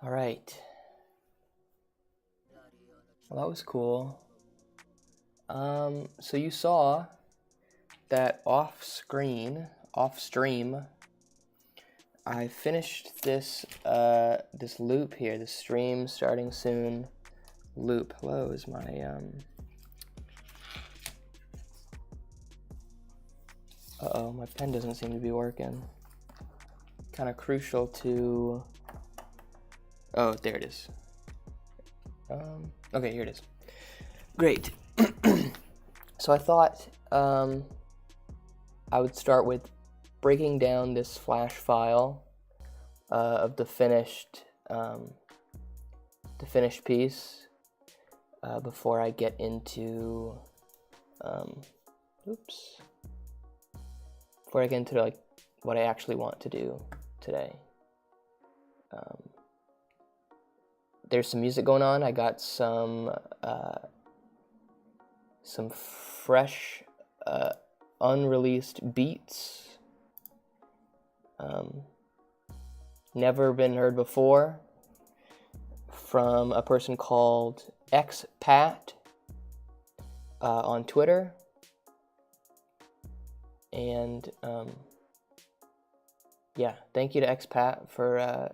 All right. Well, that was cool. So you saw that off-stream, I finished this this loop here, this stream starting soon loop. Hello, is my uh-oh, my pen doesn't seem to be working. Kind of crucial to. Oh, there it is. Okay, here it is. Great. So I thought I would start with breaking down this flash file of the finished piece before I get into like what I actually want to do today. There's some music going on. I got some fresh unreleased beats, never been heard before, from a person called expat on Twitter. And yeah, thank you to expat for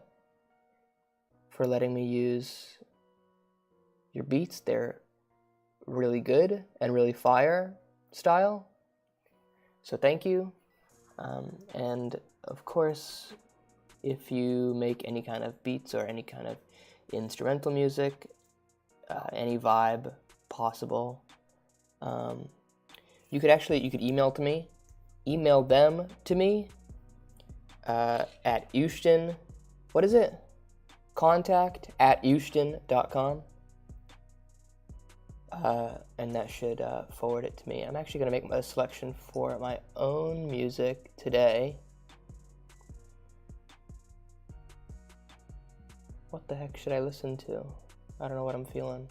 letting me use your beats. They're really good and really fire style, so thank you. And of course, if you make any kind of beats or any kind of instrumental music, any vibe possible, you could email them to me at Houston, what is it? contact@houston.com, and that should forward it to me. I'm actually going to make a selection for my own music today. What the heck should I listen to? I don't know what I'm feeling.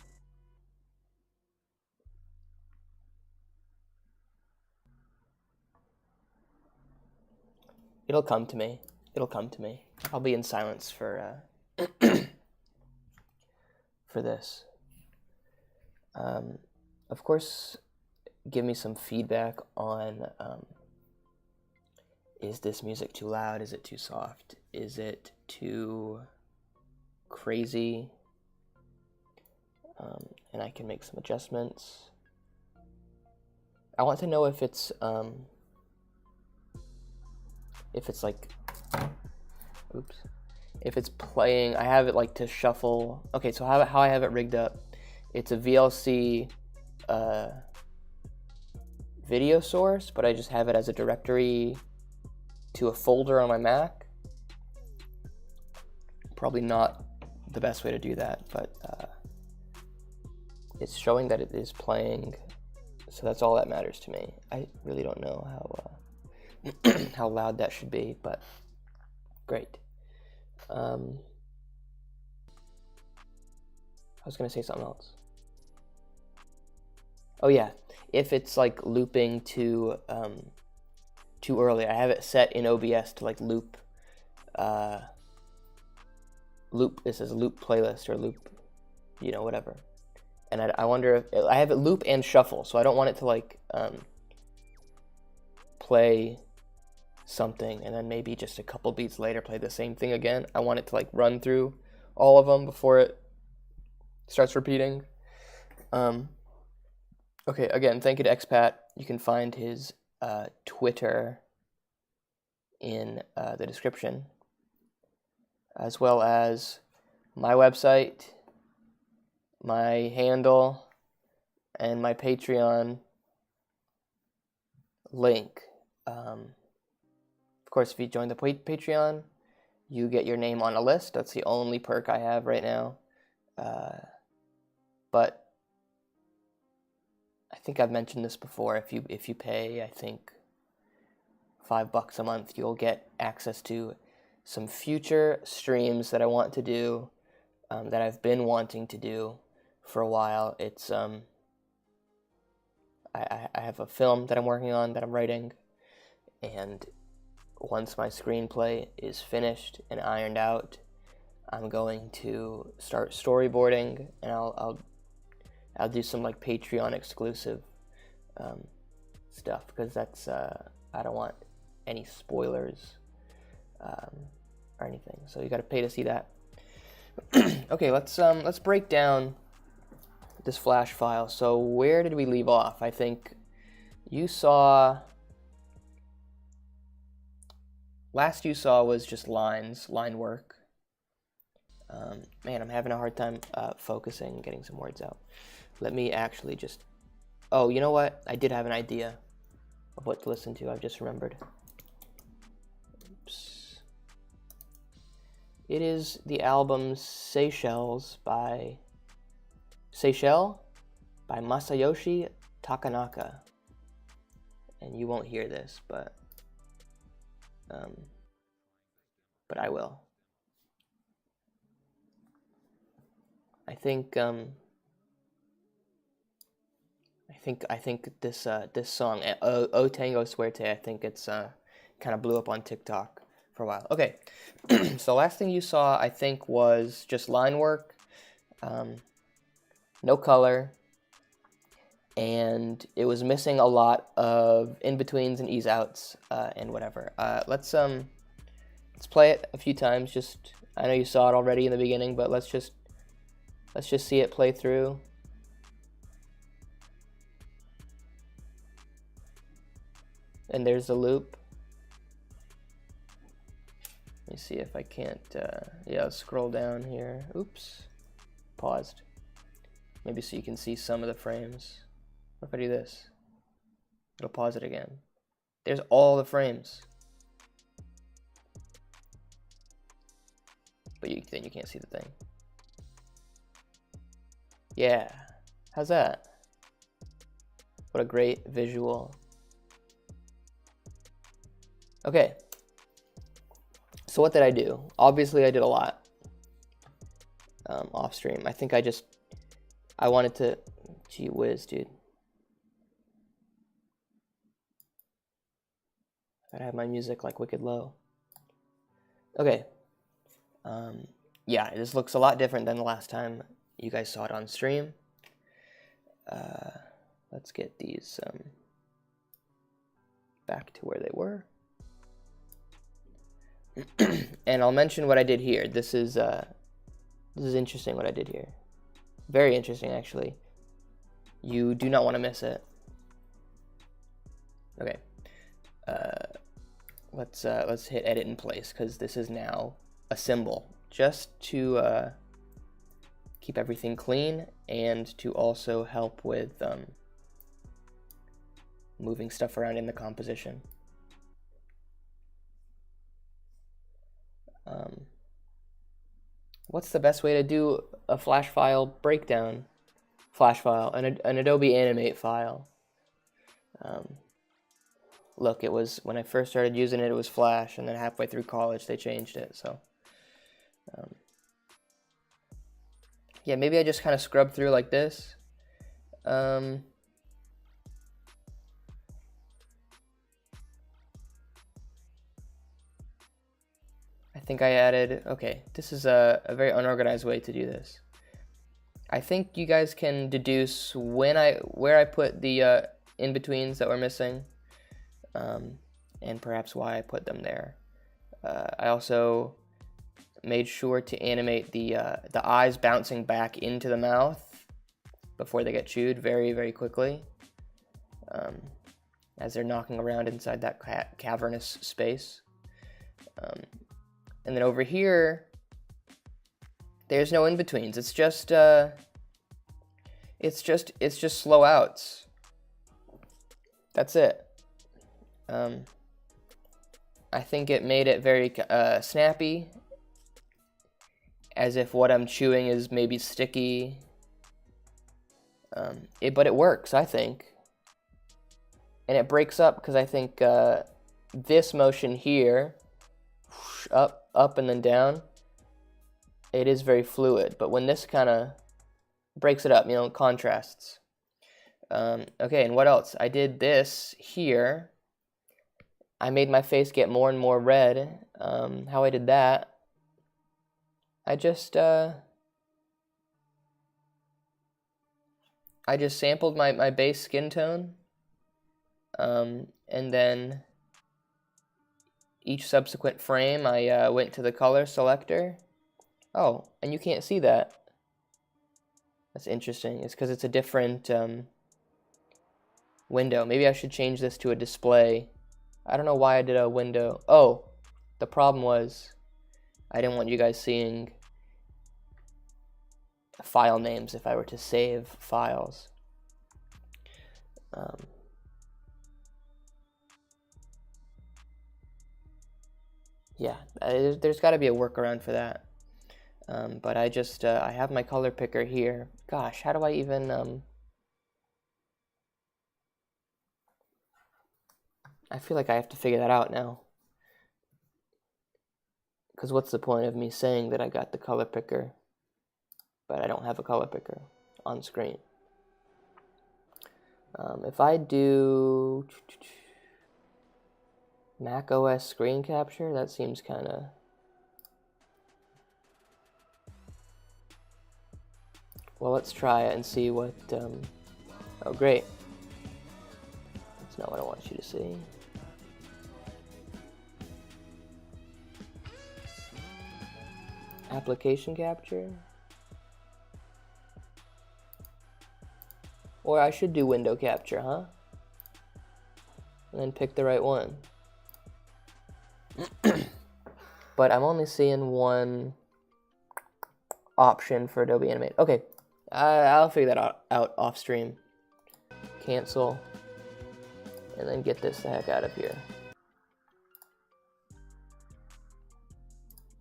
It'll come to me. I'll be in silence for for this. Of course, give me some feedback on is this music too loud? Is it too soft? Is it too crazy? And I can make some adjustments. I want to know if it's like, if it's playing. I have it like to shuffle. Okay, so how I have it rigged up, it's a VLC video source, but I just have it as a directory to a folder on my Mac. Probably not the best way to do that, but it's showing that it is playing, so that's all that matters to me. I really don't know how loud that should be, but great. I was gonna say something else. Oh yeah, if it's like looping too early, I have it set in OBS to like loop. It says loop playlist or loop, whatever. And I wonder if I have it loop and shuffle, so I don't want it to like play something and then maybe just a couple beats later play the same thing again. I want it to like run through all of them before it starts repeating. Okay, again, thank you to expat. You can find his Twitter in the description, as well as my website, my handle, and my Patreon link. Of course, if you join the Patreon, you get your name on a list. That's the only perk I have right now. But I think I've mentioned this before. If you pay, I think $5 a month, you'll get access to some future streams that I want to do, that I've been wanting to do for a while. It's I have a film that I'm working on, that I'm writing, and once my screenplay is finished and ironed out, I'm going to start storyboarding, and I'll do some like Patreon exclusive stuff, because that's I don't want any spoilers or anything. So you got to pay to see that. Okay, let's break down this Flash file. So where did we leave off? I think you saw last you saw was just line work. Man, I'm having a hard time focusing and getting some words out. Let me actually just... Oh, you know what? I did have an idea of what to listen to. I've just remembered. Oops. It is the album Seychelles by Masayoshi Takanaka. And you won't hear this, but I will. I think this song, O Tango Suerte, I think it's kind of blew up on TikTok for a while. Okay, so last thing you saw, I think, was just line work, no color, and it was missing a lot of in-betweens and ease-outs and whatever. Let's play it a few times. Just, I know you saw it already in the beginning, but let's just see it play through. And there's the loop. Let me see if I can't, yeah, scroll down here. Oops, paused. Maybe so you can see some of the frames. What if I do this? It'll pause it again. There's all the frames. But then you can't see the thing. Yeah, how's that? What a great visual. Okay, so what did I do? Obviously I did a lot off stream. I think I wanted to, gee whiz, dude. Gotta have my music like wicked low. Okay, yeah, this looks a lot different than the last time you guys saw it on stream. Let's get these back to where they were. And I'll mention what I did here. This is interesting what I did here. Very interesting, actually. You do not want to miss it. Okay. Let's hit edit in place, because this is now a symbol, just to keep everything clean and to also help with moving stuff around in the composition. What's the best way to do a Flash file breakdown? Flash file, an Adobe Animate file. Look, it was, when I first started using it, it was Flash, and then halfway through college they changed it, so. Yeah, maybe I just kind of scrub through like this. I think I added, okay, this is a very unorganized way to do this. I think you guys can deduce where I put the in-betweens that were missing, and perhaps why I put them there. I also made sure to animate the eyes bouncing back into the mouth before they get chewed very, very quickly, as they're knocking around inside that cavernous space. And then over here, there's no in-betweens. It's just slow outs. That's it. I think it made it very snappy, as if what I'm chewing is maybe sticky. But it works, I think. And it breaks up, because I think this motion here, up and then down, it is very fluid. But when this kind of breaks it up, you know, contrasts. Okay, and what else? I did this here. I made my face get more and more red. How I did that I just sampled my base skin tone, and then each subsequent frame I went to the color selector. Oh, and you can't see that. That's interesting. It's because it's a different window. Maybe I should change this to a display. I don't know why I did a window. Oh, the problem was I didn't want you guys seeing file names if I were to save files. Yeah, there's got to be a workaround for that. But I just, I have my color picker here. Gosh, how do I even, I feel like I have to figure that out now. Because what's the point of me saying that I got the color picker, but I don't have a color picker on screen? If I do Mac OS screen capture, that seems kind of... Well, let's try it and see what... Oh, great. That's not what I want you to see. Application capture. Or I should do window capture, huh? And then pick the right one. But I'm only seeing one option for Adobe Animate. Okay, I'll figure that out off stream. Cancel. And then get this the heck out of here.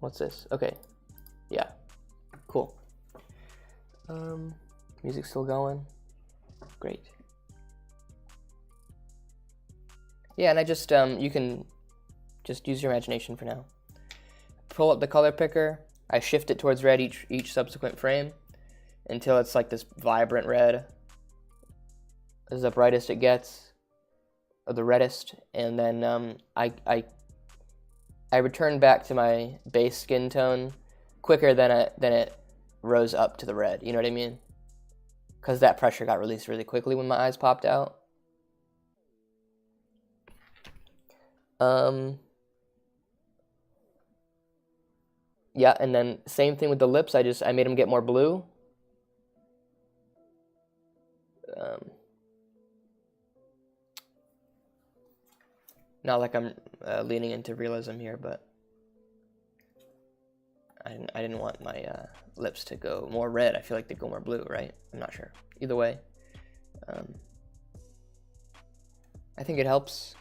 What's this? Okay. Yeah. Cool. Music's still going. Great. Yeah, and I just, you can just use your imagination for now. Pull up the color picker. I shift it towards red each subsequent frame until it's like this vibrant red. This is the brightest it gets, or the reddest, and then I return back to my base skin tone quicker than it rose up to the red. You know what I mean? Because that pressure got released really quickly when my eyes popped out. Yeah, and then same thing with the lips. I made them get more blue. Not like I'm leaning into realism here, but I didn't want my lips to go more red. I feel like they go more blue, right? I'm not sure. Either way, I think it helps.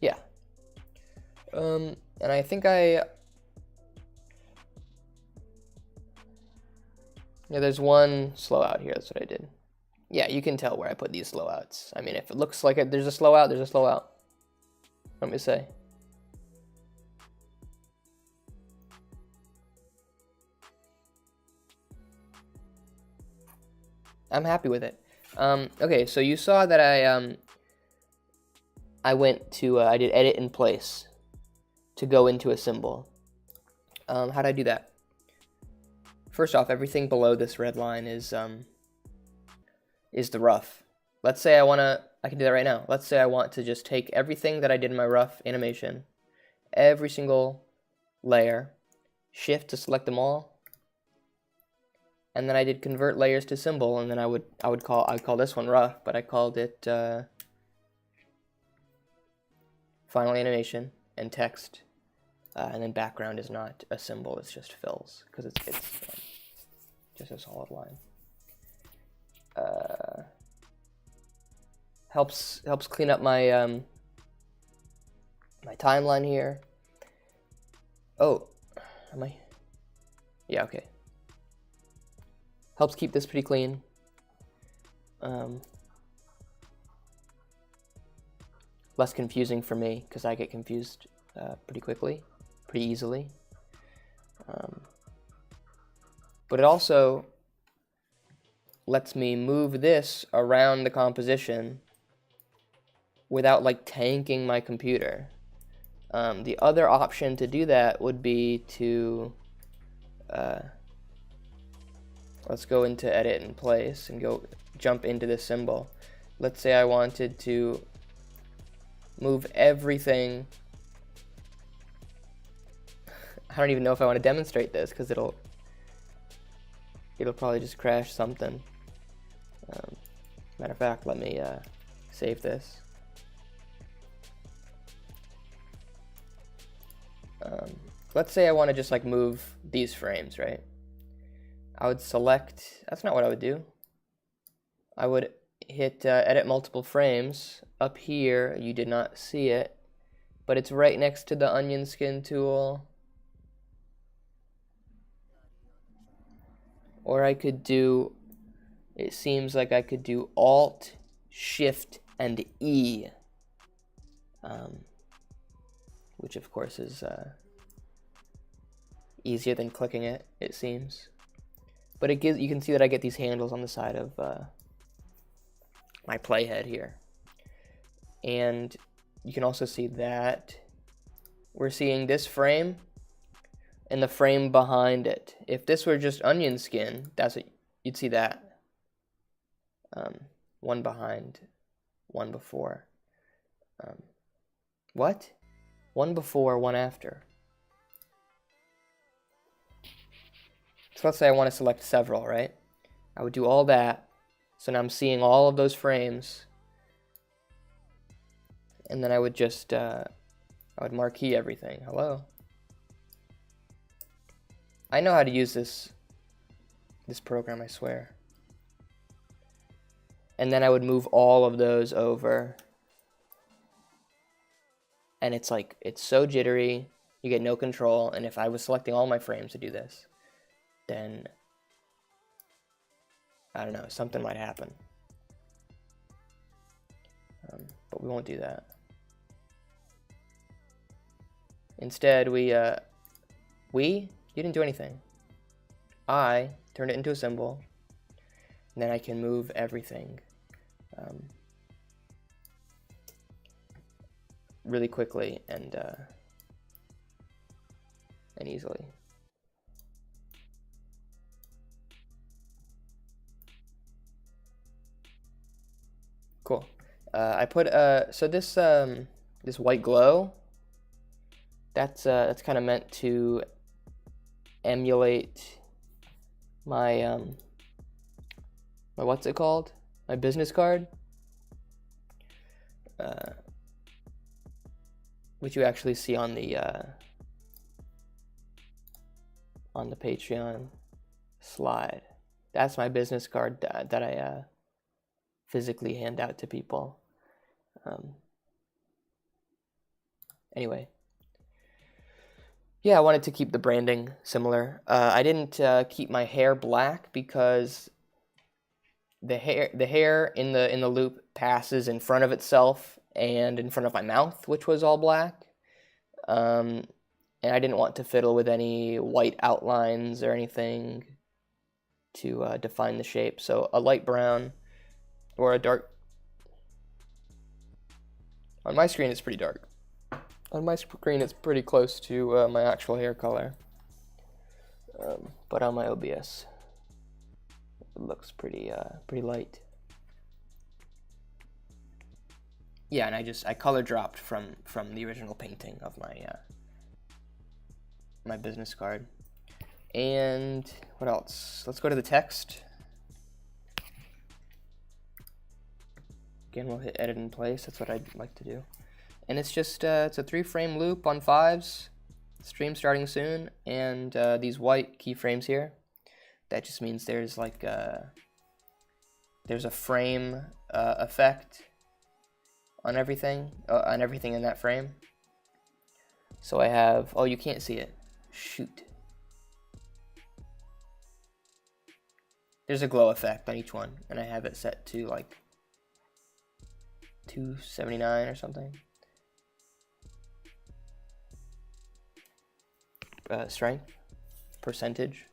Yeah. And I think yeah, there's one slow out here. That's what I did. Yeah, you can tell where I put these slow outs. I mean, if it looks like there's a slow out, there's a slow out. Let me say. I'm happy with it. Okay, so you saw that I went to, I did edit in place to go into a symbol. How'd I do that? First off, everything below this red line is the rough. Let's say I can do that right now. Let's say I want to just take everything that I did in my rough animation, every single layer, shift to select them all, and then I did convert layers to symbol, and then I'd call this one rough, but I called it final animation and text, and then background is not a symbol, it's just fills, because it's just a solid line. Helps clean up my my timeline here. Oh, am I? Yeah, okay. Helps keep this pretty clean. Less confusing for me, because I get confused pretty quickly, pretty easily. But it also lets me move this around the composition without like tanking my computer. The other option to do that would be to let's go into edit in place and jump into this symbol. Let's say I wanted to move everything. I don't even know if I want to demonstrate this because it'll probably just crash something. Matter of fact, let me save this. Let's say I want to just like move these frames, right? I would select, that's not what I would do. I would hit edit multiple frames. Up here, you did not see it, but it's right next to the onion skin tool. Or I could do, it seems like I could do Alt, Shift, and E, which of course is easier than clicking it, it seems. But it gives, you can see that I get these handles on the side of my playhead here. And you can also see that we're seeing this frame and the frame behind it. If this were just onion skin, that's what you'd see that. One behind, one before. What? One before, one after. So let's say I want to select several, right? I would do all that. So now I'm seeing all of those frames. And then I would just, I would marquee everything. Hello? I know how to use this program, I swear. And then I would move all of those over. And it's like, it's so jittery, you get no control. And if I was selecting all my frames to do this, then, I don't know, something might happen. But we won't do that. Instead, you didn't do anything. I turned it into a symbol, and then I can move everything really quickly and easily. Cool. I put so this this white glow. That's kind of meant to emulate my my what's it called? My business card, which you actually see on the Patreon slide. That's my business card that I physically hand out to people. Anyway. Yeah, I wanted to keep the branding similar. I didn't keep my hair black because the hair in the loop passes in front of itself and in front of my mouth, which was all black. And I didn't want to fiddle with any white outlines or anything to define the shape. So a light brown or a dark. On my screen, it's pretty dark. On my screen, it's pretty close to my actual hair color, but on my OBS, it looks pretty light. Yeah, and I color dropped from the original painting of my my business card. And what else? Let's go to the text. Again, we'll hit edit in place. That's what I'd like to do. And it's just, it's a 3-frame loop on 5s, stream starting soon, and these white keyframes here. That just means there's like, there's a frame effect on everything in that frame. So I have, oh, you can't see it, shoot. There's a glow effect on each one, and I have it set to like 279 or something. Strength, percentage.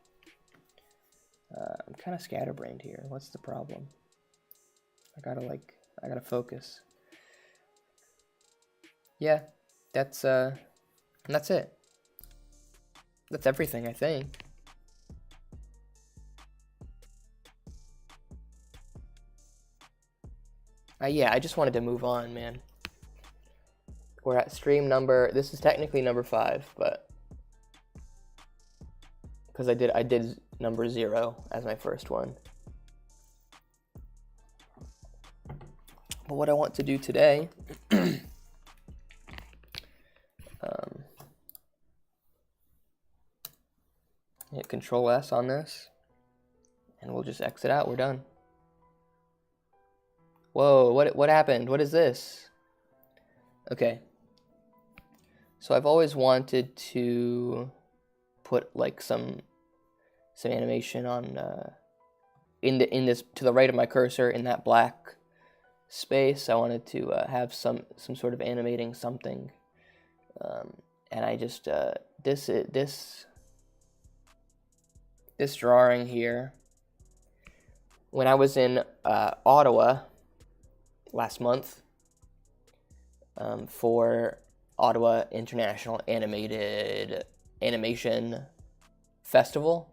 I'm kind of scatterbrained here. What's the problem? I gotta focus. yeah, that's it. That's everything, I think. Yeah, I just wanted to move on, man. We're at stream number, this is technically number 5, but because I did number 0 as my first one. But what I want to do today, hit Control S on this, and we'll just exit out. We're done. Whoa, what happened? What is this? Okay. So I've always wanted to put like some animation on in this to the right of my cursor in that black space. I wanted to have some sort of animating something, and I just this drawing here. When I was in Ottawa last month for Ottawa International Animation Festival,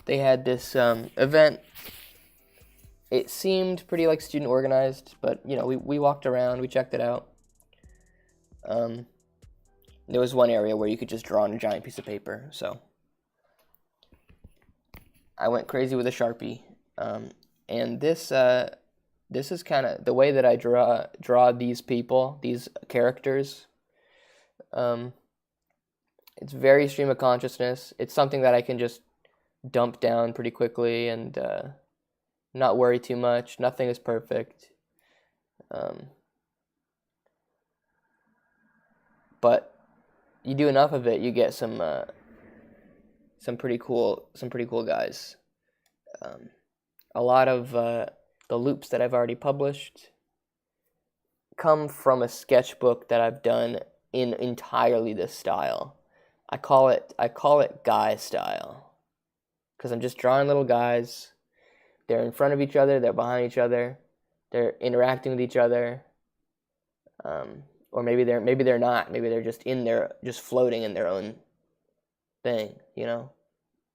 they had this event. It seemed pretty like student organized, but you know, we walked around, we checked it out. There was one area where you could just draw on a giant piece of paper, so I went crazy with a Sharpie. And this is kind of the way that I draw these people, these characters. It's very stream of consciousness. It's something that I can just dump down pretty quickly and not worry too much. Nothing is perfect. But you do enough of it, you get some pretty cool guys. A lot of the loops that I've already published come from a sketchbook that I've done in entirely this style. I call it guy style, because I'm just drawing little guys. They're in front of each other, they're behind each other, they're interacting with each other, or maybe they're not. Maybe they're just in there, just floating in their own thing. You know,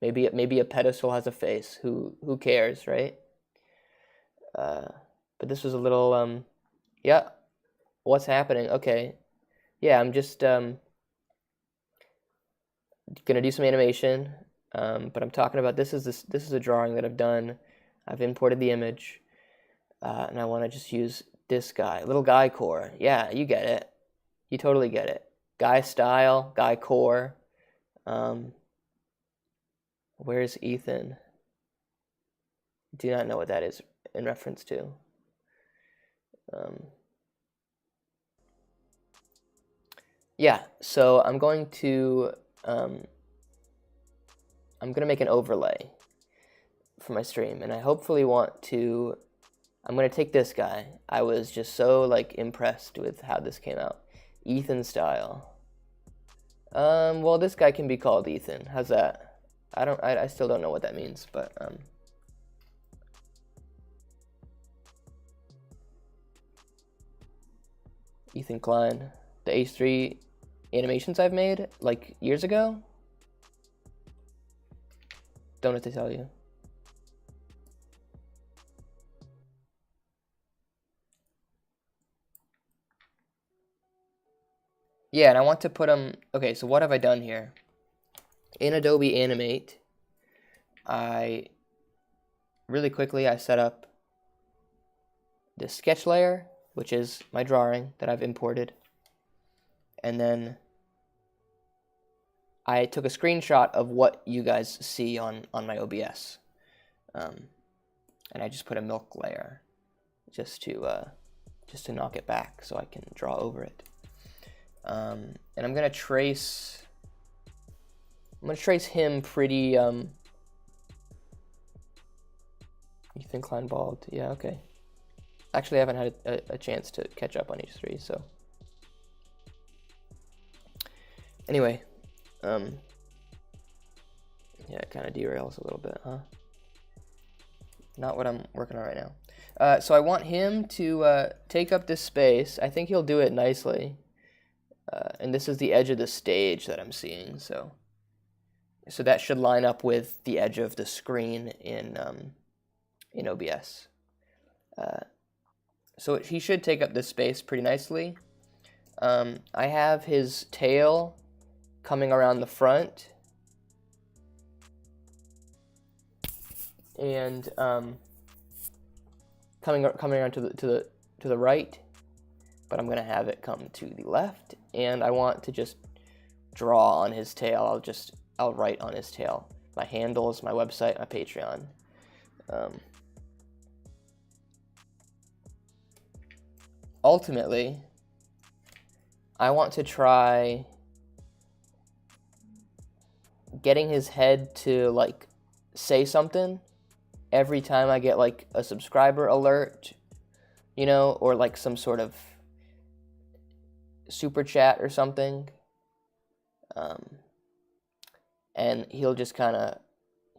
maybe a pedestal has a face. Who cares, right? But this was a little yeah. What's happening? Okay, yeah. I'm just gonna do some animation. But I'm talking about this is a drawing that I've done. I've imported the image, and I want to just use this guy, little guy core. Yeah, you get it. You totally get it. Guy style, guy core. Where's Ethan? Do not know what that is in reference to. Yeah, so I'm going to make an overlay for my stream, and I hopefully want to. I'm going to take this guy. I was just so like impressed with how this came out. Ethan style. Well, this guy can be called Ethan. How's that? I still don't know what that means, but Ethan Klein. The H3 animations I've made like years ago. Don't have to tell you. Yeah, and I want to put them. Okay, so what have I done here? In Adobe Animate, really quickly I set up the sketch layer, which is my drawing that I've imported, and then I took a screenshot of what you guys see on my OBS, and I just put a milk layer just to knock it back so I can draw over it. And I'm gonna trace him pretty. Ethan Klein bald. Yeah, okay. Actually, I haven't had a chance to catch up on H3, so. Anyway, yeah, it kind of derails a little bit, huh? Not what I'm working on right now. So I want him to take up this space. I think he'll do it nicely. And this is the edge of the stage that I'm seeing, so that should line up with the edge of the screen in OBS. So he should take up this space pretty nicely. I have his tail coming around the front, and coming around to the right, but I'm gonna have it come to the left, and I want to just draw on his tail. I'll write on his tail my handles, my website, my Patreon. Ultimately, I want to try getting his head to like say something every time I get like a subscriber alert, or like some sort of super chat or something. And he'll just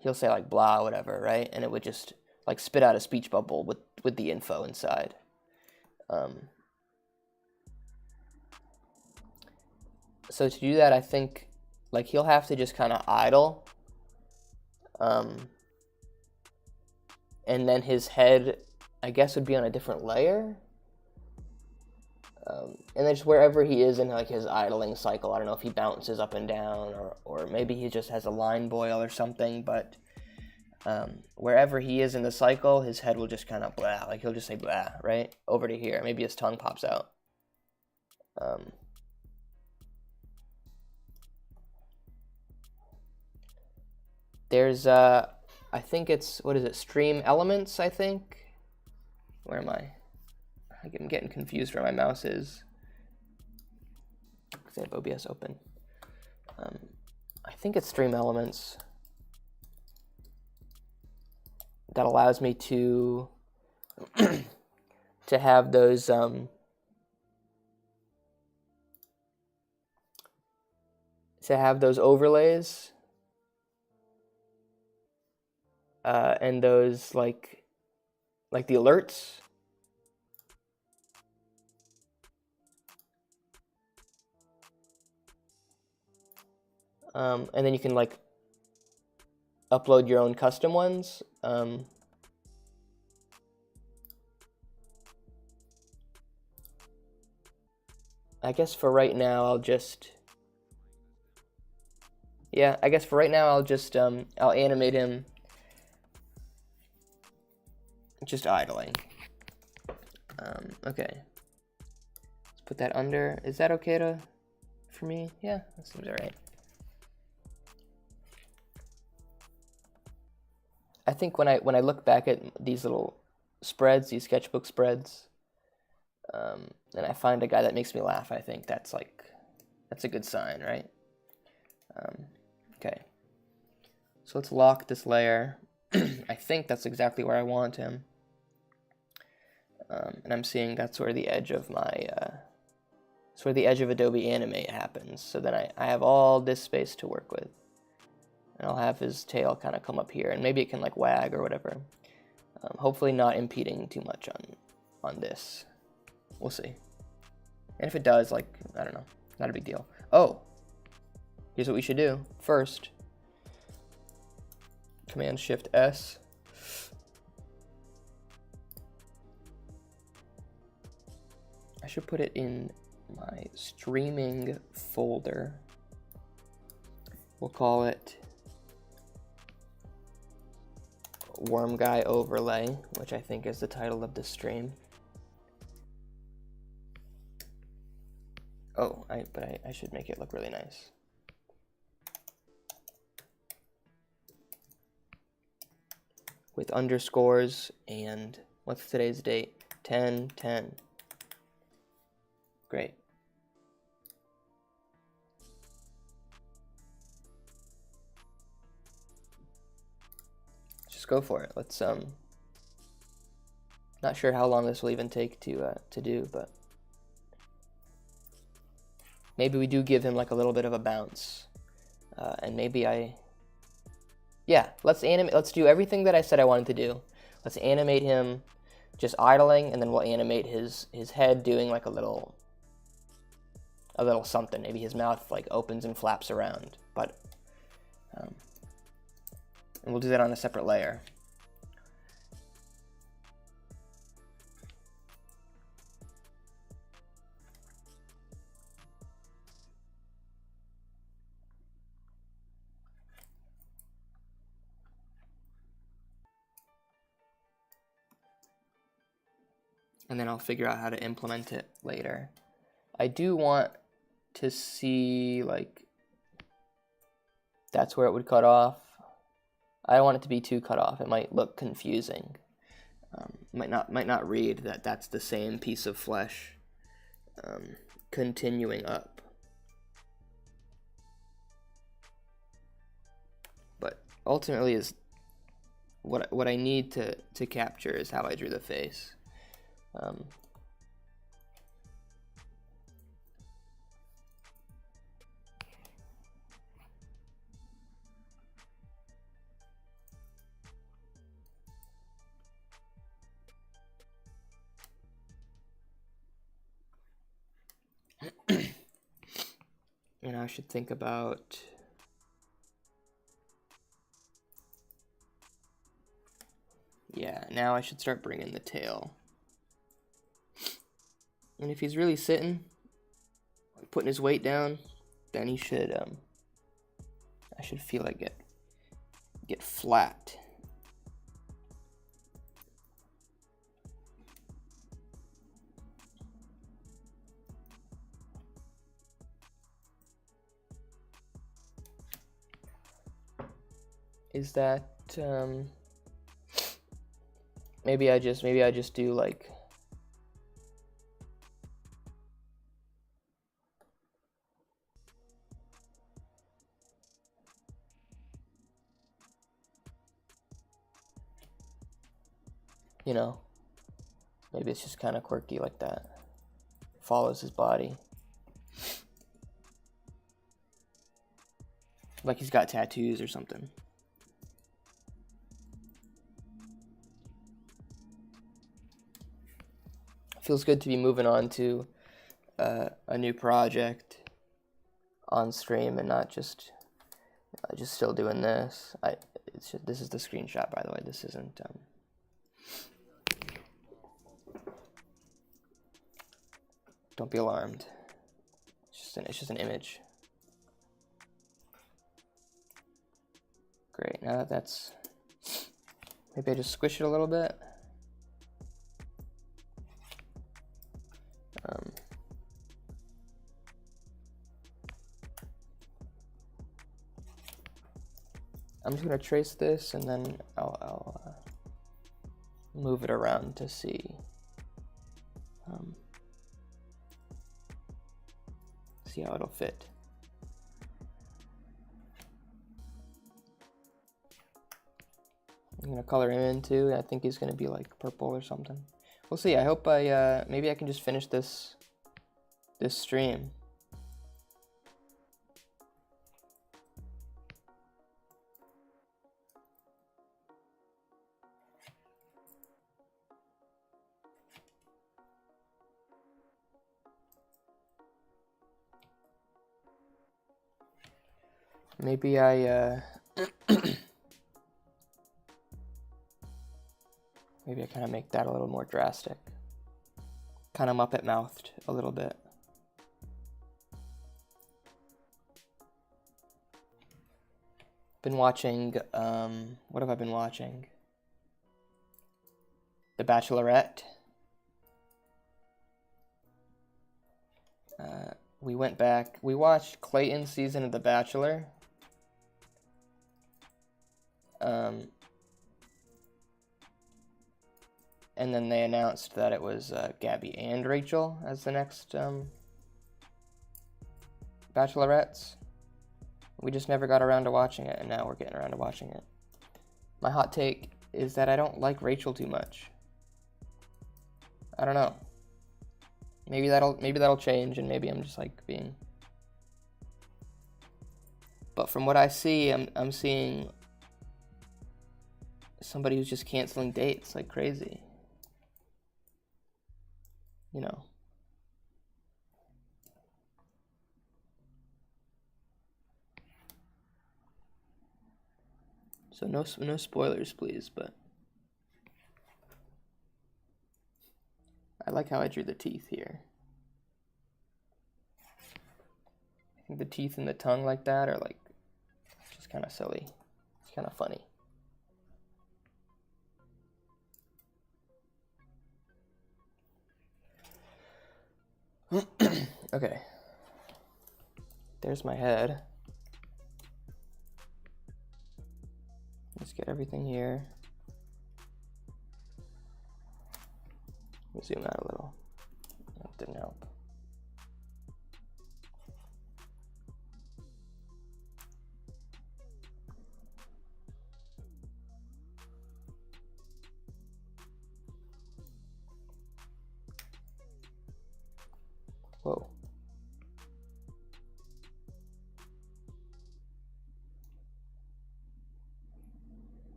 he'll say like blah, whatever, right? And it would just like spit out a speech bubble with the info inside. So to do that, I think like he'll have to just kind of idle. And then his head, I guess, would be on a different layer. And then just wherever he is in like his idling cycle, I don't know if he bounces up and down, or maybe he just has a line boil or something, but wherever he is in the cycle, his head will just kind of blah, like he'll just say blah, right? Over to here. Maybe his tongue pops out. There's, I think it's, what is it, Stream Elements, I think? Where am I? I'm getting confused where my mouse is, because I have OBS open. I think it's Stream Elements that allows me to to have those overlays and those like the alerts. And then you can like upload your own custom ones. I guess for right now I'll just I'll animate him just idling. Okay. Let's put that under. Is that okay for me? Yeah, that seems alright. I think when I look back at these little spreads, these sketchbook spreads, and I find a guy that makes me laugh, I think that's a good sign, right? Okay. So let's lock this layer. I think that's exactly where I want him. And I'm seeing that's where the edge of Adobe Animate happens. So then I have all this space to work with. And I'll have his tail kind of come up here, and maybe it can like wag or whatever. Hopefully not impeding too much on this. We'll see. And if it does, like, I don't know, not a big deal. Oh, here's what we should do. First, Command-Shift-S. I should put it in my streaming folder. We'll call it Worm Guy Overlay, which I think is the title of this stream. Oh, but I should make it look really nice. With underscores, and what's today's date? 10/10. Great. Just go for it. Let's not sure how long this will even take to do, but maybe we do give him like a little bit of a bounce, and maybe let's do everything that I said I wanted to do. Let's animate him just idling, and then we'll animate his head doing like a little a little something. Maybe his mouth like opens and flaps around, but and we'll do that on a separate layer. And then I'll figure out how to implement it later. I do want to see, like, that's where it would cut off. I don't want it to be too cut off. It might look confusing. Might not read that that's the same piece of flesh continuing up. But ultimately, is what I need to capture is how I drew the face. And I should think about now I should start bringing the tail. And if he's really sitting, putting his weight down, then he should I should feel like get flat. Is that maybe I just do like you know, maybe it's just kind of quirky like that. Follows his body. Like he's got tattoos or something. Feels good to be moving on to a new project on stream and not just still doing this. This is the screenshot, by the way. This isn't don't be alarmed. It's just an image. Great. Now that that's, maybe I just squish it a little bit. I'm just gonna trace this and then I'll move it around to see. See how it'll fit. I'm gonna color him in too. I think he's gonna be like purple or something. We'll see. I hope maybe I can just finish this stream. Maybe maybe I kind of make that a little more drastic. Kind of Muppet mouthed a little bit. Been watching, what have I been watching? The Bachelorette. We went back, we watched Clayton's season of The Bachelor. And then they announced that it was Gabby and Rachel as the next Bachelorettes. We just never got around to watching it, and now we're getting around to watching it. My hot take is that I don't like Rachel too much. I don't know. Maybe that'll change, and maybe I'm just like being. But from what I see, I'm seeing somebody who's just canceling dates like crazy. You know. So no spoilers, please, but I like how I drew the teeth here. I think the teeth and the tongue like that are like just kind of silly. It's kind of funny. Okay. There's my head. Let's get everything here. Zoom out a little. That didn't help. Whoa.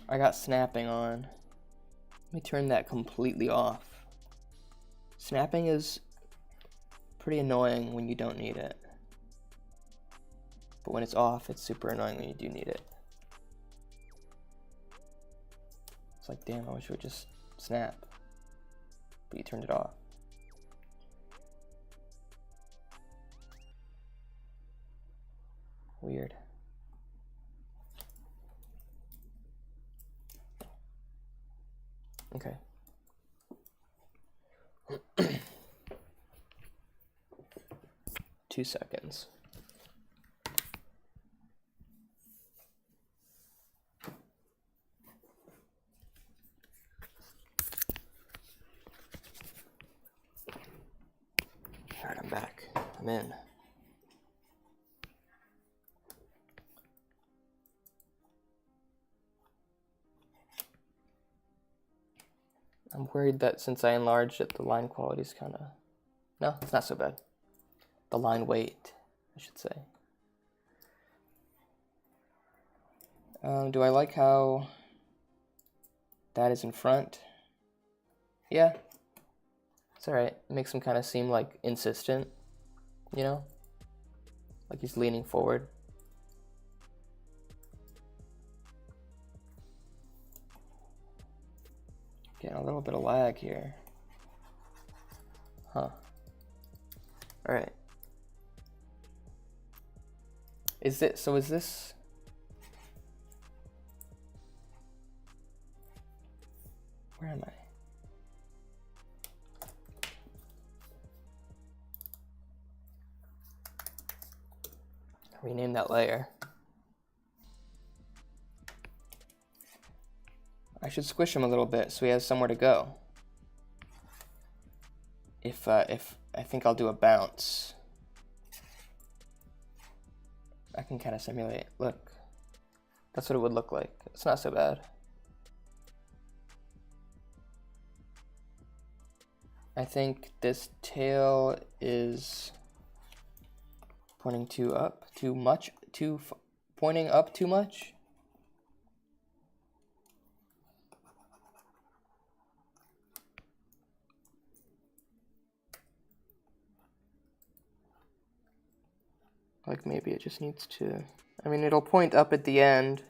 I got snapping on. Let me turn that completely off. Snapping is pretty annoying when you don't need it. But when it's off, it's super annoying when you do need it. It's like, damn, I wish it would just snap. But you turned it off. Weird. Okay. 2 seconds. All right, I'm back. I'm in. I'm worried that since I enlarged it, the line quality is kind of... No, it's not so bad. The line weight, I should say. Do I like how that is in front? Yeah. It's alright. It makes him kind of seem like insistent, you know? Like he's leaning forward. Getting a little bit of lag here. Huh. Alright. Is this... Where am I? Rename that layer. I should squish him a little bit so he has somewhere to go. If I think I'll do a bounce. I can kind of simulate. Look, that's what it would look like. It's not so bad. I think this tail is pointing too up, too much, pointing up too much. Like maybe it just needs to, I mean, it'll point up at the end,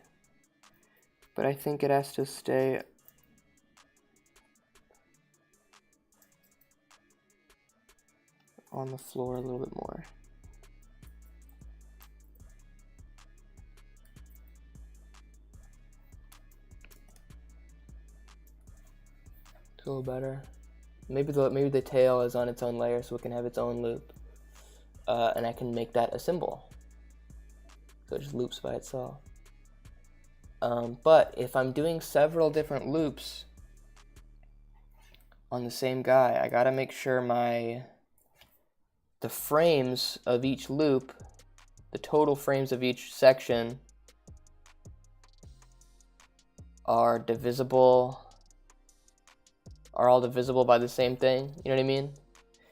but I think it has to stay on the floor a little bit more. It's a little better. Maybe the tail is on its own layer so it can have its own loop. And I can make that a symbol. So it just loops by itself. But if I'm doing several different loops on the same guy, I gotta make sure the frames of each loop, the total frames of each section, are all divisible by the same thing. You know what I mean?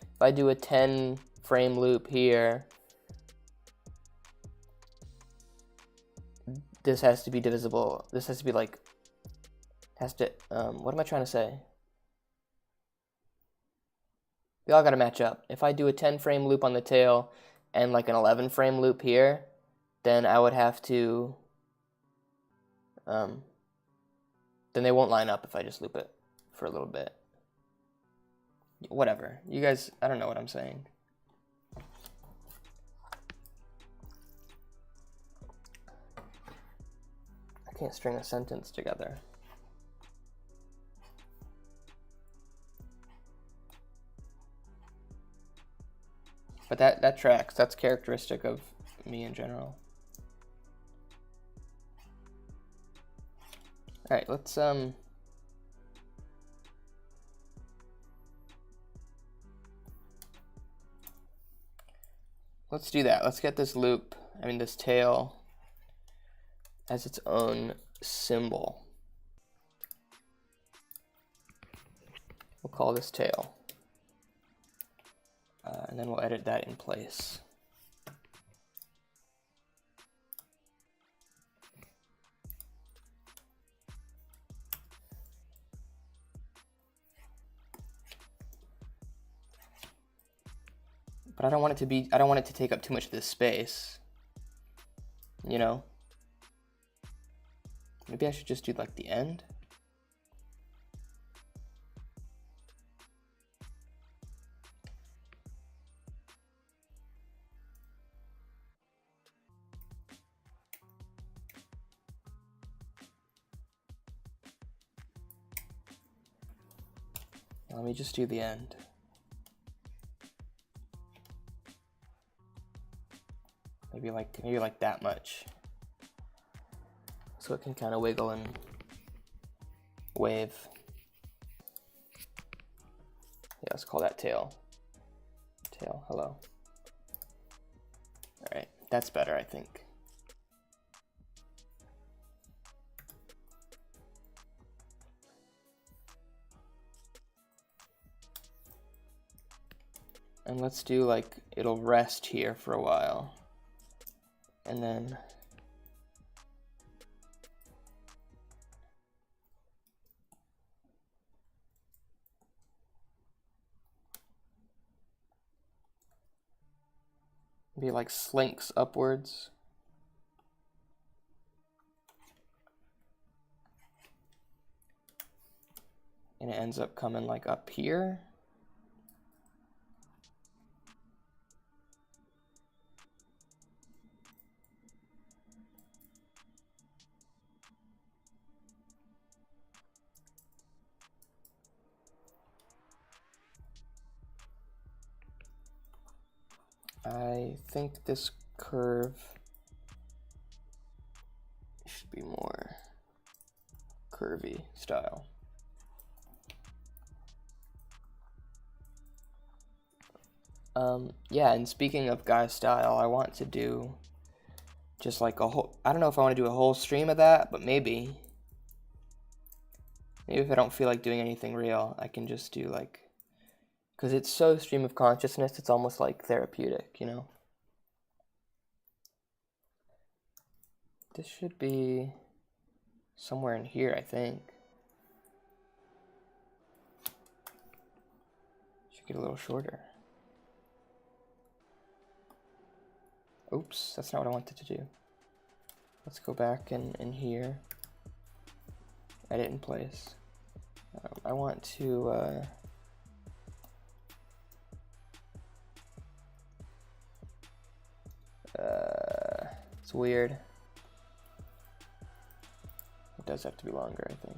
If I do a 10 frame loop here, this has to be divisible. This has to be like, what am I trying to say? They all gotta match up. If I do a 10 frame loop on the tail and like an 11 frame loop here, then I would have to, then they won't line up if I just loop it for a little bit. Whatever. You guys, I don't know what I'm saying. I can't string a sentence together. But that tracks. That's characteristic of me in general. All right, let's do that. Let's get this loop, this tail as its own symbol. We'll call this tail. And then we'll edit that in place. But I don't want it to take up too much of this space. You know? Maybe I should just do like the end. Let me just do the end. Maybe like that much. So it can kind of wiggle and wave. Yeah, let's call that tail. Tail, hello. All right, that's better, I think. And let's do like, it'll rest here for a while. And then maybe like slinks upwards. And it ends up coming like up here. I think this curve should be more curvy style. Yeah, and speaking of guy style, I want to do just like a whole, I don't know if I want to do a whole stream of that, but maybe if I don't feel like doing anything real, I can just do like, because it's so stream of consciousness, it's almost like therapeutic, you know? This should be somewhere in here, I think. Should get a little shorter. Oops, that's not what I wanted to do. Let's go back in here. Edit in place. I want to it's weird. It does have to be longer, I think.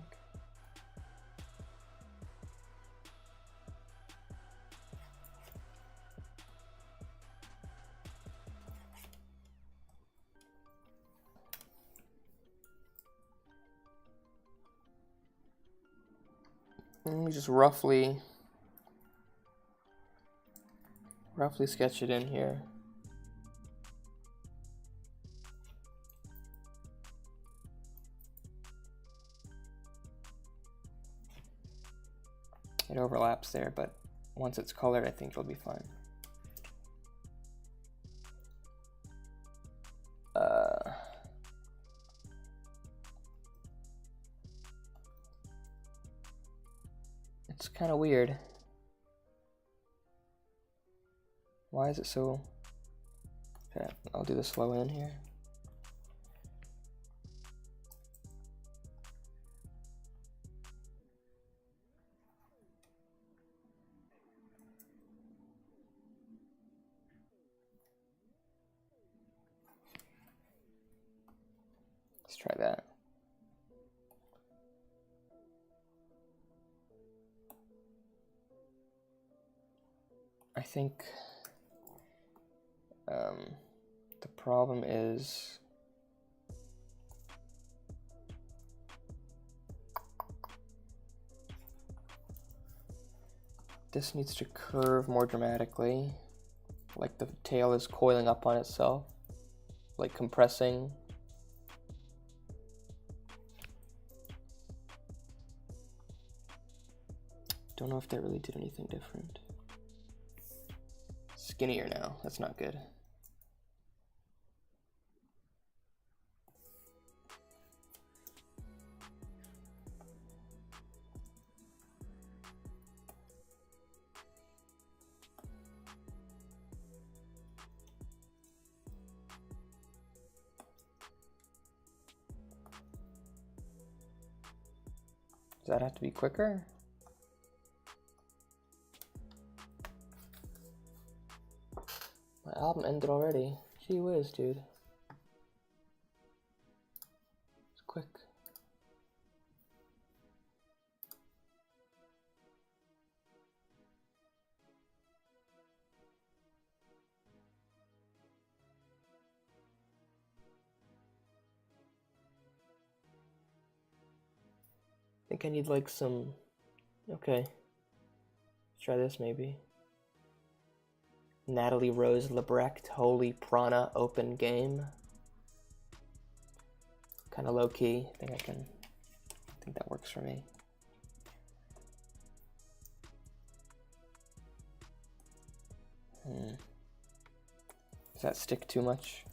Let me just roughly sketch it in here. It overlaps there, but once it's colored, I think it'll be fine. It's kind of weird. Why is it so... Okay, I'll do the slow in here. Let's try that. I think the problem is this needs to curve more dramatically, like the tail is coiling up on itself, like compressing. Don't know if that really did anything different. Skinnier now, that's not good. Does that have to be quicker? My album ended already. Gee whiz, dude. It's quick. I think I need like some, okay. Let's try this maybe. Natalie Rose Lebrecht, Holy Prana Open Game. Kind of low key. I think that works for me. Does that stick too much?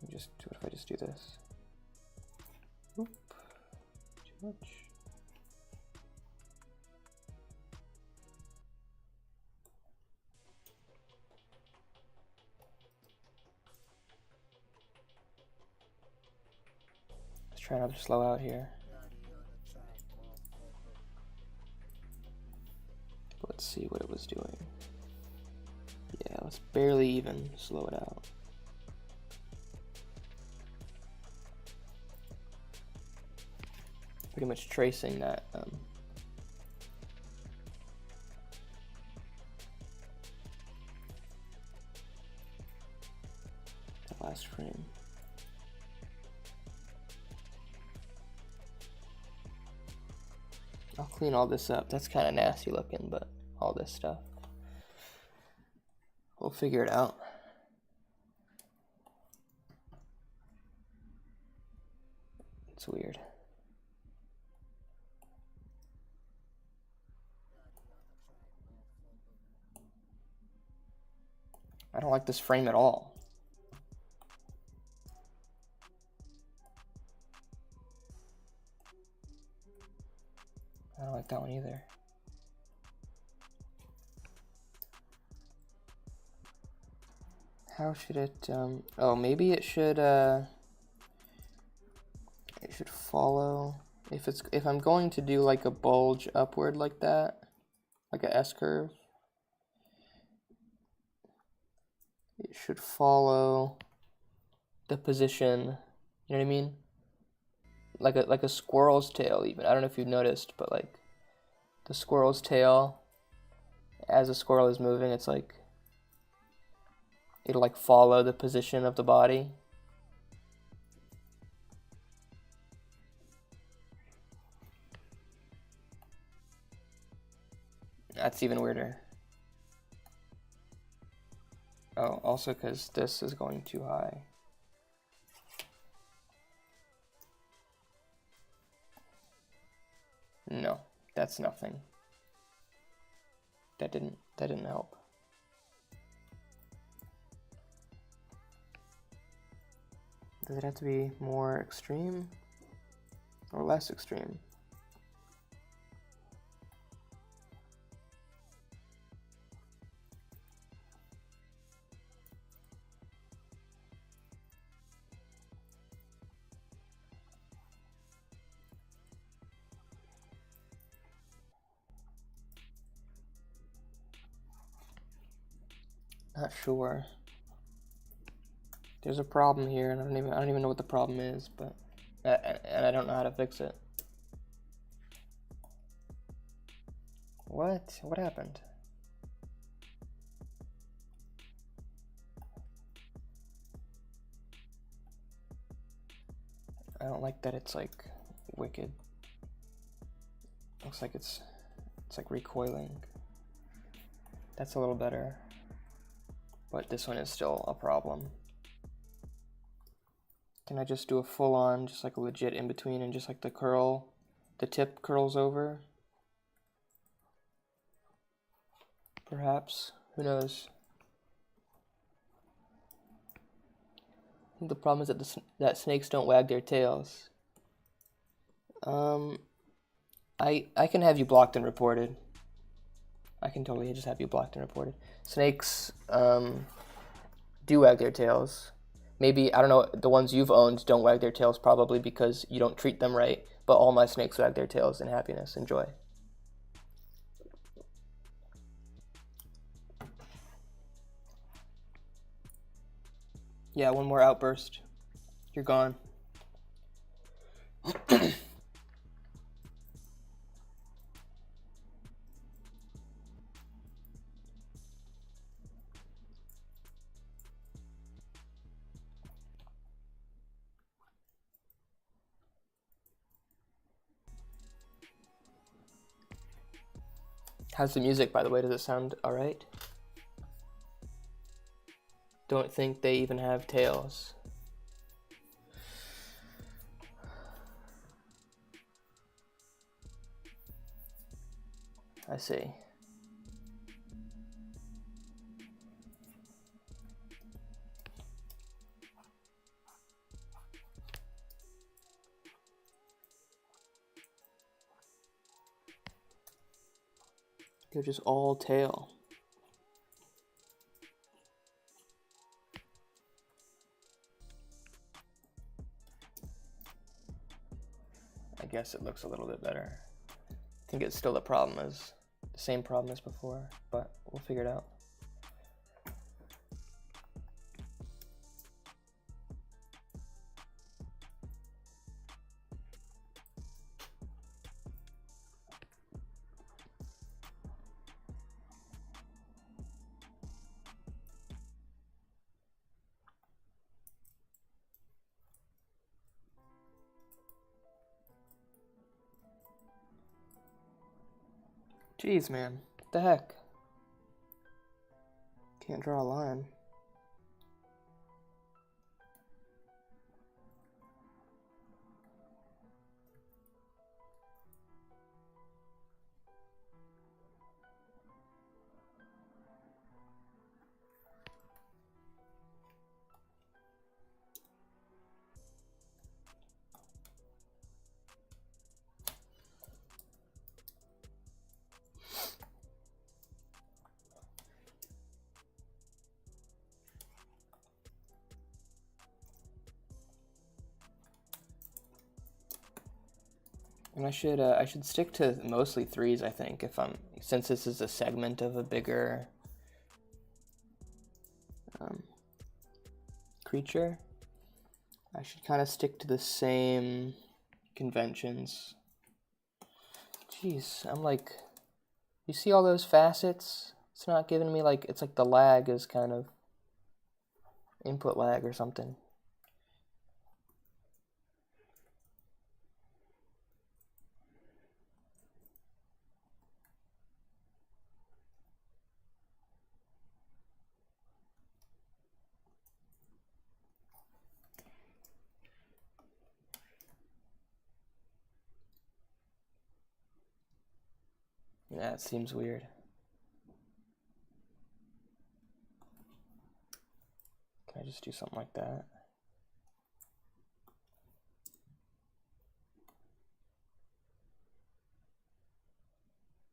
What if I just do this? Oop, too much. Let's try not to slow out here. Let's see what it was doing. Yeah, let's barely even slow it out. Pretty much tracing that the last frame. I'll clean all this up. That's kind of nasty looking, but all this stuff, we'll figure it out. It's weird. I don't like this frame at all. I don't like that one either. How should it, oh, maybe it should follow, if I'm going to do like a bulge upward like that, like a S-curve, it should follow the position, you know what I mean? Like a squirrel's tail even. I don't know if you've noticed, but like the squirrel's tail, as the squirrel is moving, it's like, it'll like follow the position of the body. That's even weirder. Oh, also because this is going too high. No, that's nothing. That didn't help. Does it have to be more extreme or less extreme? Not sure. There's a problem here, and I don't even know what the problem is, but and I don't know how to fix it. What? What happened? I don't like that it's like wicked. Looks like it's like recoiling. That's a little better, but this one is still a problem. Can I just do a full on, just like a legit in between, and just like the tip curls over? Perhaps, who knows? I think the problem is that snakes don't wag their tails. I can have you blocked and reported. I can totally just have you blocked and reported. Snakes do wag their tails. Maybe, I don't know, the ones you've owned don't wag their tails probably because you don't treat them right, but all my snakes wag their tails in happiness and joy. Yeah, one more outburst. You're gone. How's the music, by the way? Does it sound alright? Don't think they even have tails. I see. They're just all tail. I guess it looks a little bit better. I think it's still the same problem as before, but we'll figure it out. Jeez, man. What the heck? Can't draw a line. And I should stick to mostly threes, I think, since this is a segment of a bigger creature. I should kind of stick to the same conventions. Jeez, I'm like, you see all those facets? It's not giving me like, it's like the lag is kind of input lag or something. Yeah, it seems weird. Can I just do something like that?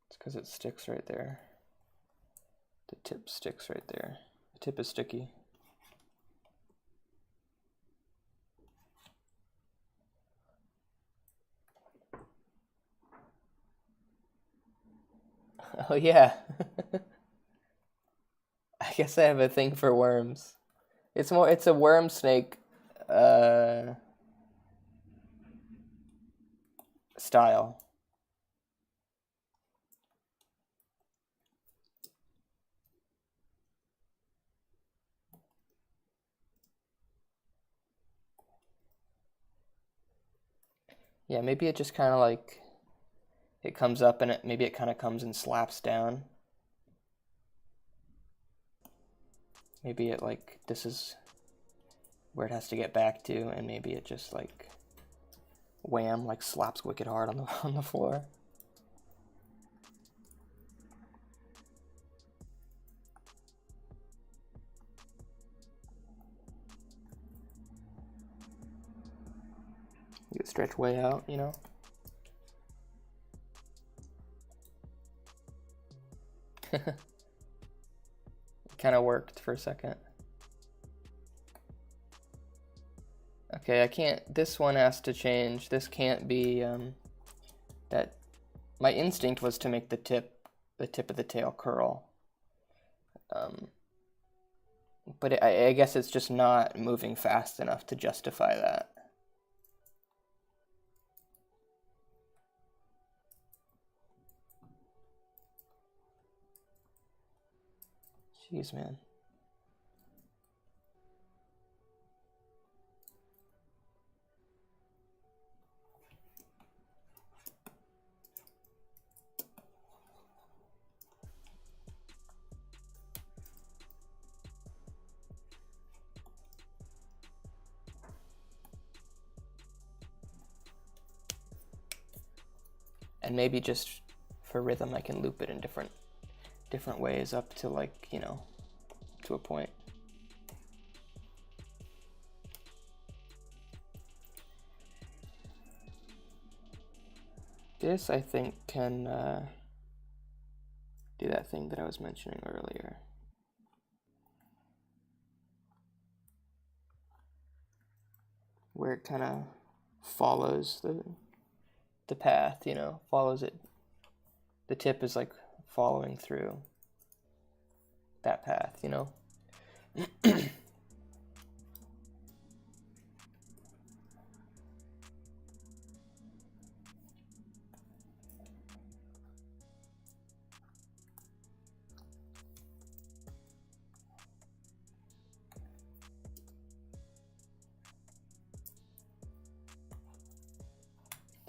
It's because it sticks right there. The tip sticks right there. The tip is sticky. Oh yeah. I guess I have a thing for worms. It's a worm snake style. Yeah, maybe it just kind of like, it comes up and maybe it kind of comes and slaps down. Maybe it like, this is where it has to get back to, and maybe it just like, wham, like slaps wicked hard on the floor. You stretch way out, you know? It kind of worked for a second. Okay, I can't, this one has to change. This can't be, that, my instinct was to make the tip of the tail curl. But I guess it's just not moving fast enough to justify that. Jeez, man. And maybe just for rhythm, I can loop it in different ways up to, like, you know, to a point. This, I think, can do that thing that I was mentioning earlier. Where it kind of follows the path, you know, follows it. The tip is like following through that path, you know? Let's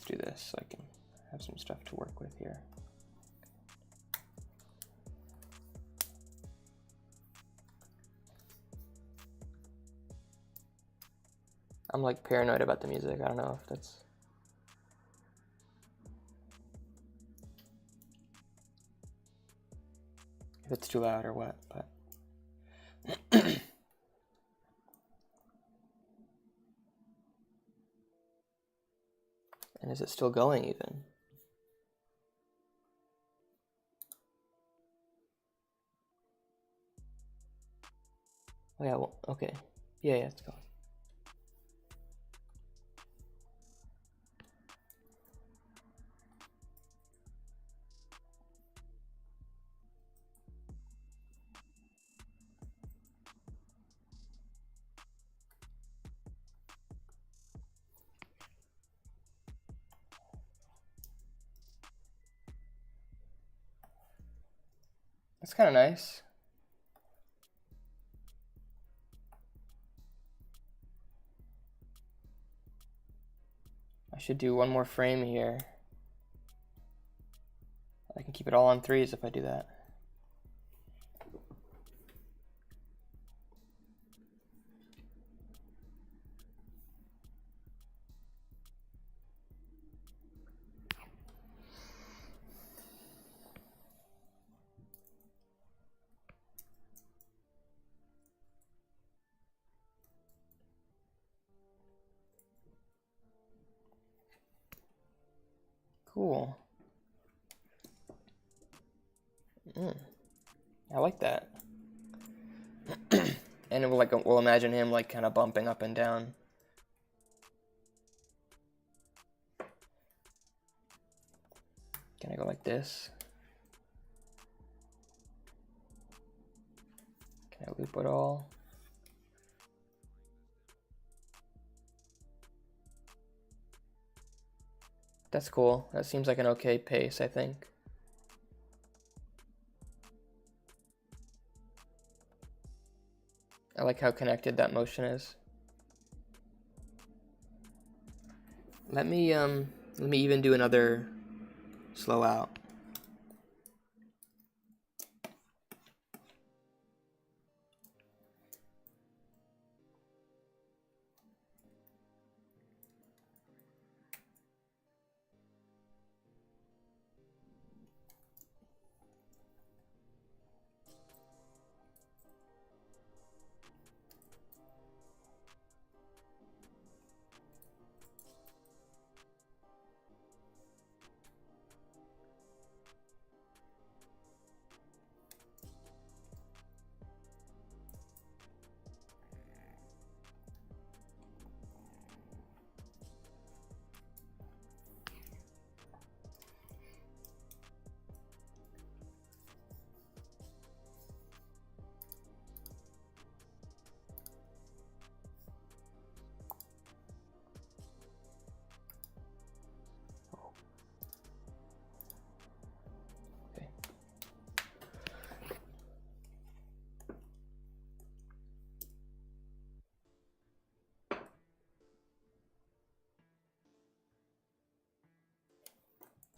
do this so I can have some stuff to work with here. I'm like paranoid about the music. I don't know if that's... if it's too loud or what, but... And is it still going even? Oh yeah, well, okay. Yeah, it's going. That's kind of nice. I should do one more frame here. I can keep it all on threes if I do that. Cool. I like that. And it will, like, we'll imagine him like kind of bumping up and down. Can I go like this? Can I loop it all? That's cool. That seems like an okay pace, I think. I like how connected that motion is. Let me even do another slow out.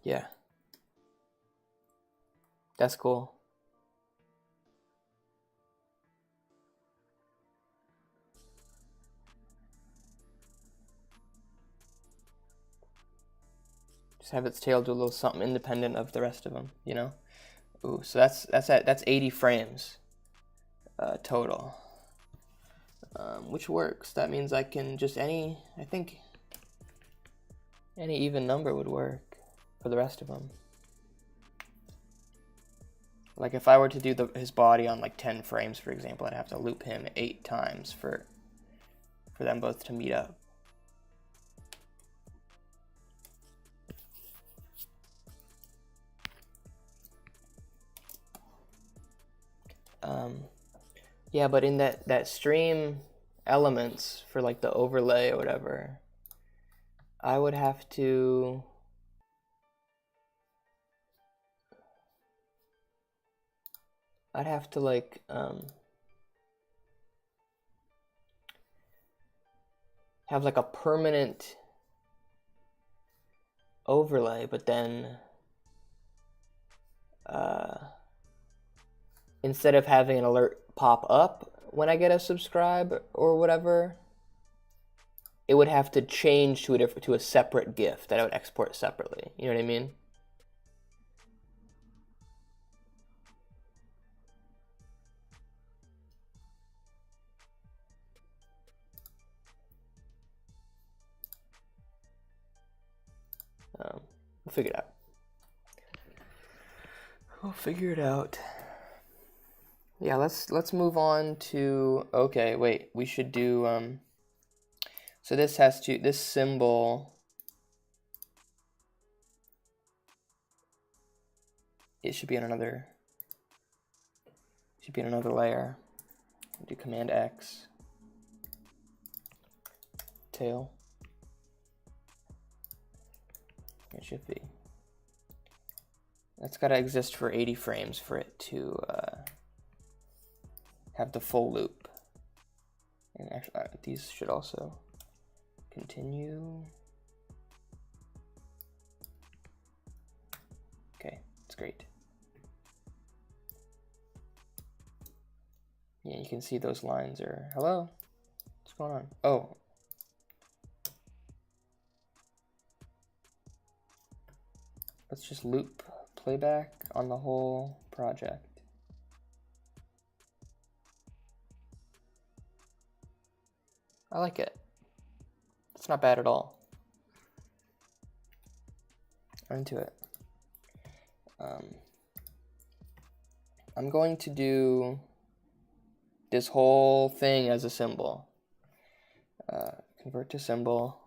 Yeah. That's cool. Just have its tail do a little something independent of the rest of them, you know? Ooh, so that's 80 frames total. Which works. That means I can just I think any even number would work for the rest of them. Like if I were to do his body on like 10 frames, for example, I'd have to loop him 8 times for them both to meet up. Yeah, but in that stream elements for like the overlay or whatever, I would have to like have like a permanent overlay, but then instead of having an alert pop up when I get a subscribe or whatever, it would have to change to a separate GIF that I would export separately. You know what I mean? We'll figure it out. We'll figure it out. Yeah, let's move on to, okay, wait, we should do so this symbol, it should be on another layer. Do Command X, tail. It should be. That's got to exist for 80 frames for it to have the full loop. And actually, these should also continue. Okay, that's great. Yeah, you can see those lines are, hello? What's going on? Oh. Let's just loop playback on the whole project. I like it. It's not bad at all. I'm into it. I'm going to do this whole thing as a symbol. Convert to symbol,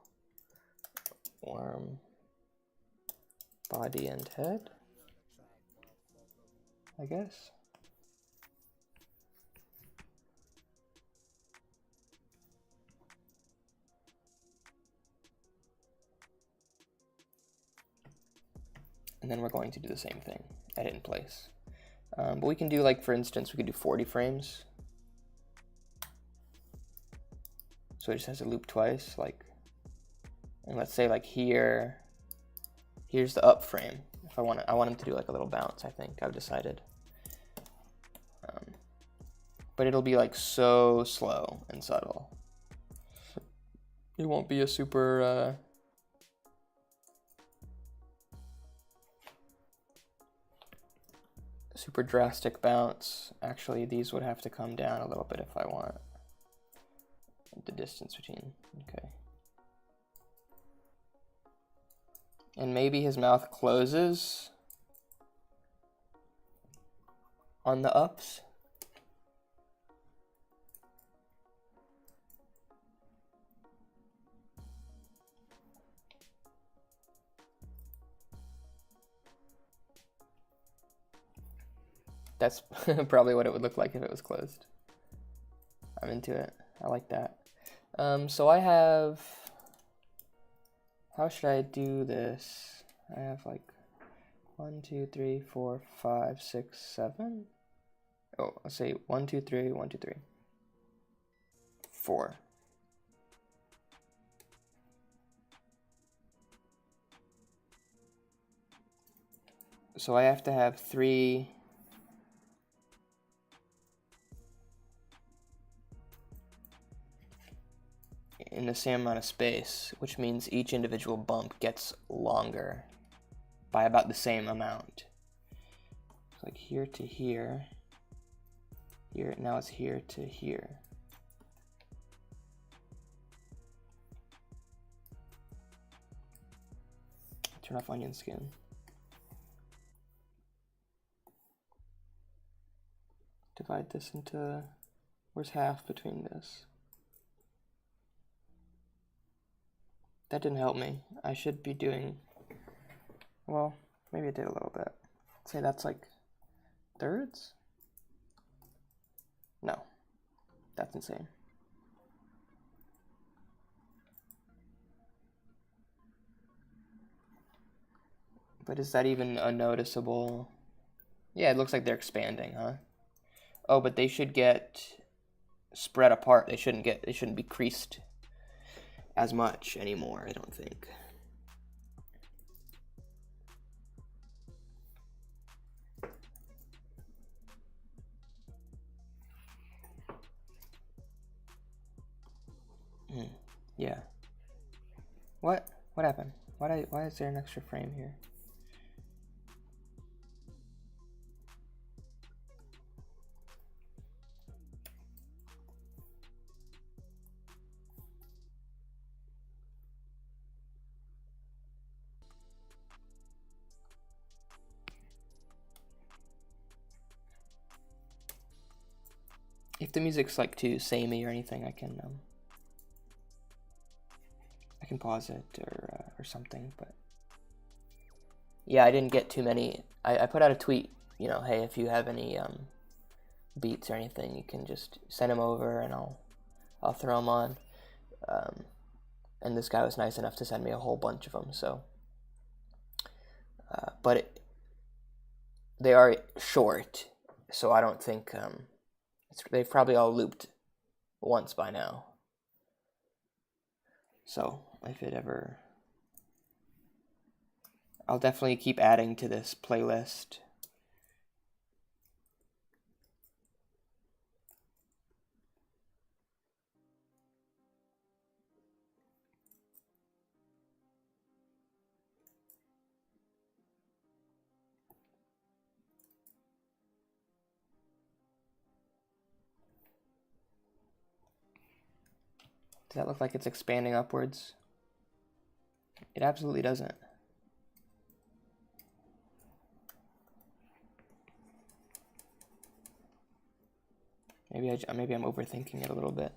worm, body and head, I guess. And then we're going to do the same thing, edit in place. But we can do, like, for instance, we could do 40 frames. So it just has to loop twice, like, and let's say like here's the up frame. If I want him to do like a little bounce, I think I've decided. But it'll be like so slow and subtle. It won't be a super super drastic bounce. Actually, these would have to come down a little bit if I want the distance between. Okay. And maybe his mouth closes on the ups. That's probably what it would look like if it was closed. I'm into it. I like that. So I have, how should I do this? I have like 1, 2, 3, 4, 5, 6, 7. Oh, let's say 1, 2, 3, 1, 2, 3, 4. So I have to have 3 in the same amount of space, which means each individual bump gets longer by about the same amount. It's like here to here, here, now it's here to here. Turn off onion skin. Divide this into, where's half between this? That didn't help me. I should be doing, well, maybe it did a little bit. Say that's like thirds? No, that's insane. But is that even a noticeable? Yeah, it looks like they're expanding, huh? Oh, but they should get spread apart. They shouldn't be creased as much anymore, I don't think. Yeah. What happened? Why is there an extra frame here? If the music's like too samey or anything, I can pause it or something. But yeah, I didn't get too many. I put out a tweet, you know, hey, if you have any beats or anything, you can just send them over and I'll throw them on. And this guy was nice enough to send me a whole bunch of them. So, but they are short, so I don't think they've probably all looped once by now. So if it ever, I'll definitely keep adding to this playlist. Does that look like it's expanding upwards? It absolutely doesn't. Maybe I'm overthinking it a little bit.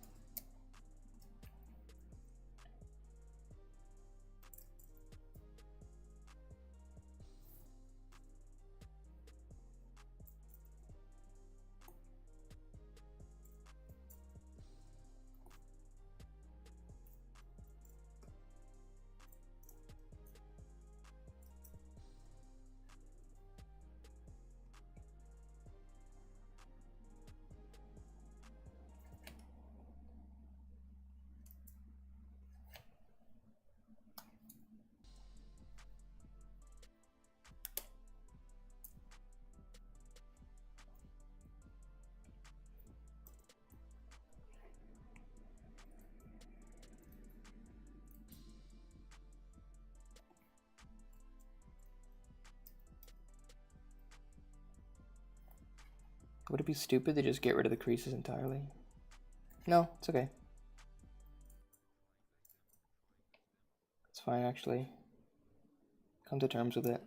Would it be stupid to just get rid of the creases entirely? No, it's okay. It's fine, actually. Come to terms with it.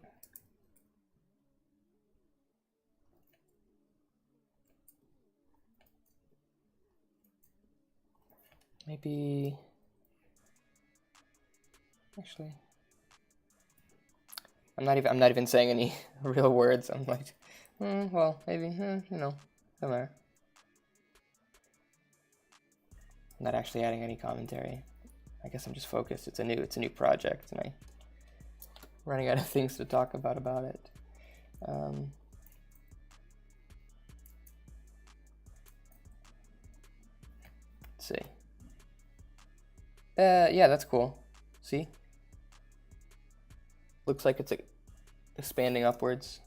Maybe, actually, I'm not even saying any real words. I'm like, well, maybe, you know, doesn't matter. I'm not actually adding any commentary. I guess I'm just focused. It's a new project, and I'm running out of things to talk about it. Let's see. Yeah, that's cool. See? Looks like it's expanding upwards.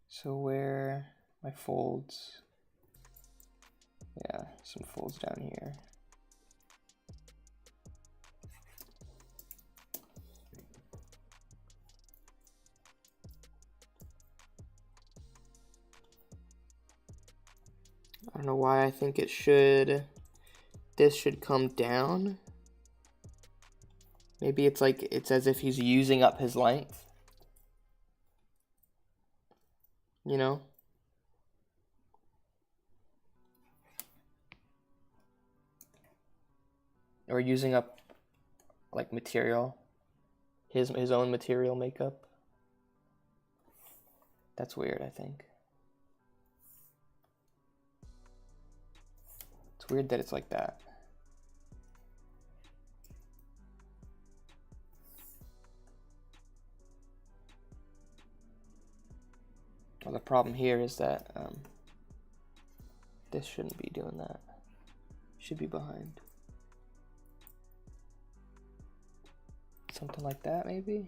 So where my folds? Yeah, some folds down here. I don't know why I think this should come down. Maybe it's as if he's using up his length. You know? Or using up like material. His own material makeup. That's weird, I think. It's weird that it's like that. Well, the problem here is that this shouldn't be doing that. It should be behind. Something like that, maybe?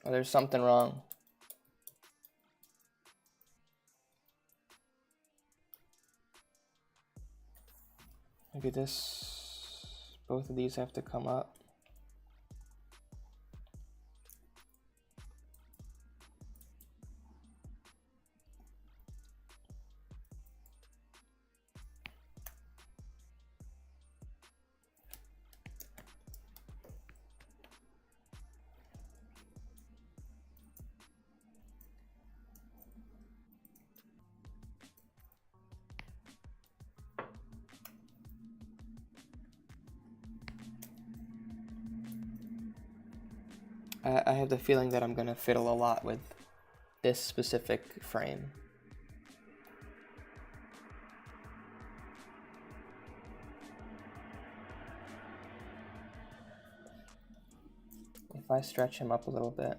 Oh, there's something wrong. Maybe both of these have to come up. I have the feeling that I'm gonna fiddle a lot with this specific frame. If I stretch him up a little bit.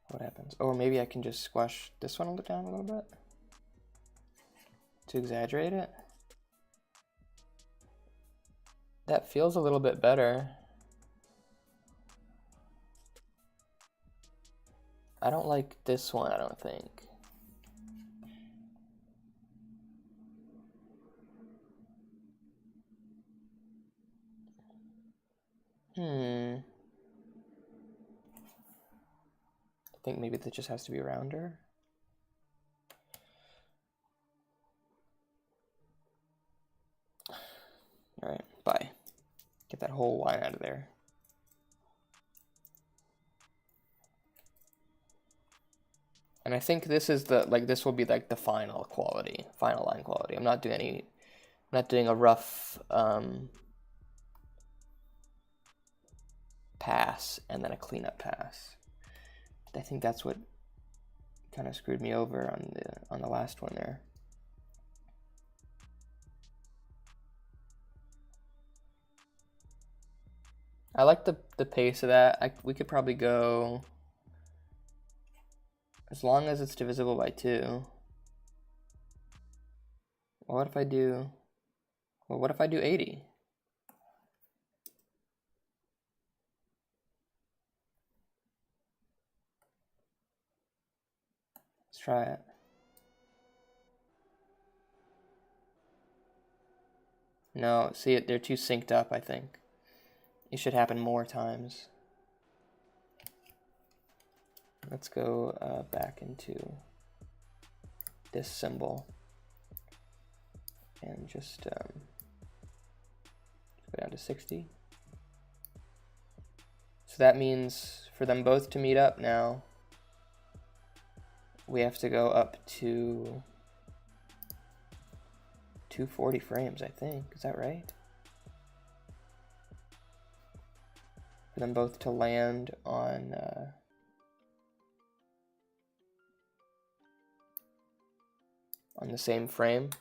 What happens? Or maybe I can just squash this one down a little bit to exaggerate it. That feels a little bit better. I don't like this one, I don't think. I think maybe that just has to be rounder. All right, bye. Get that whole line out of there. And I think this is this will be like the final line quality. I'm not doing a rough pass and then a cleanup pass. I think that's what kind of screwed me over on the last one there. I like the pace of that. We could probably go, as long as it's divisible by 2. What if I do Well, what if I do 80? Let's try it. No, see, they're too synced up, I think. It should happen more times. Let's go back into this symbol and just go down to 60. So that means for them both to meet up now, we have to go up to 240 frames, I think. Is that right? For them both to land on the same frame.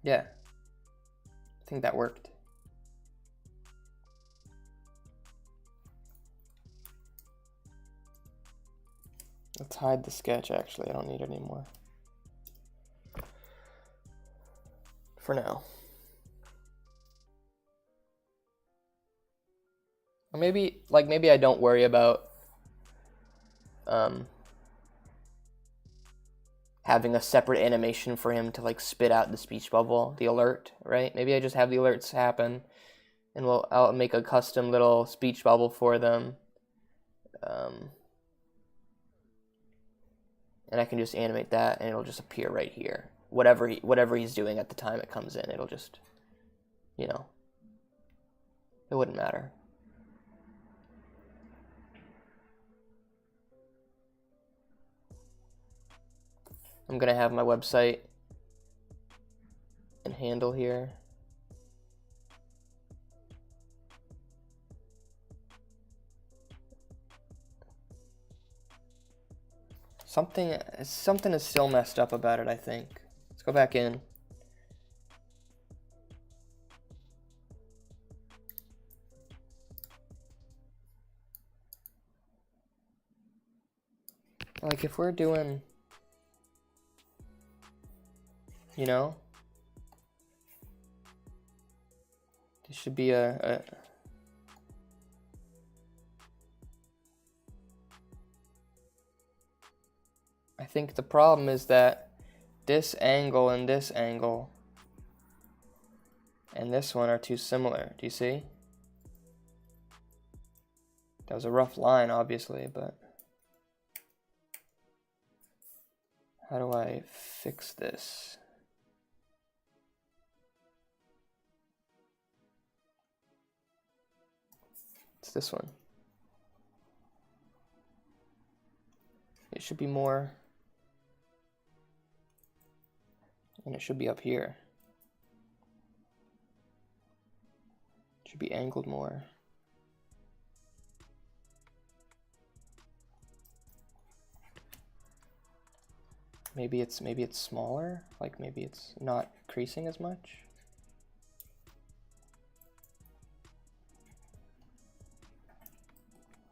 Yeah, I think that worked. Let's hide the sketch, actually. I don't need it anymore. For now. Or maybe I don't worry about having a separate animation for him to like spit out the speech bubble, the alert, right? Maybe I just have the alerts happen, and I'll make a custom little speech bubble for them, and I can just animate that, and it'll just appear right here. Whatever he's doing at the time it comes in, it'll just, you know, it wouldn't matter. I'm gonna have my website and handle here. Something is still messed up about it, I think. Let's go back in. Like if we're doing, you know, there should be a I think the problem is that this angle and this angle and this one are too similar. Do you see? That was a rough line, obviously, but how do I fix this? It's this one. It should be more, and it should be up here. It should be angled more. Maybe it's smaller, like maybe it's not creasing as much.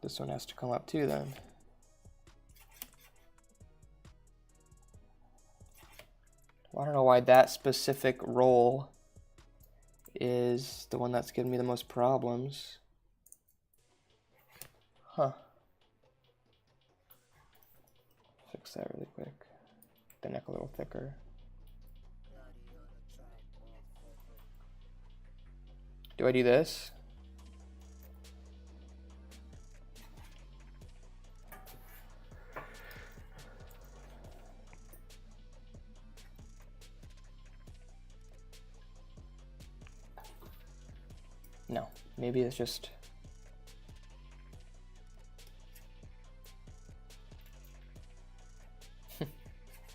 This one has to come up too then. Well, I don't know why that specific roll is the one that's giving me the most problems. Huh. Fix that really quick. The neck a little thicker. Do I do this? No, maybe it's just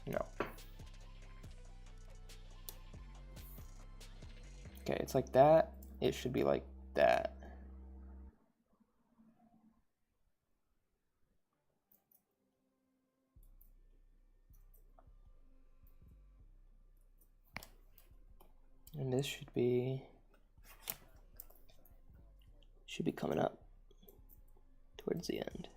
no. Okay, it's like that. It should be like that. And this should be Should be coming up towards the end.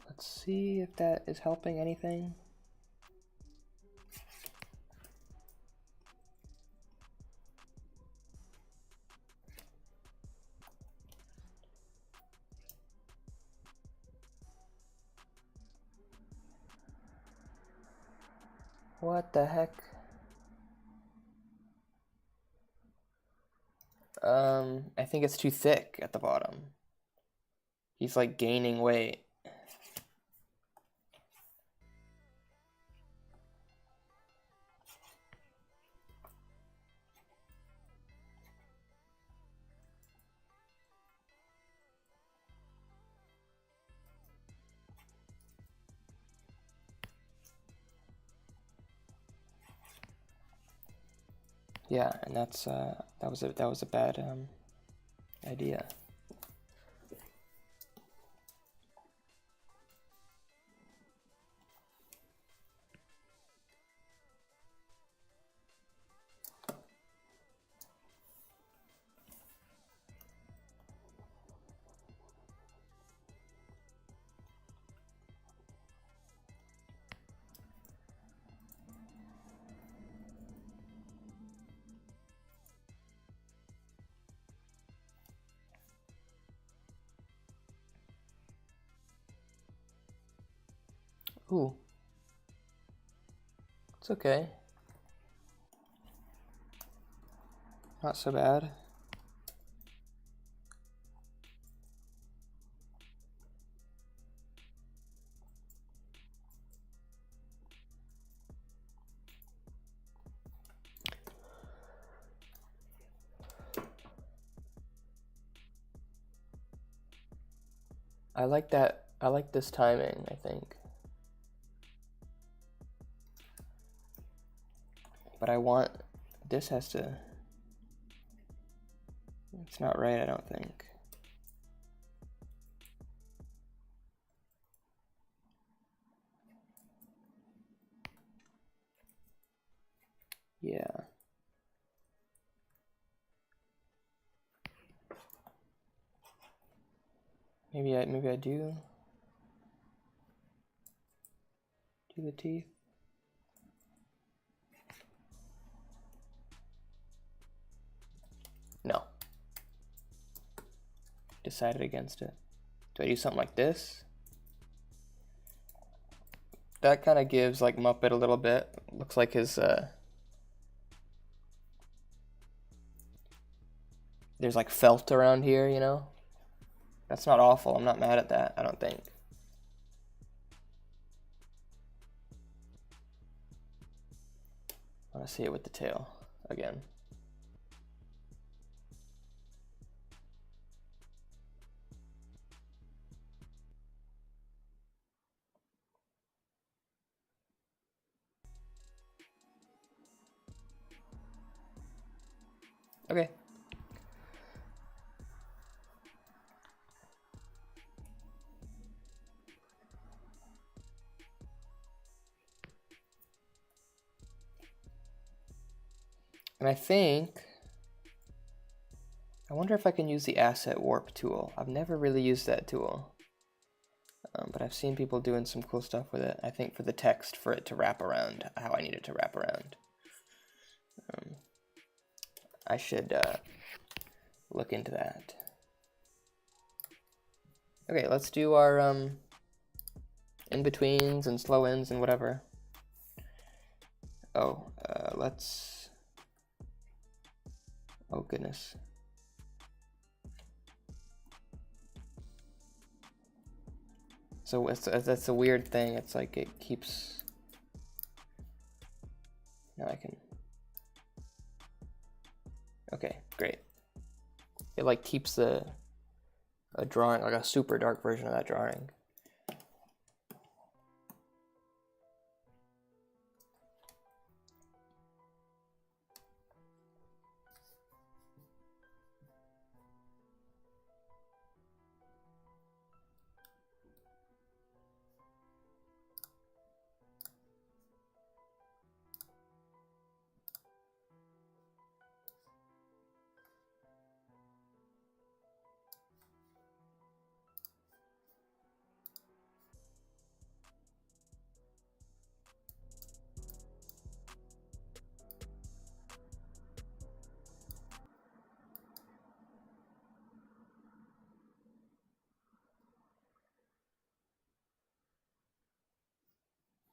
Let's see if that is helping anything. What the heck? I think it's too thick at the bottom. He's like gaining weight. Yeah, and that was a bad idea. Ooh. It's okay. Not so bad. I like that. I like this timing, I think. But I want, this has to, it's not right, I don't think. Yeah. Maybe I do the teeth. No. Decided against it. Do I do something like this? That kind of gives like Muppet a little bit. Looks like his there's like felt around here, you know? That's not awful. I'm not mad at that, I don't think. I want to see it with the tail again. Okay. And I wonder if I can use the asset warp tool. I've never really used that tool. But I've seen people doing some cool stuff with it. I think for the text, for it to wrap around how I need it to wrap around. I should look into that. Okay, let's do our in-betweens and slow ins and whatever. Oh, let's... Oh, goodness. So that's a weird thing. It's like it keeps... Now I can... Okay, great. It like keeps a drawing, like a super dark version of that drawing.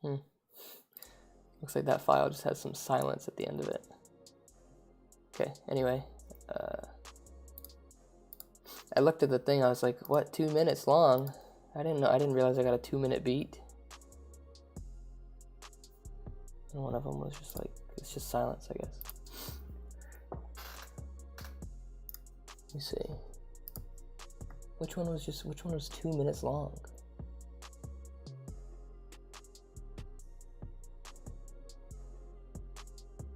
Looks like that file just has some silence at the end of it. Okay, anyway. I looked at the thing, I was like, what, 2 minutes long? I didn't realize I got a 2-minute beat. And one of them was just like, it's just silence, I guess. Let me see. Which one was 2 minutes long?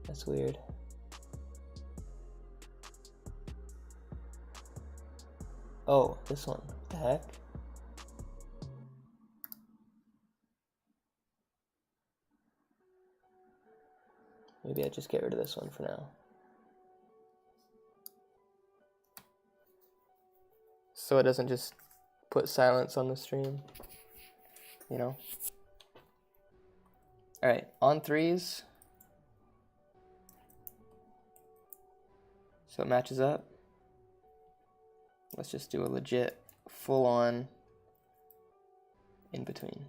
That's weird. Oh, this one. What the heck? Maybe I just get rid of this one for now. So it doesn't just put silence on the stream, you know? All right, on threes. So it matches up. Let's just do a legit full-on in between.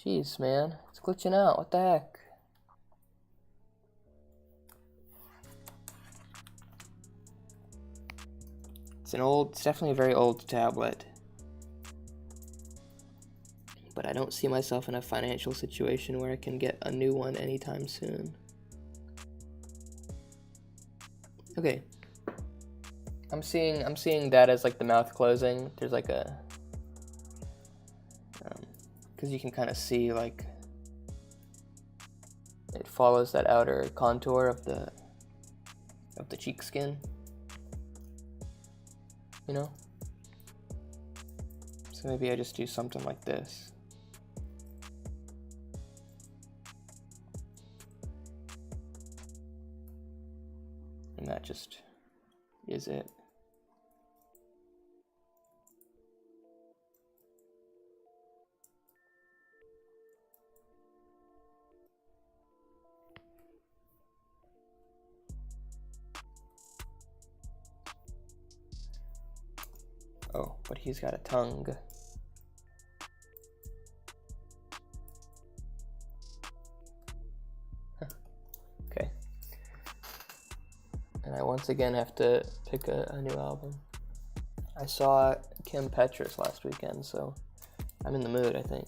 Jeez, man, it's glitching out. What the heck? It's definitely a very old tablet. But I don't see myself in a financial situation where I can get a new one anytime soon. Okay. I'm seeing that as like the mouth closing. There's like a because you can kind of see like it follows that outer contour of the cheek skin, you know? So maybe I just do something like this. And that just is it. Oh, but he's got a tongue. Okay. And I once again have to pick a new album. I saw Kim Petras last weekend, so I'm in the mood, I think.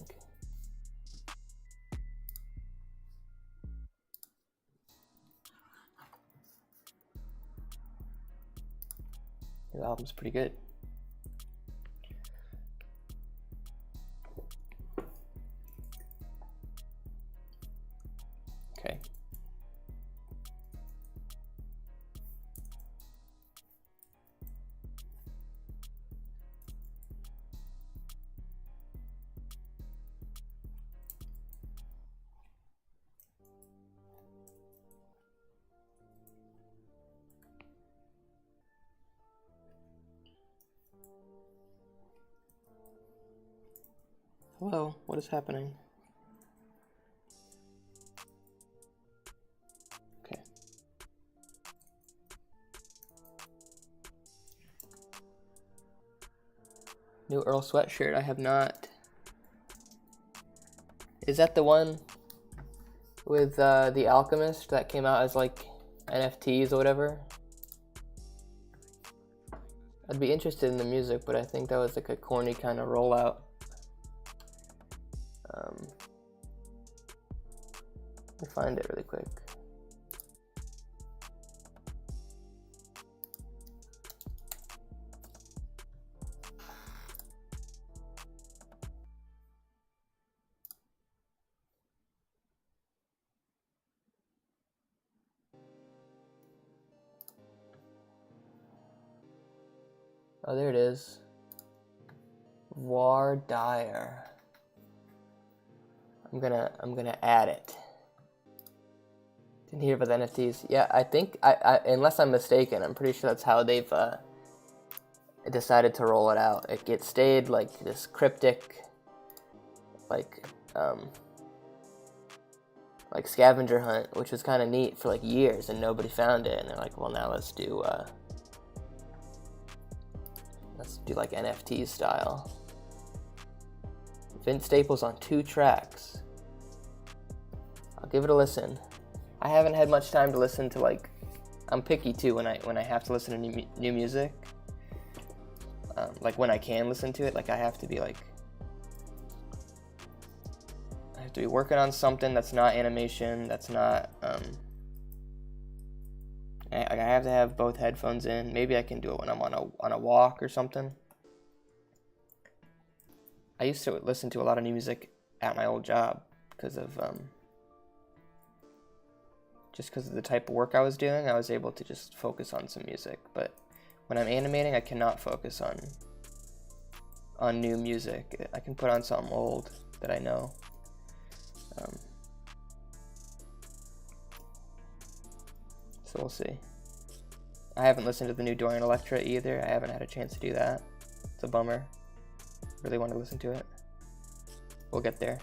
The album's pretty good. Okay. Hello, what is happening? Okay. New Earl sweatshirt, I have not. Is that the one with The Alchemist that came out as like NFTs or whatever? I'd be interested in the music, but I think that was like a corny kind of rollout. Let me find it really quick. Oh, there it is. Var Dyer. I'm gonna add it. Didn't hear about the NFTs. Yeah, I think unless I'm mistaken, I'm pretty sure that's how they've decided to roll it out. It stayed like this cryptic, like scavenger hunt, which was kind of neat for like years, and nobody found it. And they're like, well, now let's do like NFT style. Vince Staples on 2 tracks. I'll give it a listen. I haven't had much time to listen to, like, I'm picky too when I have to listen to new music. Like when I can listen to it, like I have to be working on something that's not animation, that's not I have to have both headphones in. Maybe I can do it when I'm on a walk or something. I used to listen to a lot of new music at my old job because of just because of the type of work I was doing. I was able to just focus on some music. But when I'm animating, I cannot focus on new music. I can put on something old that I know. So we'll see. I haven't listened to the new Dorian Electra either. I haven't had a chance to do that. It's a bummer. Really want to listen to it. We'll get there.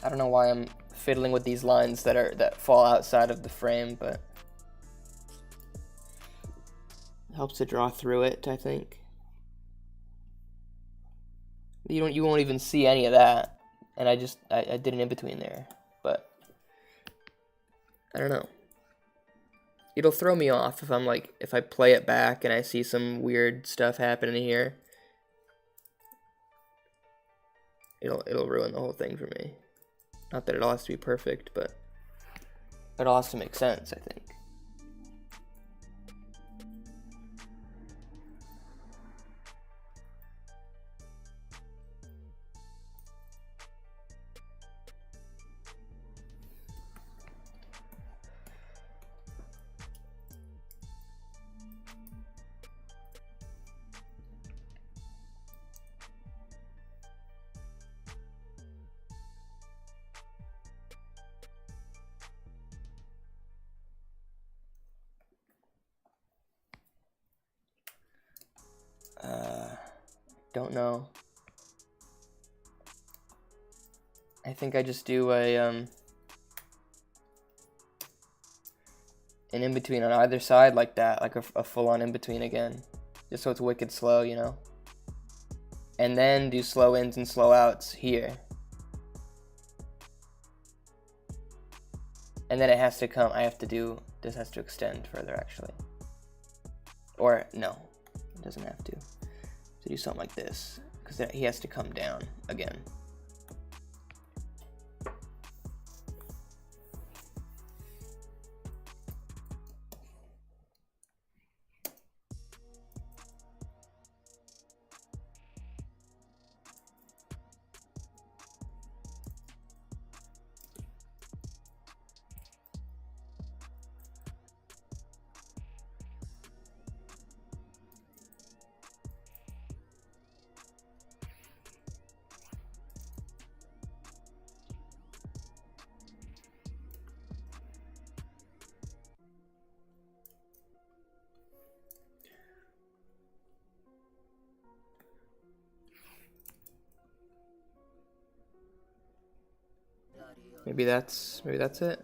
I don't know why I'm fiddling with these lines that fall outside of the frame, but it helps to draw through it, I think. You won't even see any of that, and I did an in-between there, but I don't know. It'll throw me off if I play it back and I see some weird stuff happening here. It'll ruin the whole thing for me. Not that it all has to be perfect, but it all has to make sense, I think. Don't know. I think I just do an in-between on either side like that, like a full-on in-between again, just so it's wicked slow, you know? And then do slow ins and slow outs here. And then it has to come, this has to extend further actually. Or, no, it doesn't have to. To do something like this, because he has to come down again. Maybe that's it.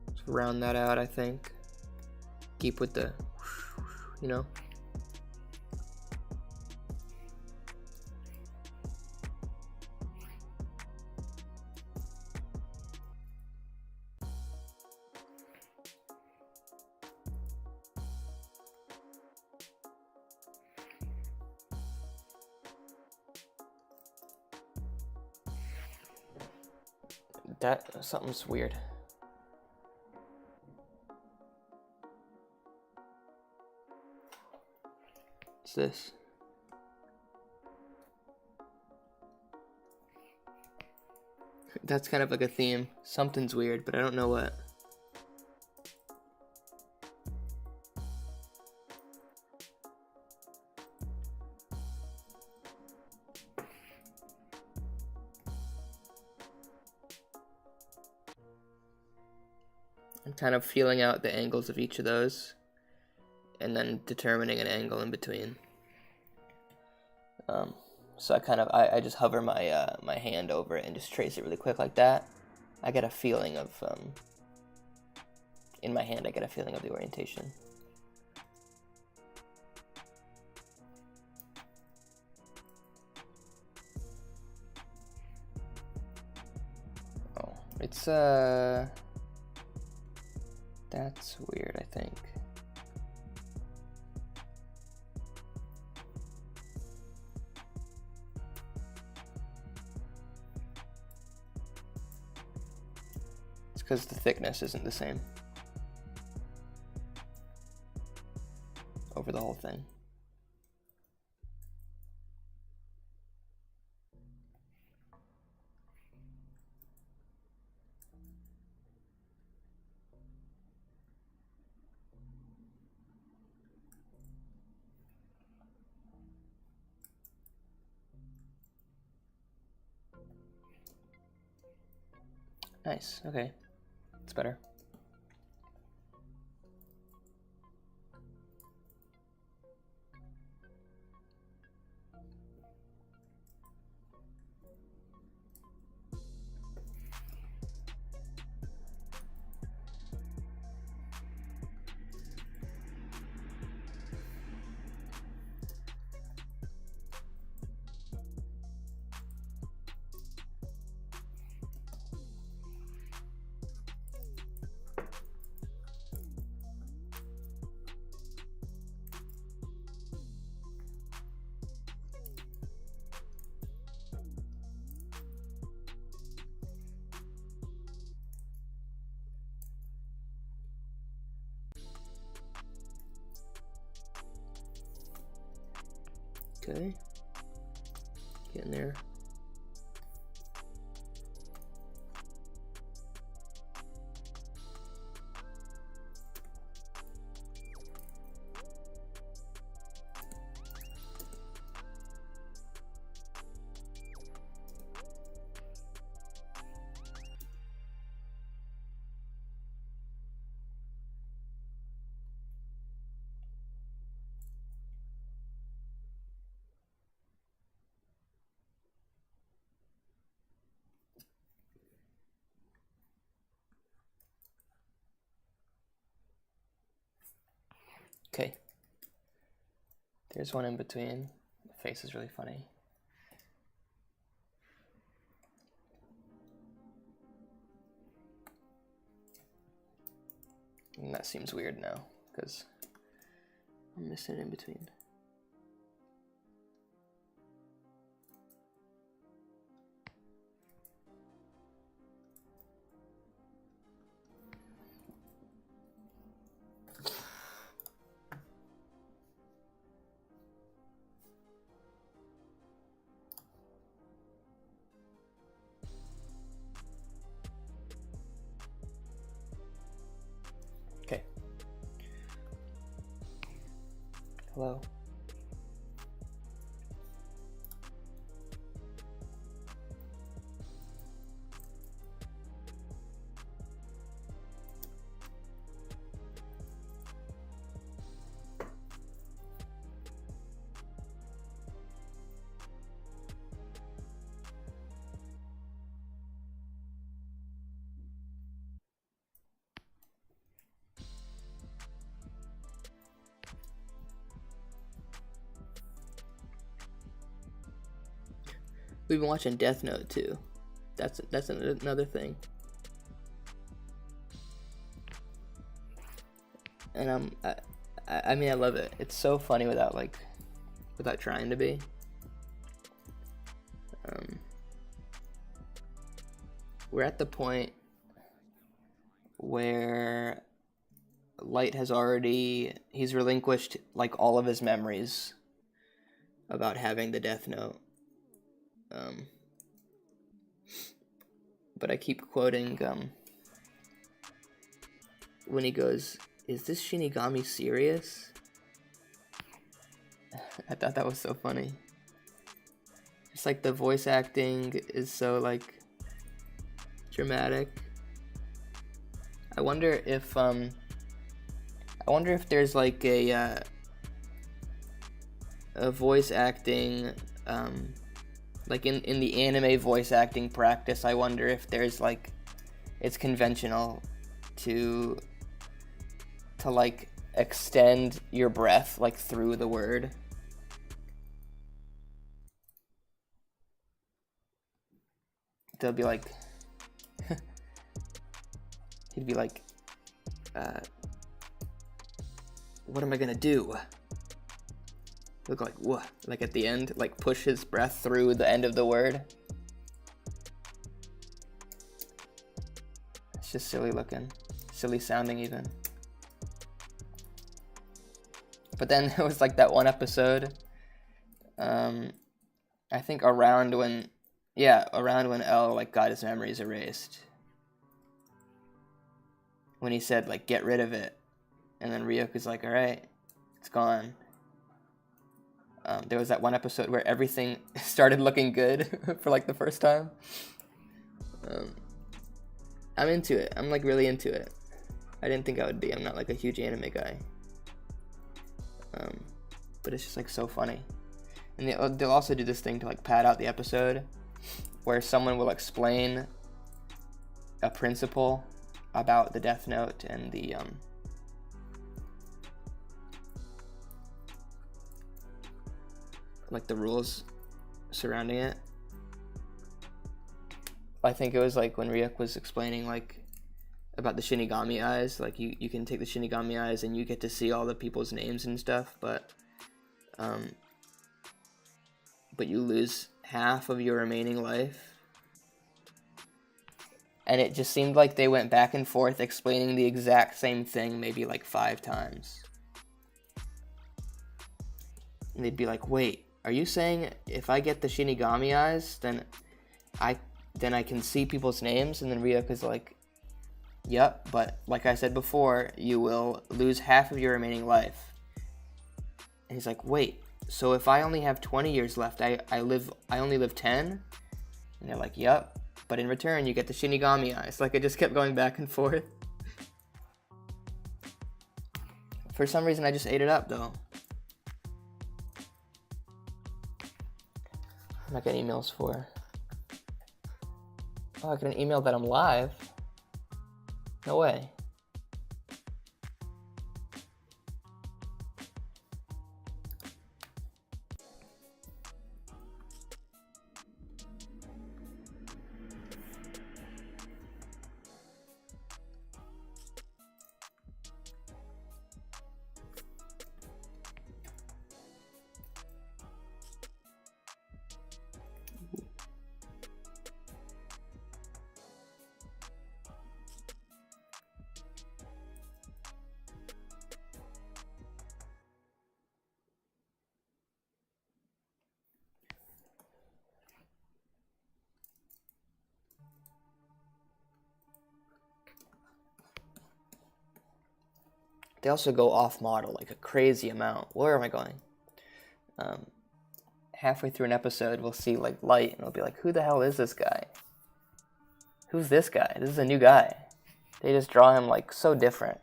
Let's round that out, I think. Keep with the, you know. that something's weird. What's this? That's kind of like a theme. Something's weird, but I don't know what. I'm kind of feeling out the angles of each of those and then determining an angle in between. So I just hover my my hand over it and just trace it really quick like that. I get a feeling of in my hand I get a feeling of the orientation. Oh, it's that's weird, I think. It's because the thickness isn't the same over the whole thing. Nice, okay. It's better. Okay, getting there. Okay, there's one in between. The face is really funny. And that seems weird now, because I'm missing in between. Okay. Hello. We've been watching Death Note too. That's another thing. And I mean I love it. It's so funny without trying to be. we're at the point where Light has he's relinquished like all of his memories about having the Death Note. But I keep quoting when he goes, "Is this Shinigami serious?" I thought that was so funny. Just like the voice acting is so like dramatic. I wonder if there's like a voice acting like in the anime voice acting practice. I wonder if there's like it's conventional to like extend your breath like through the word. They'll be like he'd be like what am I gonna do? Look like what? Like at the end, like push his breath through the end of the word. It's just silly looking, silly sounding even. But then it was like that one episode, I think around when L like got his memories erased. When he said like get rid of it, and then Ryoku's like, all right, it's gone. There was that one episode where everything started looking good for like the first time. I'm into it. I'm like really into it. I didn't think I would be. I'm not like a huge anime guy. But it's just like so funny. And they'll also do this thing to like pad out the episode where someone will explain a principle about the Death Note and the like the rules surrounding it. I think it was like when Ryuk was explaining like about the Shinigami eyes, like you can take the Shinigami eyes and you get to see all the people's names and stuff, but you lose half of your remaining life. And it just seemed like they went back and forth explaining the exact same thing maybe like 5 times. And they'd be like, wait, are you saying if I get the Shinigami eyes, then I can see people's names? And then Ryuk is like, yep, but like I said before, you will lose half of your remaining life. And he's like, wait, so if I only have 20 years left, I only live 10? And they're like, yep, but in return you get the Shinigami eyes. Like it just kept going back and forth. For some reason I just ate it up though. What am I getting emails for? Oh, I got an email that I'm live? No way. They also go off model like a crazy amount. Where am I going? Halfway through an episode, we'll see like Light, and we'll be like, who the hell is this guy? Who's this guy? This is a new guy. They just draw him like so different.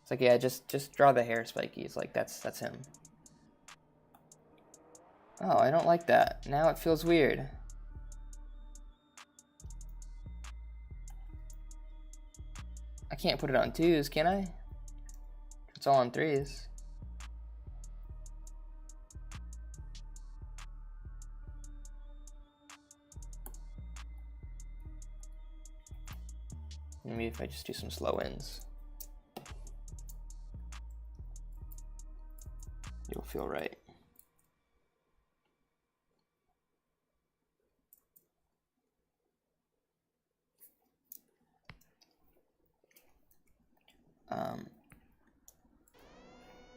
It's like, yeah, just draw the hair spikies. Like that's him. Oh, I don't like that. Now it feels weird. I can't put it on 2s, can I? It's all on 3s. Maybe if I just do some slow ins, you'll feel right.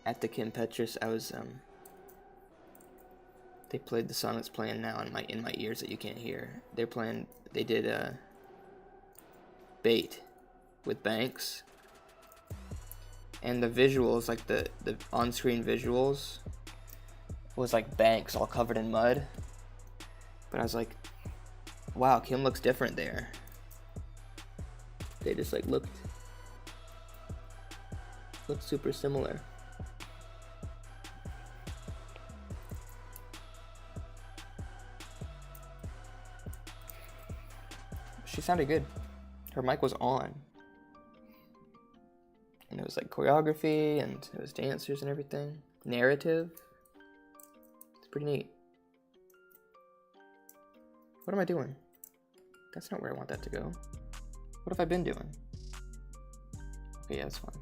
at the Kim Petras, I was they played the song that's playing now in my ears that you can't hear. They did Bait with Banks, and the visuals, like the on-screen visuals, was like Banks all covered in mud. But I was like, wow, Kim looks different there. They just like looked super similar. She sounded good. Her mic was on. And it was like choreography, and it was dancers and everything. Narrative. It's pretty neat. What am I doing? That's not where I want that to go. What have I been doing? Okay, yeah, that's fine.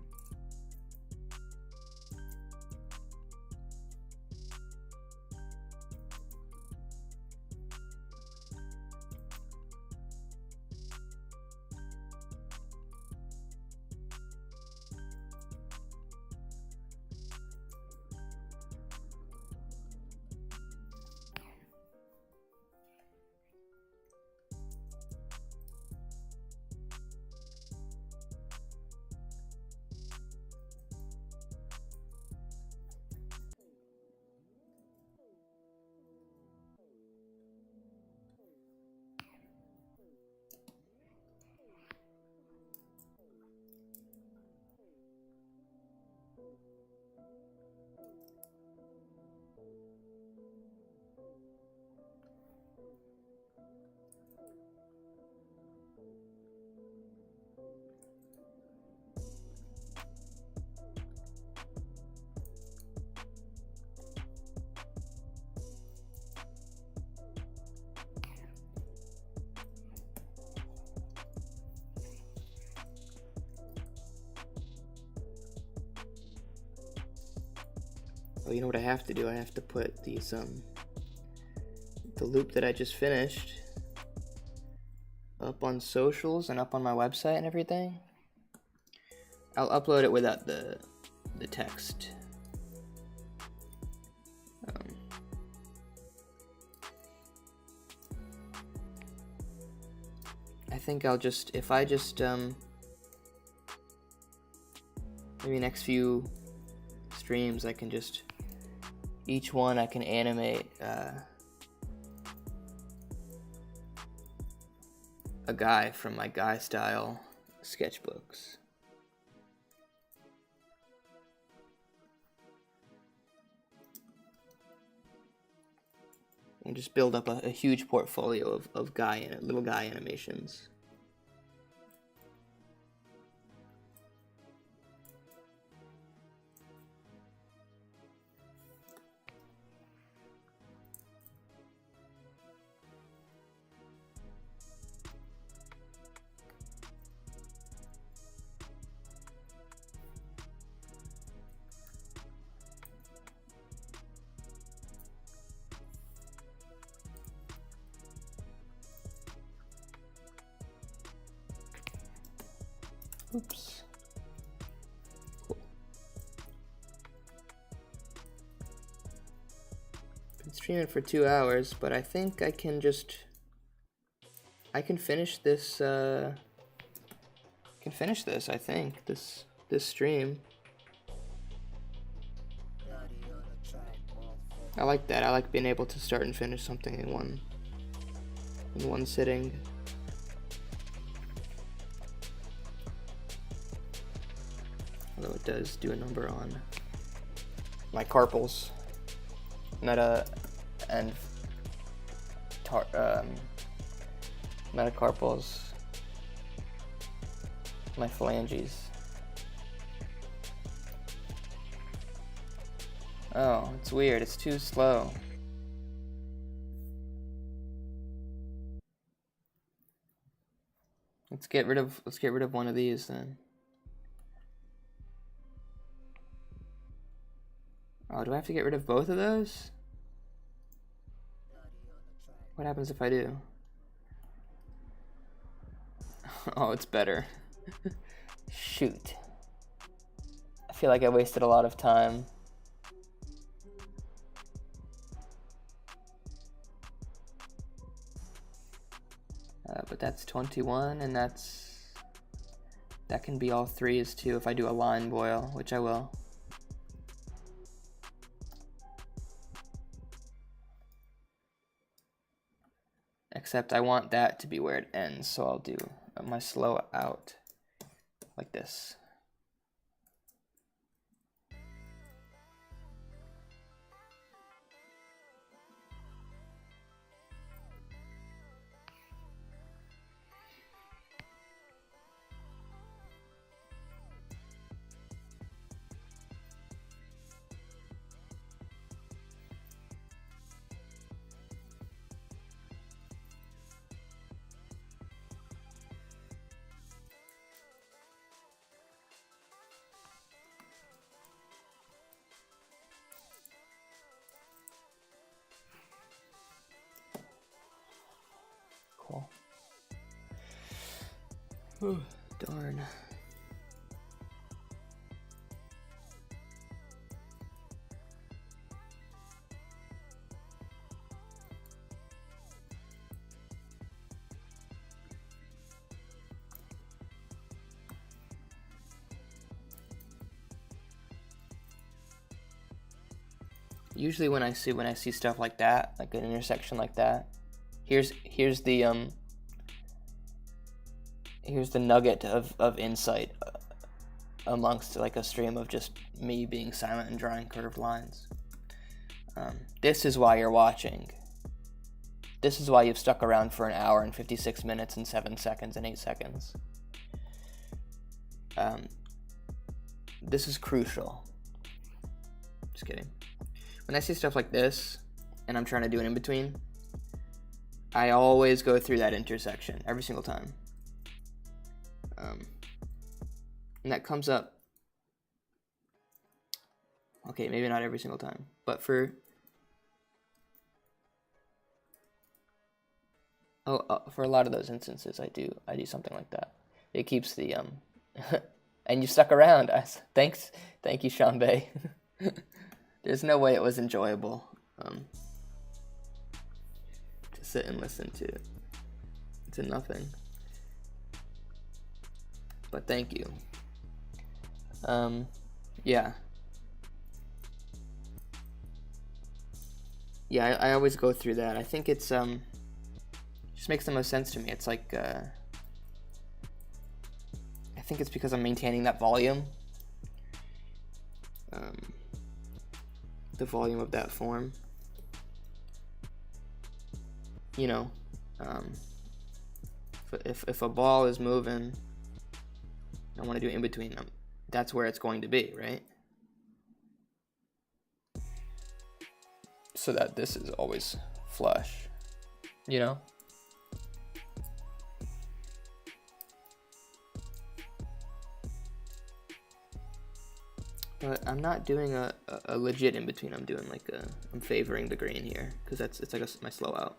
Oh, you know what I have to do? I have to put these, the loop that I just finished up on socials and up on my website and everything. I'll upload it without the text. I think I'll just, if I just, maybe next few streams I can just, each one I can animate a guy from my guy style sketchbooks. And just build up a huge portfolio of little guy animations. Oops. Cool. Been streaming for 2 hours, but I think I can finish this, I think, this stream. I like that. I like being able to start and finish something in one sitting. Although it does do a number on my carpals, meta, and metacarpals, my phalanges. Oh, it's weird. It's too slow. Let's get rid of one of these then. Oh, do I have to get rid of both of those? What happens if I do? Oh, it's better. Shoot. I feel like I wasted a lot of time. But that's 21, and that can be all threes too if I do a line boil, which I will. Except I want that to be where it ends, so I'll do my slow out like this. Cool. Ooh, darn. Usually when I see stuff like that, like an intersection like that, here's the nugget of insight amongst like a stream of just me being silent and drawing curved lines. This is why you're watching. This is why you've stuck around for an hour and 56 minutes and 7 seconds and 8 seconds. This is crucial. Just kidding. When I see stuff like this, and I'm trying to do an in-between, I always go through that intersection every single time. And that comes up, okay, maybe not every single time, but for a lot of those instances, I do something like that. It keeps the and you stuck around. Thank you, Sean Bay. There's no way it was enjoyable to sit and listen to nothing. But thank you. Yeah. Yeah, I always go through that. I think it's just makes the most sense to me. It's like I think it's because I'm maintaining that volume. The volume of that form. You know, if a ball is moving, I want to do in between them. That's where it's going to be, right? So that this is always flush, you know? But I'm not doing a legit in between. I'm doing like I'm favoring the green here because it's like my slow out.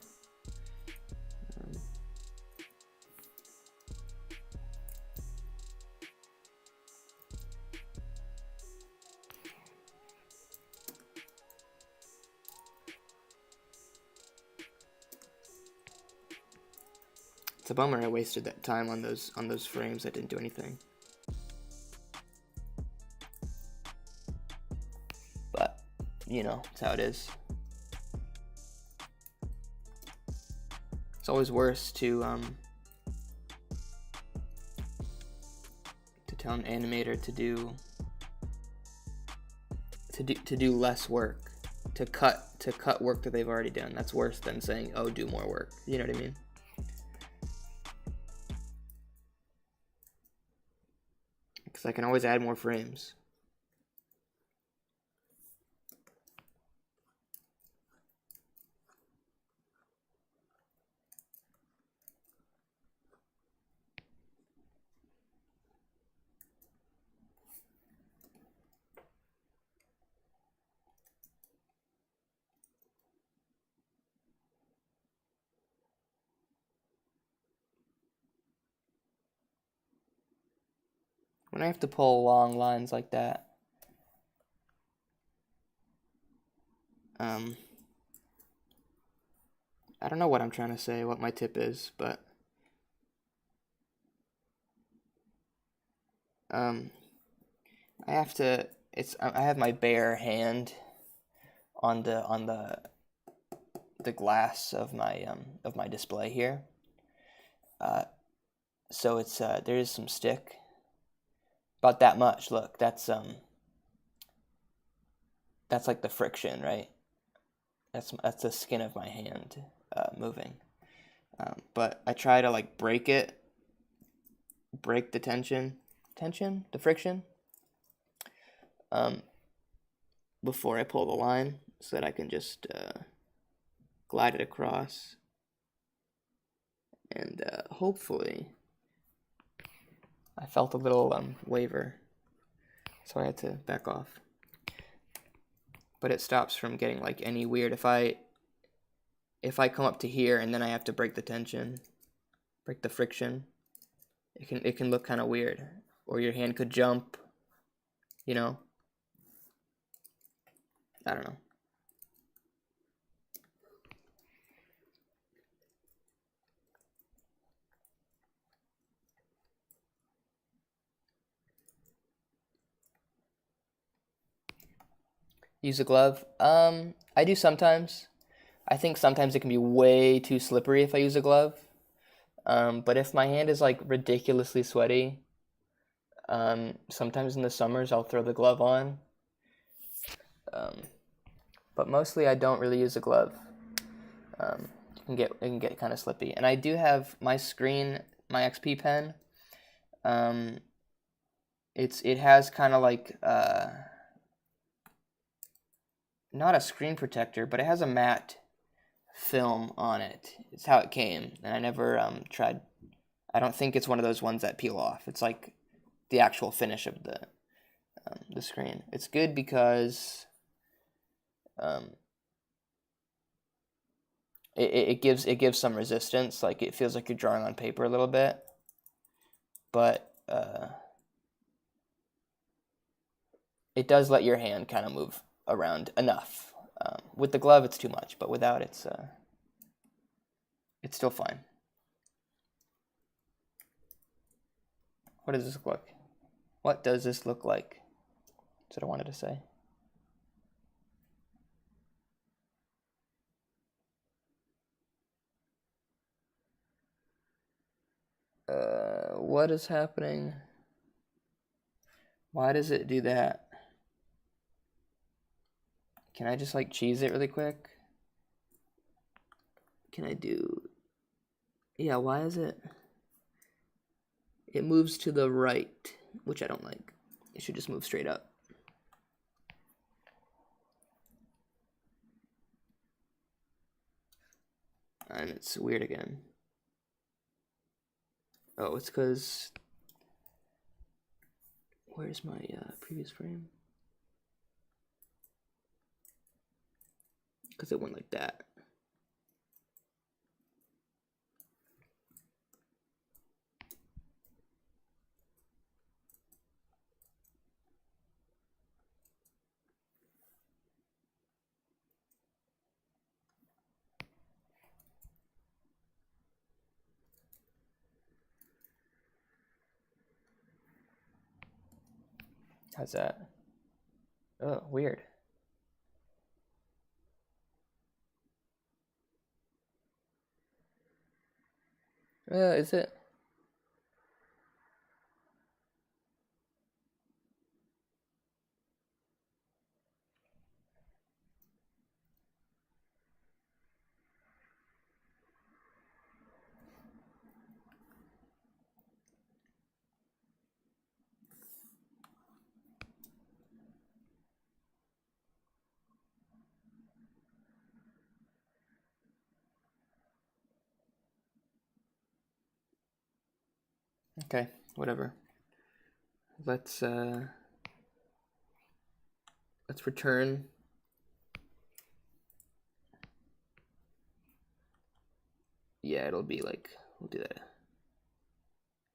It's a bummer I wasted that time on those frames. I didn't do anything. But you know, it's how it is. It's always worse to tell an animator to do less work, to cut work that they've already done. That's worse than saying, "Oh, do more work." You know what I mean? Because I can always add more frames. When I have to pull long lines like that, I don't know what I'm trying to say, what my tip is, but I have my bare hand on the glass of my display here. So it's there is some stick, about that much. Look, that's like the friction, right? That's the skin of my hand moving. But I try to like break the the friction, before I pull the line, so that I can just glide it across, and hopefully I felt a little waver, so I had to back off. But it stops from getting like any weird. If I come up to here and then I have to break the tension, break the friction, it can look kind of weird, or your hand could jump, you know. I don't know. Use a glove. I do sometimes. I think sometimes it can be way too slippery if I use a glove. But if my hand is like ridiculously sweaty, sometimes in the summers I'll throw the glove on. But mostly I don't really use a glove. It can get kind of slippy. And I do have my screen, my XP pen. It has kind of like not a screen protector, but it has a matte film on it. It's how it came, and I never tried. I don't think it's one of those ones that peel off. It's like the actual finish of the screen. It's good because it gives some resistance. Like it feels like you're drawing on paper a little bit, but it does let your hand kind of move around enough. With the glove, it's too much, but without, it's still fine. What does this look like? What does this look like? That's what I wanted to say. What is happening? Why does it do that? Can I just like cheese it really quick? Can I do... Yeah, why is it... It moves to the right, which I don't like. It should just move straight up. And it's weird again. Oh, it's because... Where's my previous frame? Because it went like that. How's that? Oh, weird. Is it? Okay, whatever. Let's return. Yeah, it'll be like, we'll do that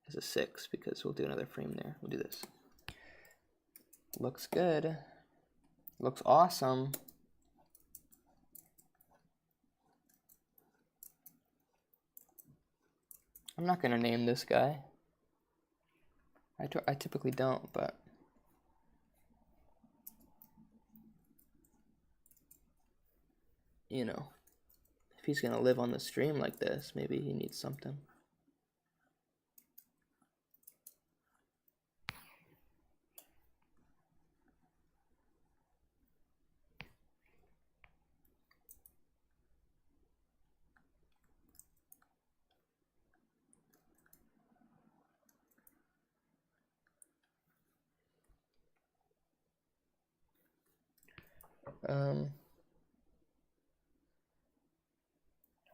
as a 6 because we'll do another frame there. We'll do this. Looks good. Looks awesome. I'm not gonna name this guy. I typically don't, but you know, if he's gonna live on the stream like this, maybe he needs something.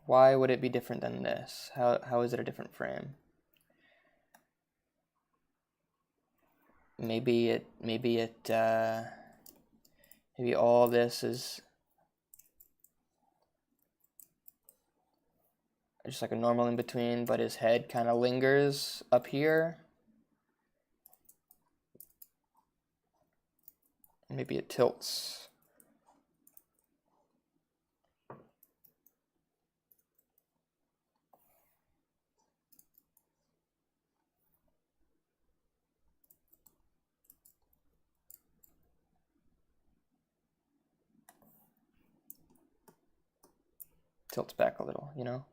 Why would it be different than this? How is it a different frame? Maybe all this is just like a normal in between, but his head kind of lingers up here. Maybe it tilts. Tilts back a little, you know?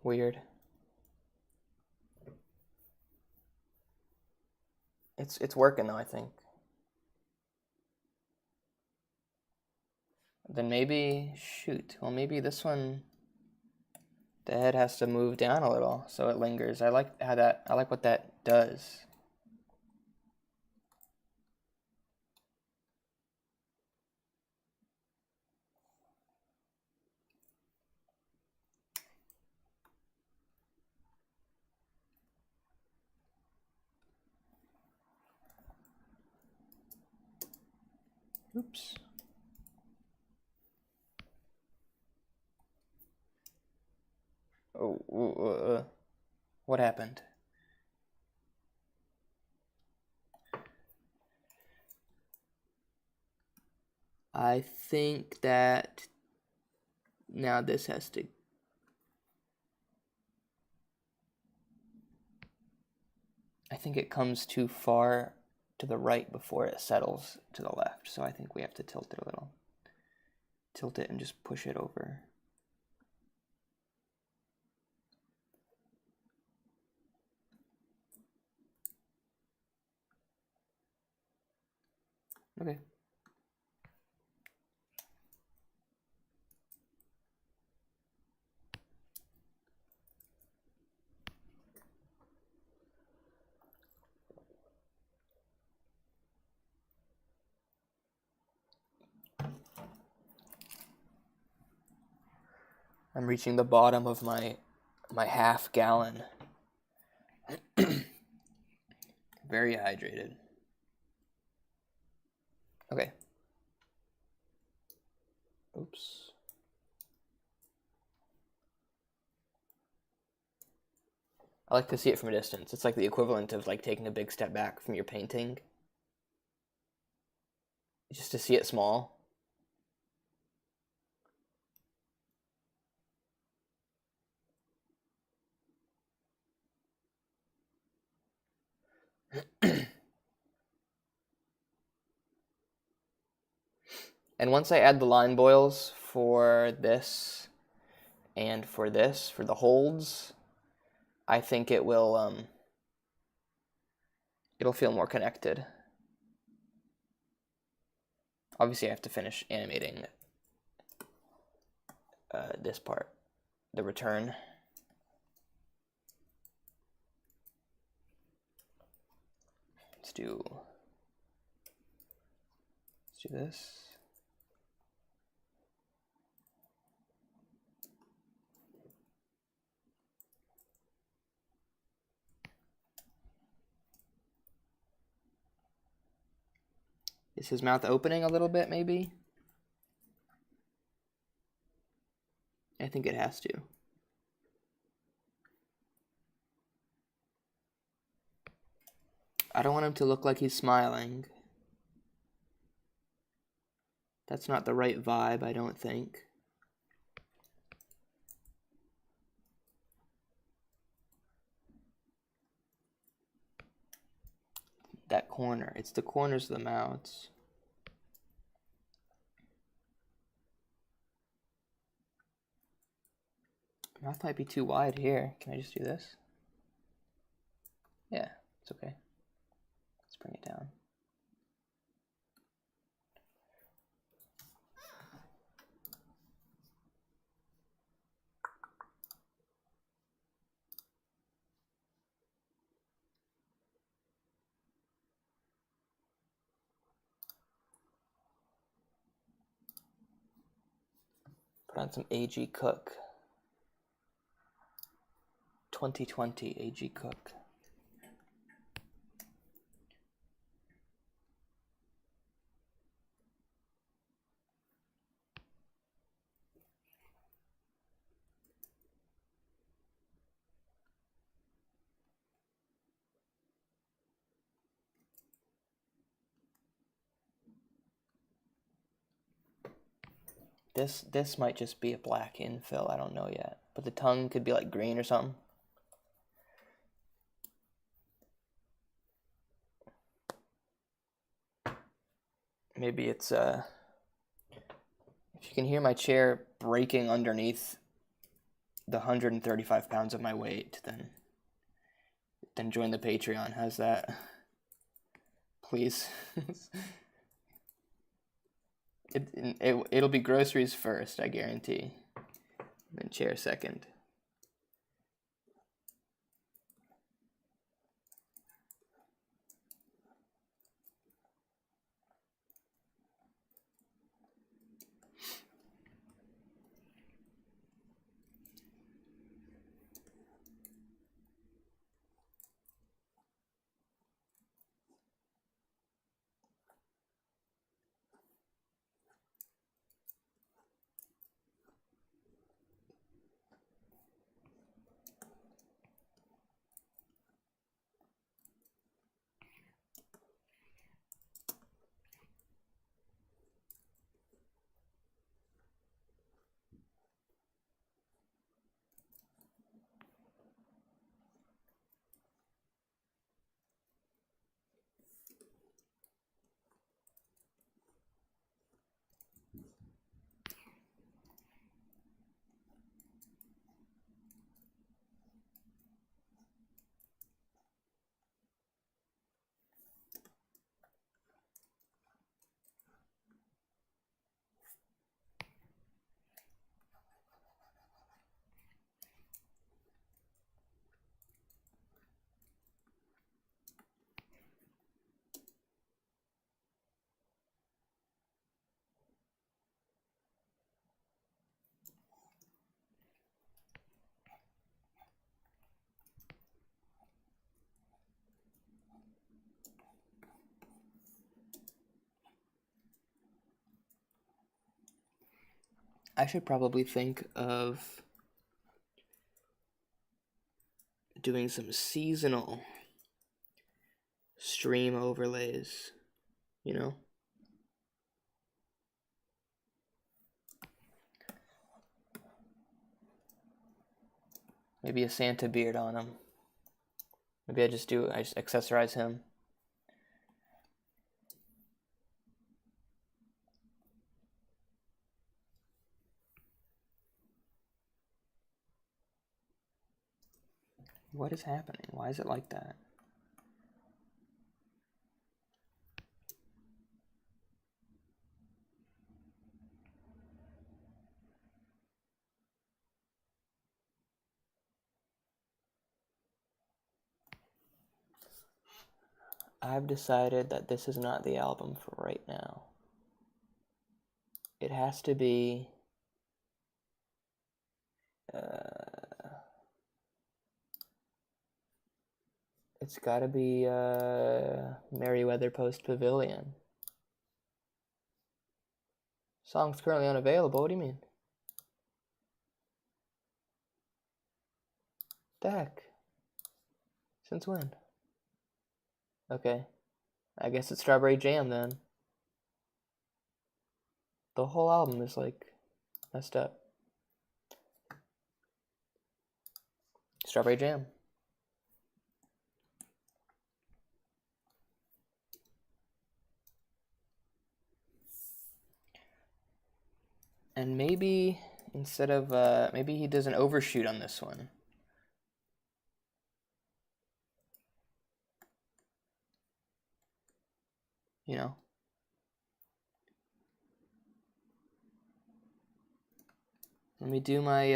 Weird. It's working though, I think. Then maybe, shoot, well maybe this one, the head has to move down a little so it lingers. I like what that does. Oops. Oh, what happened? I think that now this has to... I think it comes too far to the right before it settles to the left, so I think we have to tilt it a little. Tilt it and just push it over. Okay. I'm reaching the bottom of my half gallon. Very hydrated. Okay. Oops. I like to see it from a distance. It's like the equivalent of like taking a big step back from your painting. Just to see it small. And once I add the line boils for this and for this, for the holds, I think it will, it'll feel more connected. Obviously, I have to finish animating this part, the return. Let's do this. Is his mouth opening a little bit, maybe? I think it has to. I don't want him to look like he's smiling. That's not the right vibe, I don't think. That corner. It's the corners of the mouths. Mouth might be too wide here. Can I just do this? Yeah, it's okay. Let's bring it down. Put on some AG Cook. 2020 AG Cook. This might just be a black infill, I don't know yet. But the tongue could be like green or something. Maybe it's if you can hear my chair breaking underneath the 135 pounds of my weight, then join the Patreon. How's that? Please. It'll be groceries first, I guarantee. Then chair second. I should probably think of doing some seasonal stream overlays, you know? Maybe a Santa beard on him. Maybe I just accessorize him. What is happening? Why is it like that? I've decided that this is not the album for right now. It has to be it's gotta be Merriweather Post Pavilion. Song's currently unavailable. What do you mean? The heck? Since when? Okay. I guess it's Strawberry Jam then. The whole album is like messed up. Strawberry Jam. And maybe instead of maybe he does an overshoot on this one. You know? Let me do my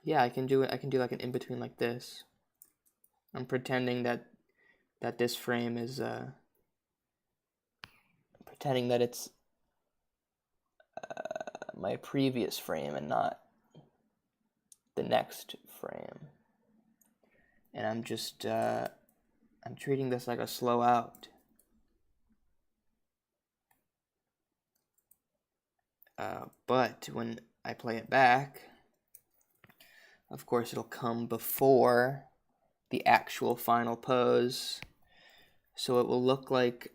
yeah, I can do it. I can do like an in between like this. I'm pretending that this frame is pretending that it's my previous frame and not the next frame. And I'm just I'm treating this like a slow out. But when I play it back, of course it'll come before the actual final pose, so it will look like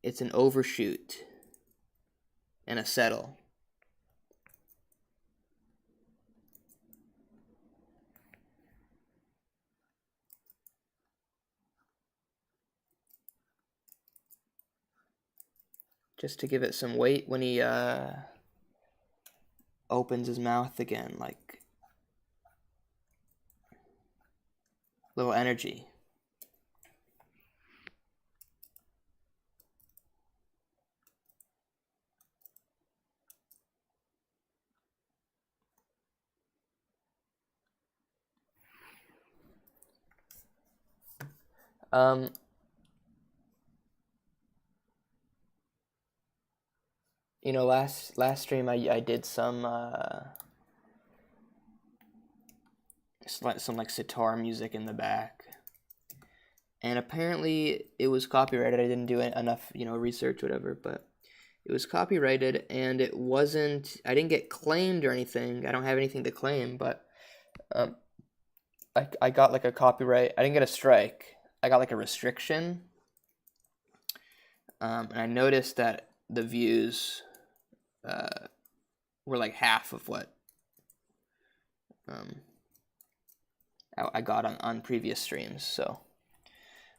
it's an overshoot and a settle. Just to give it some weight when he opens his mouth again, like little energy. You know, last stream I did some like sitar music in the back, and apparently it was copyrighted. I didn't do enough, you know, research, whatever, but it was copyrighted, and it wasn't. I didn't get claimed or anything. I don't have anything to claim, but I got like a copyright. I didn't get a strike. I got like a restriction, and I noticed that the views were like half of what I got on previous streams. So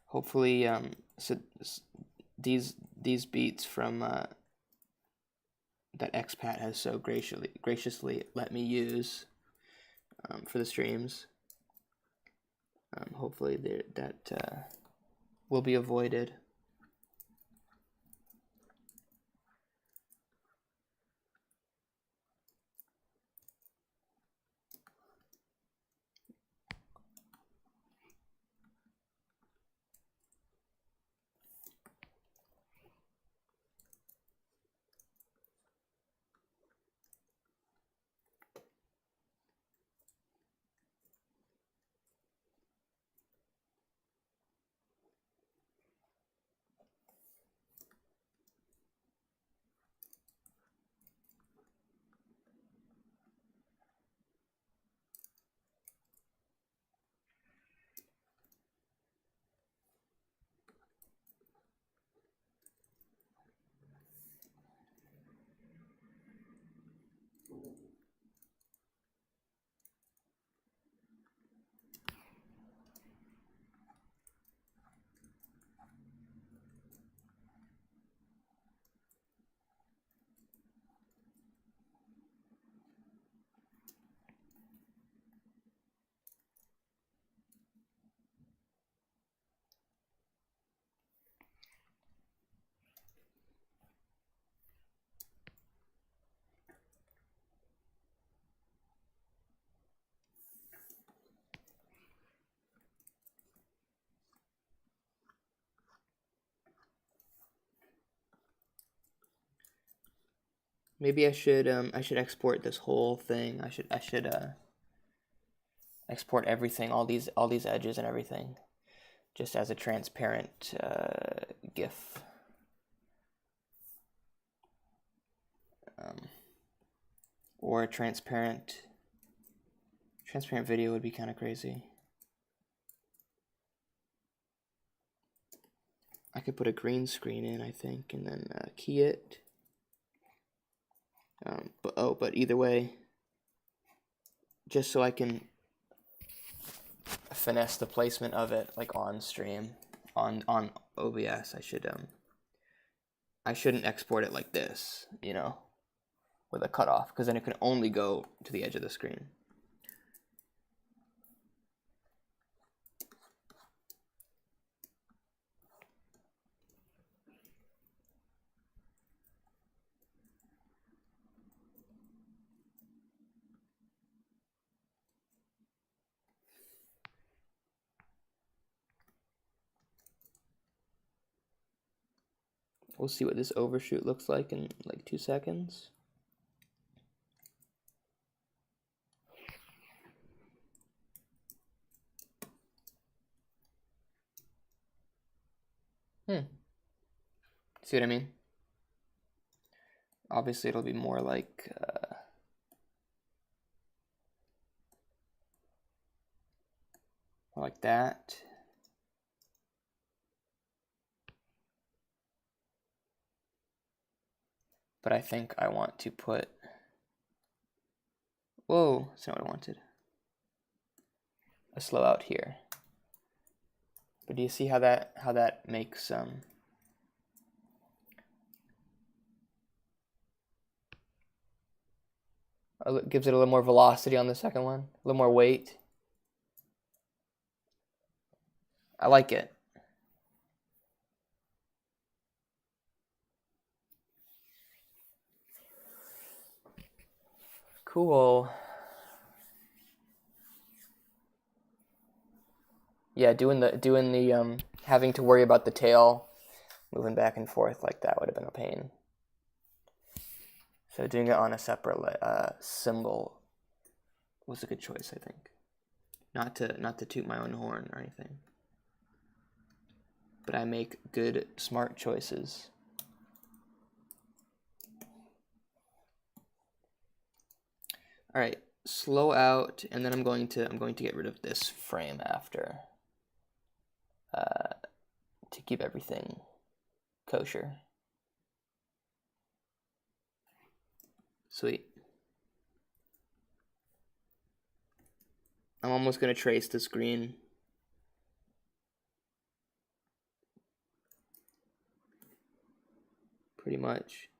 hopefully, so these beats from that expat has so graciously let me use for the streams. Hopefully that will be avoided. Maybe I should export this whole thing. I should export everything, all these edges and everything, just as a transparent GIF. Or a transparent video would be kind of crazy. I could put a green screen in, I think, and then key it. But either way, just so I can finesse the placement of it, like on stream, on OBS, I shouldn't export it like this, you know, with a cutoff, because then it can only go to the edge of the screen. We'll see what this overshoot looks like in like 2 seconds. See what I mean? Obviously, it'll be more like that. But I think I want to put, whoa, that's not what I wanted. A slow out here. But do you see how that makes gives it a little more velocity on the second one, a little more weight. I like it. Cool. Yeah, doing the having to worry about the tail moving back and forth like that would have been a pain. So doing it on a separate symbol was a good choice, I think. Not to toot my own horn or anything, but I make good, smart choices. All right, slow out, and then I'm going to get rid of this frame after to keep everything kosher. Sweet. I'm almost going to trace this green. Pretty much.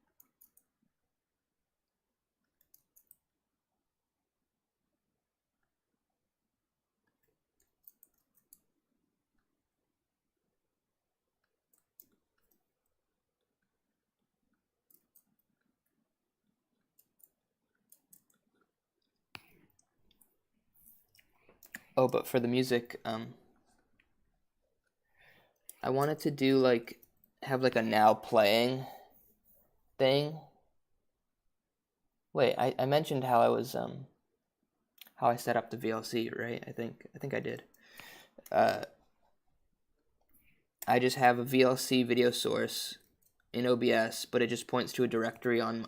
Oh, but for the music, I wanted to do like, have like a now playing thing. Wait, I mentioned how I was, how I set up the VLC, right? I think I did. I just have a VLC video source in OBS, but it just points to a directory on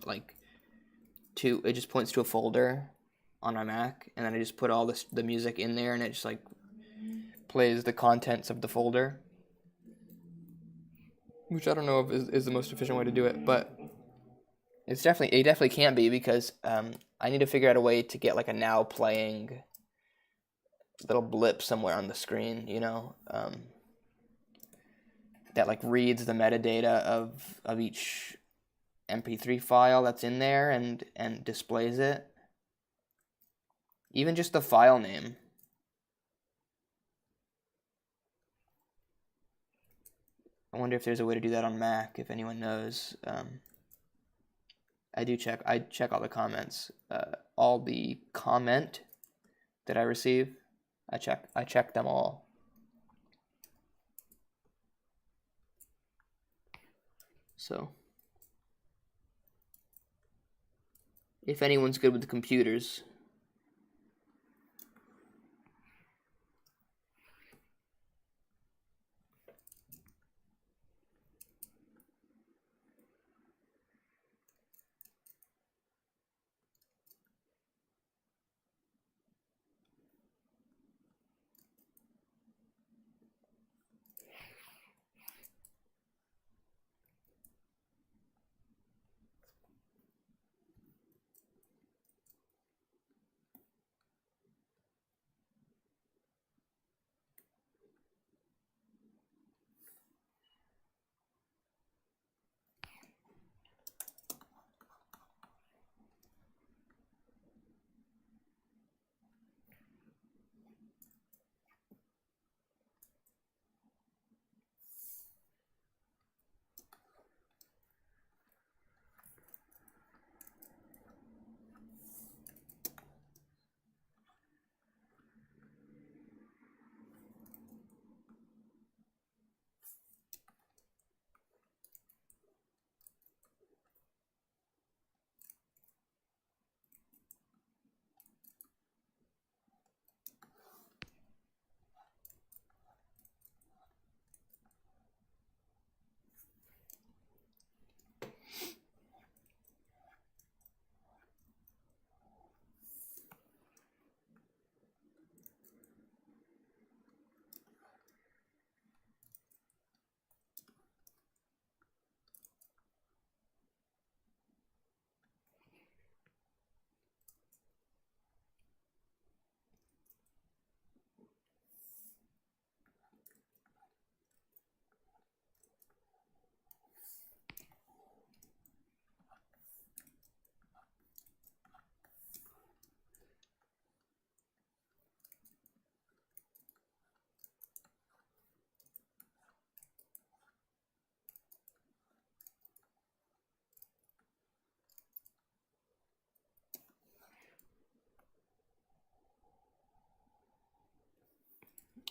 it just points to a folder on my Mac, and then I just put all the music in there, and it just like plays the contents of the folder, which I don't know if is the most efficient way to do it, but it definitely can be, because I need to figure out a way to get like a now playing little blip somewhere on the screen, you know, that like reads the metadata of each MP3 file that's in there and displays it. Even just the file name. I wonder if there's a way to do that on Mac, if anyone knows. I check all the comments. All the comment that I receive, I check them all. So If anyone's good with computers.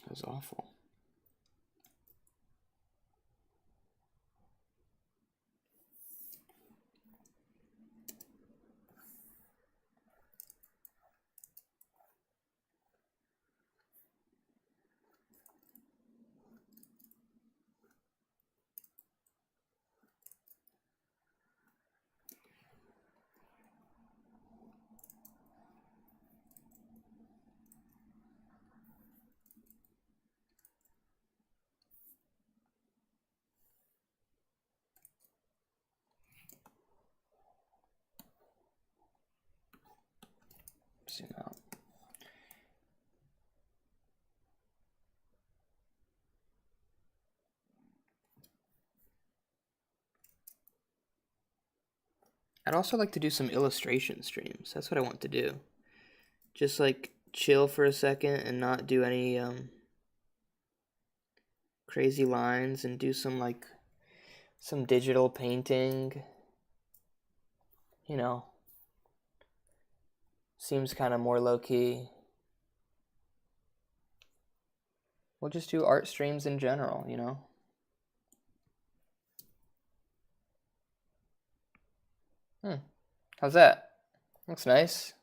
That was awful. Zoom out. I'd also like to do some illustration streams. That's what I want to do. Just like chill for a second and not do any crazy lines and do some digital painting. You know, seems kind of more low-key. We'll just do art streams in general, you know? How's that? Looks nice.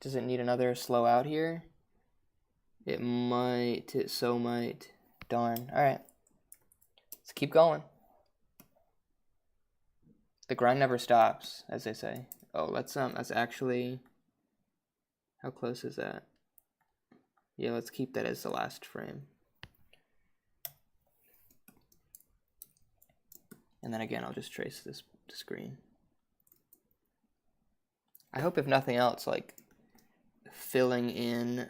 Does it need another slow out here? It might. It so might. Darn. Alright. Let's keep going. The grind never stops, as they say. Oh, that's actually... How close is that? Yeah, let's keep that as the last frame. And then again, I'll just trace this screen. I hope if nothing else, like filling in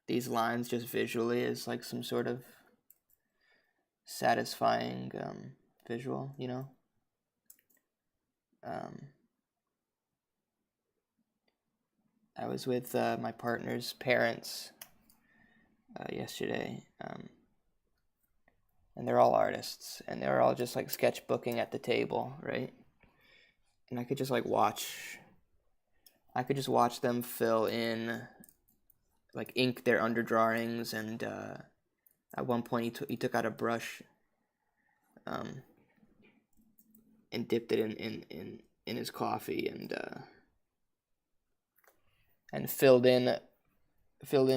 these lines just visually is like some sort of satisfying visual, you know? I was with my partner's parents yesterday, and they're all artists, and they're all just like sketchbooking at the table, right? And I could just like watch them fill in, like ink their underdrawings, and at one point he took out a brush dipped it in his coffee and filled in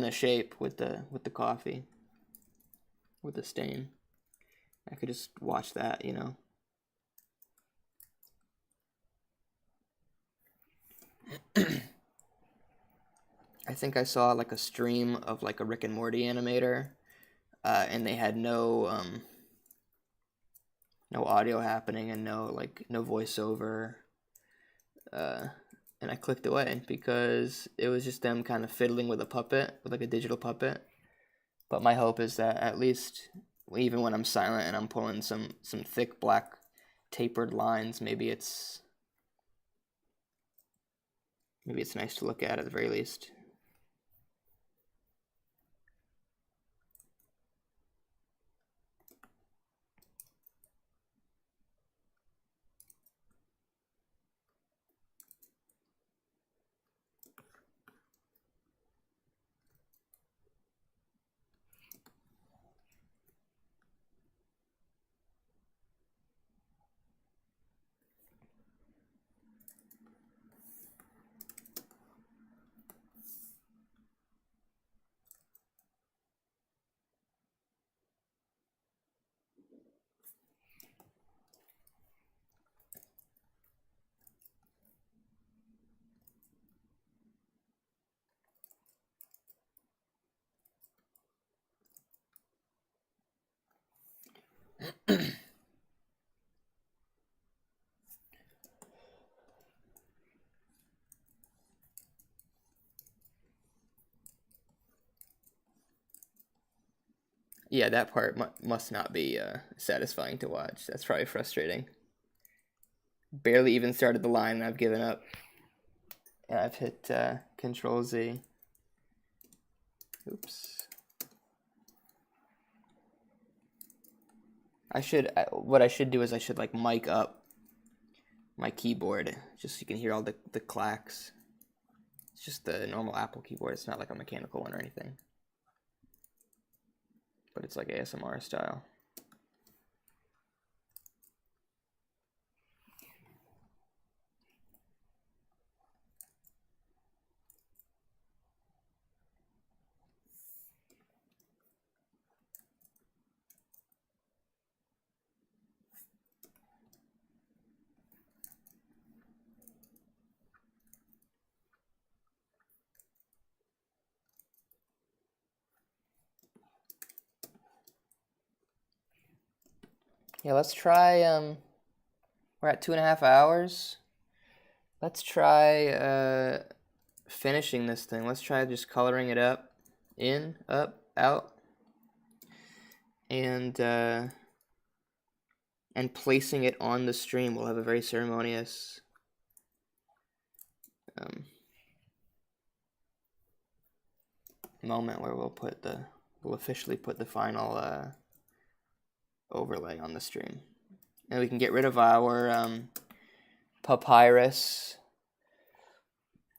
a shape with the coffee, with the stain. I could just watch that, you know. I think I saw like a stream of like a Rick and Morty animator, and they had no audio happening and no voiceover, and I clicked away because it was just them kind of fiddling with a puppet, with like a digital puppet. But my hope is that at least, even when I'm silent and I'm pulling some thick black tapered lines, maybe it's nice to look at the very least. Yeah, that part must not be satisfying to watch. That's probably frustrating. Barely even started the line and I've given up. Yeah, I've hit Control Z. Oops. What I should do is I should like mic up my keyboard just so you can hear all the clacks. It's just the normal Apple keyboard. It's not like a mechanical one or anything. But it's like ASMR style. Yeah, let's try, we're at 2.5 hours. Let's try finishing this thing. Let's try just coloring it up, in, up, out, and placing it on the stream. We'll have a very ceremonious moment where we'll officially put the final overlay on the stream, and we can get rid of our papyrus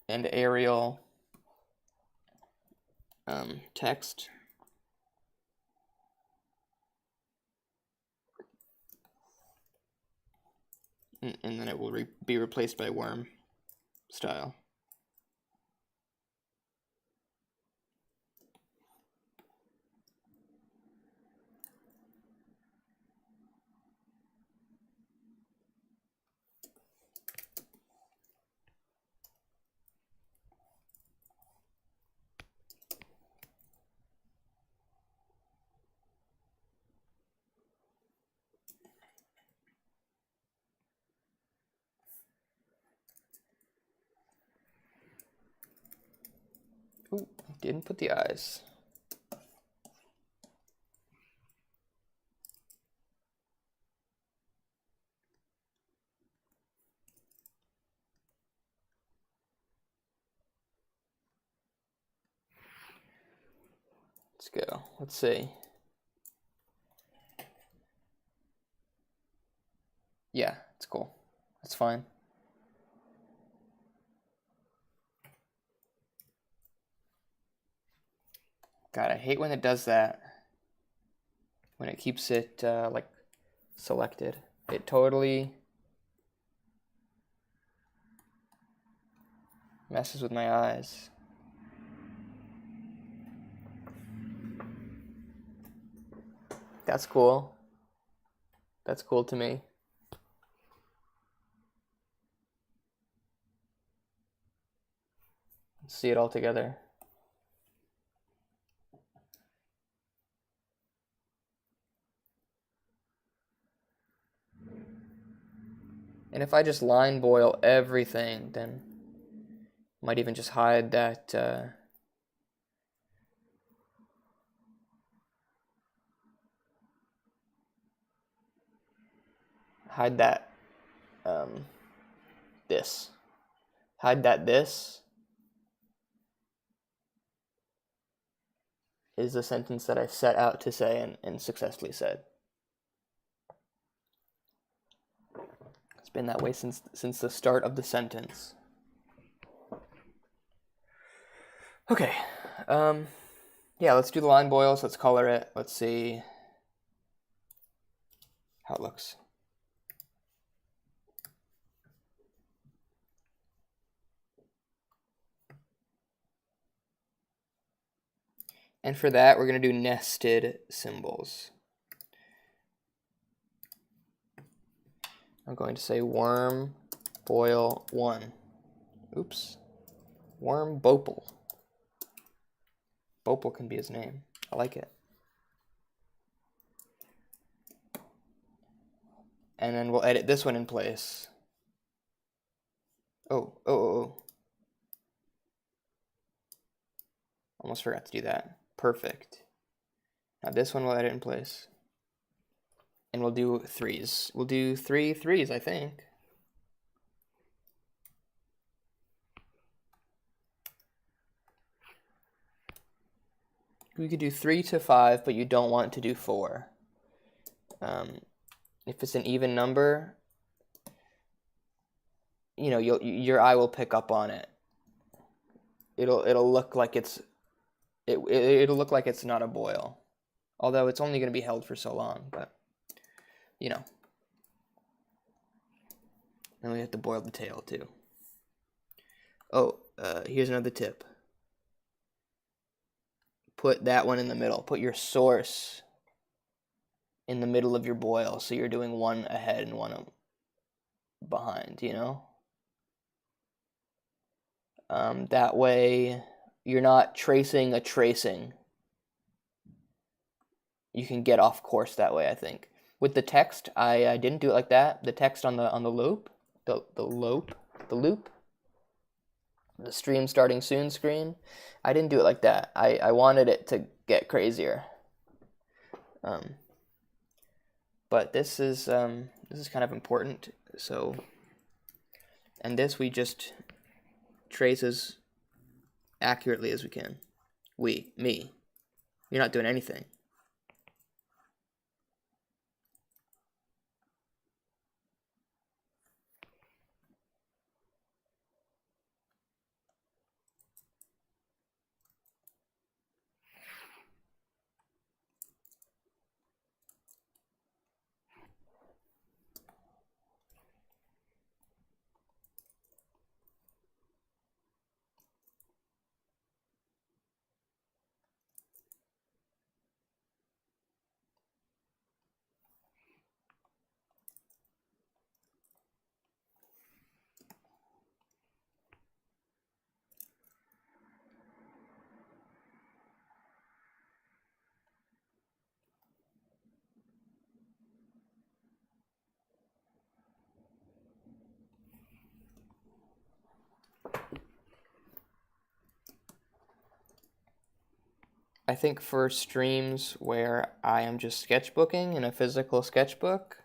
and Arial text. And then it will be replaced by worm style. Ooh, I didn't put the eyes. Let's go. Let's see. Yeah, it's cool. That's fine. God, I hate when it does that. When it keeps it like selected. It totally Messes with my eyes. That's cool. That's cool to me. Let's see it all together. And if I just line boil everything, then might even just hide that hide that this. Hide that this is the sentence that I set out to say and successfully said. It's been that way since the start of the sentence. Okay. Yeah, let's do the line boils. Let's color it. Let's see how it looks. And for that, we're going to do nested symbols. I'm going to say worm boil 1. Oops. Worm Bopal. Bopal can be his name. I like it. And then we'll edit this one in place. Oh. Almost forgot to do that. Perfect. Now this one we'll edit in place. And we'll do 3s. We'll do 3 3s, I think. We could do 3 to 5, but you don't want to do 4. If it's an even number, you know, your eye will pick up on it. It'll look like it'll look like it's not a boil, although it's only going to be held for so long. But you know, and we have to boil the tail too. Oh, here's another tip. Put that one in the middle. Put your source in the middle of your boil, so you're doing one ahead and one behind, you know? That way, you're not tracing a tracing. You can get off course that way, I think. With the text, I didn't do it like that. The text on the loop, the loop, the stream starting soon screen, I didn't do it like that. I wanted it to get crazier. But this is kind of important. So, and this we just trace as accurately as we can. Me. You're not doing anything. I think for streams where I am just sketchbooking in a physical sketchbook,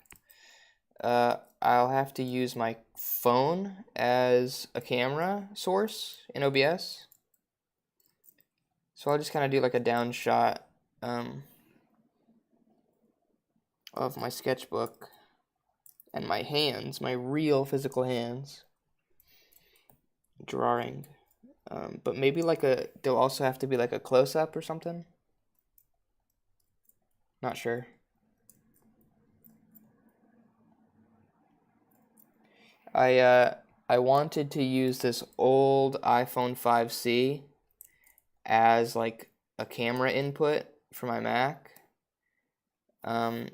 I'll have to use my phone as a camera source in OBS. So I'll just kind of do like a down shot of my sketchbook and my hands, my real physical hands, drawing. But maybe there'll also have to be like a close-up or something. Not sure. I I wanted to use this old iPhone 5C as like a camera input for my Mac. I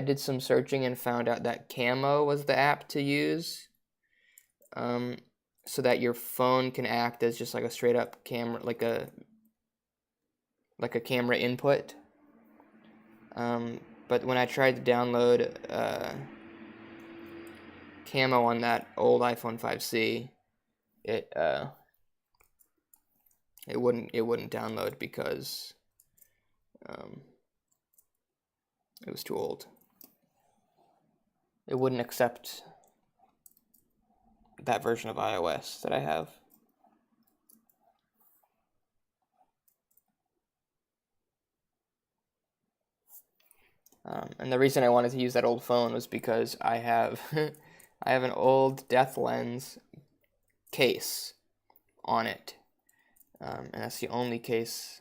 did some searching and found out that Camo was the app to use, so that your phone can act as just like a straight up camera, like a camera input. But when I tried to download Camo on that old iPhone 5C, it wouldn't download because it was too old. It wouldn't accept that version of iOS that I have. And the reason I wanted to use that old phone was because I have I have an old Death Lens case on it, and that's the only case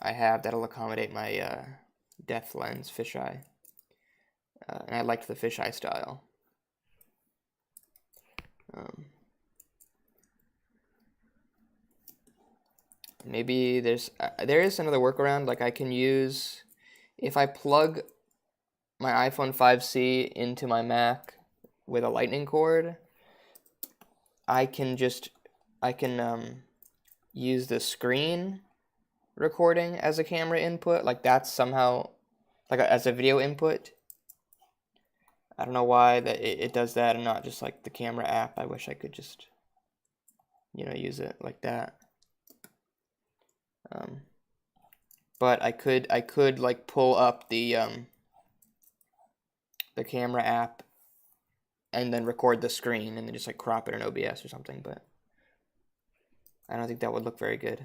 I have that'll accommodate my Death Lens fisheye, and I liked the fisheye style. Maybe there is another workaround. Like I can use, if I plug my iPhone 5C into my Mac with a lightning cord, I can use the screen recording as a camera input. Like that's somehow as a video input. I don't know why that it does that and not just like the camera app. I wish I could just use it like that. But I could like pull up the camera app and then record the screen and then just like crop it in OBS or something, but I don't think that would look very good.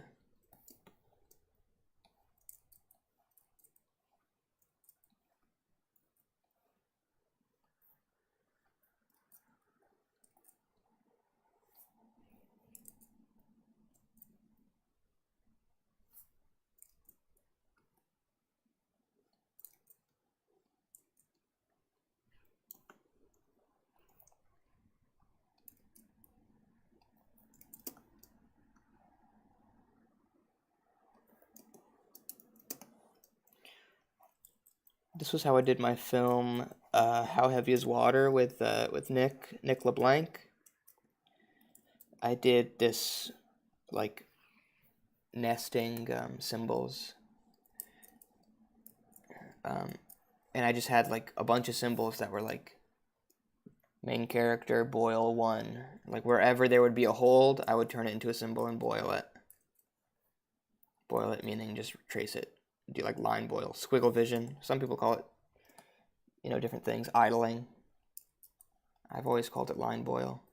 This was how I did my film, How Heavy is Water, with Nick LeBlanc. I did this like nesting symbols, and I just had like a bunch of symbols that were like main character, boil 1. Like wherever there would be a hold, I would turn it into a symbol and boil it. Boil it meaning just trace it. Do like line boil, squiggle vision. Some people call it, different things. Idling. I've always called it line boil.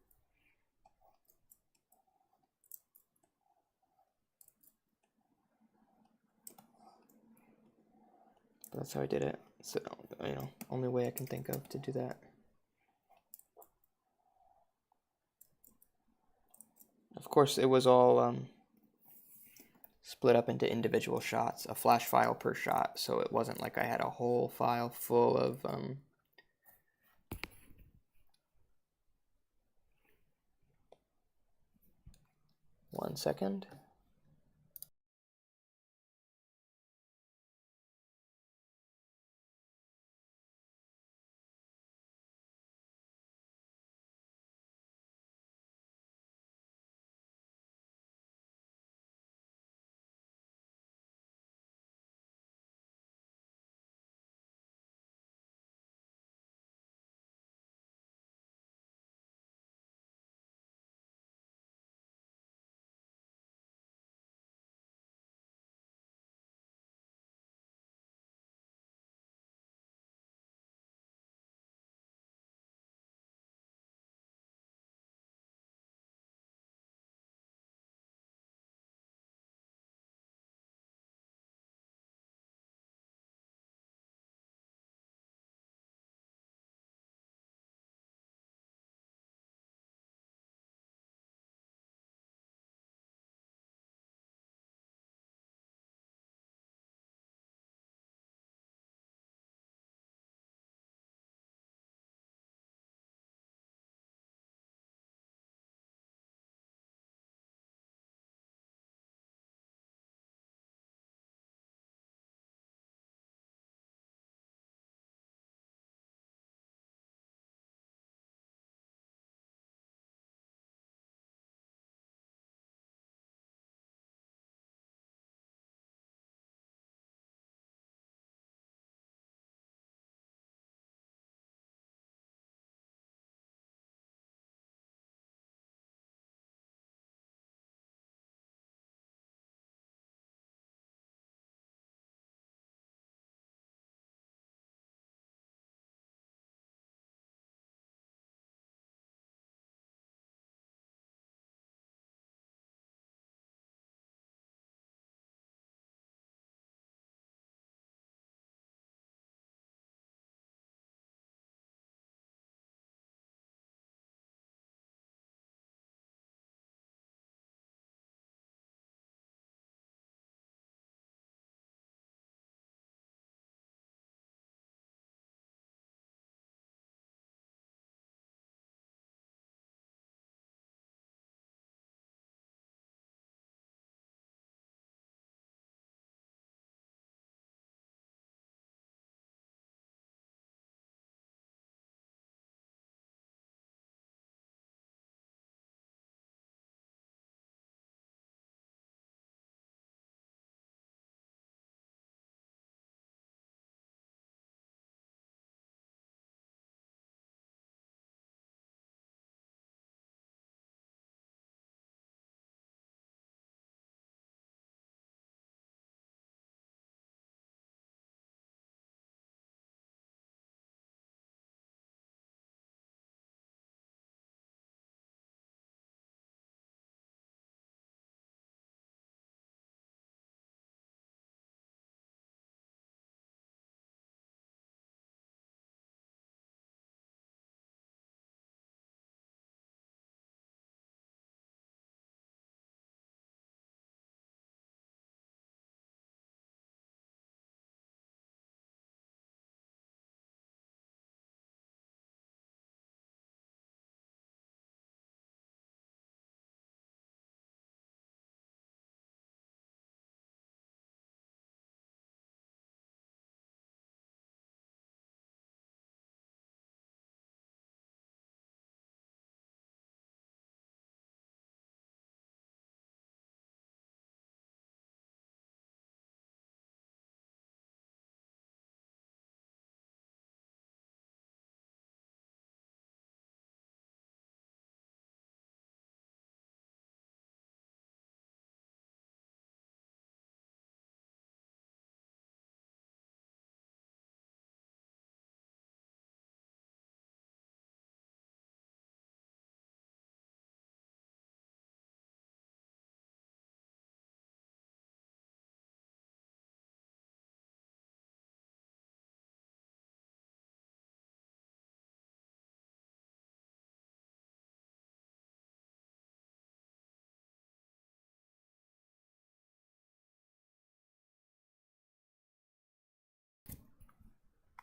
But that's how I did it. So, only way I can think of to do that. Of course, it was all split up into individual shots, a flash file per shot, so it wasn't like I had a whole file full of 1 second.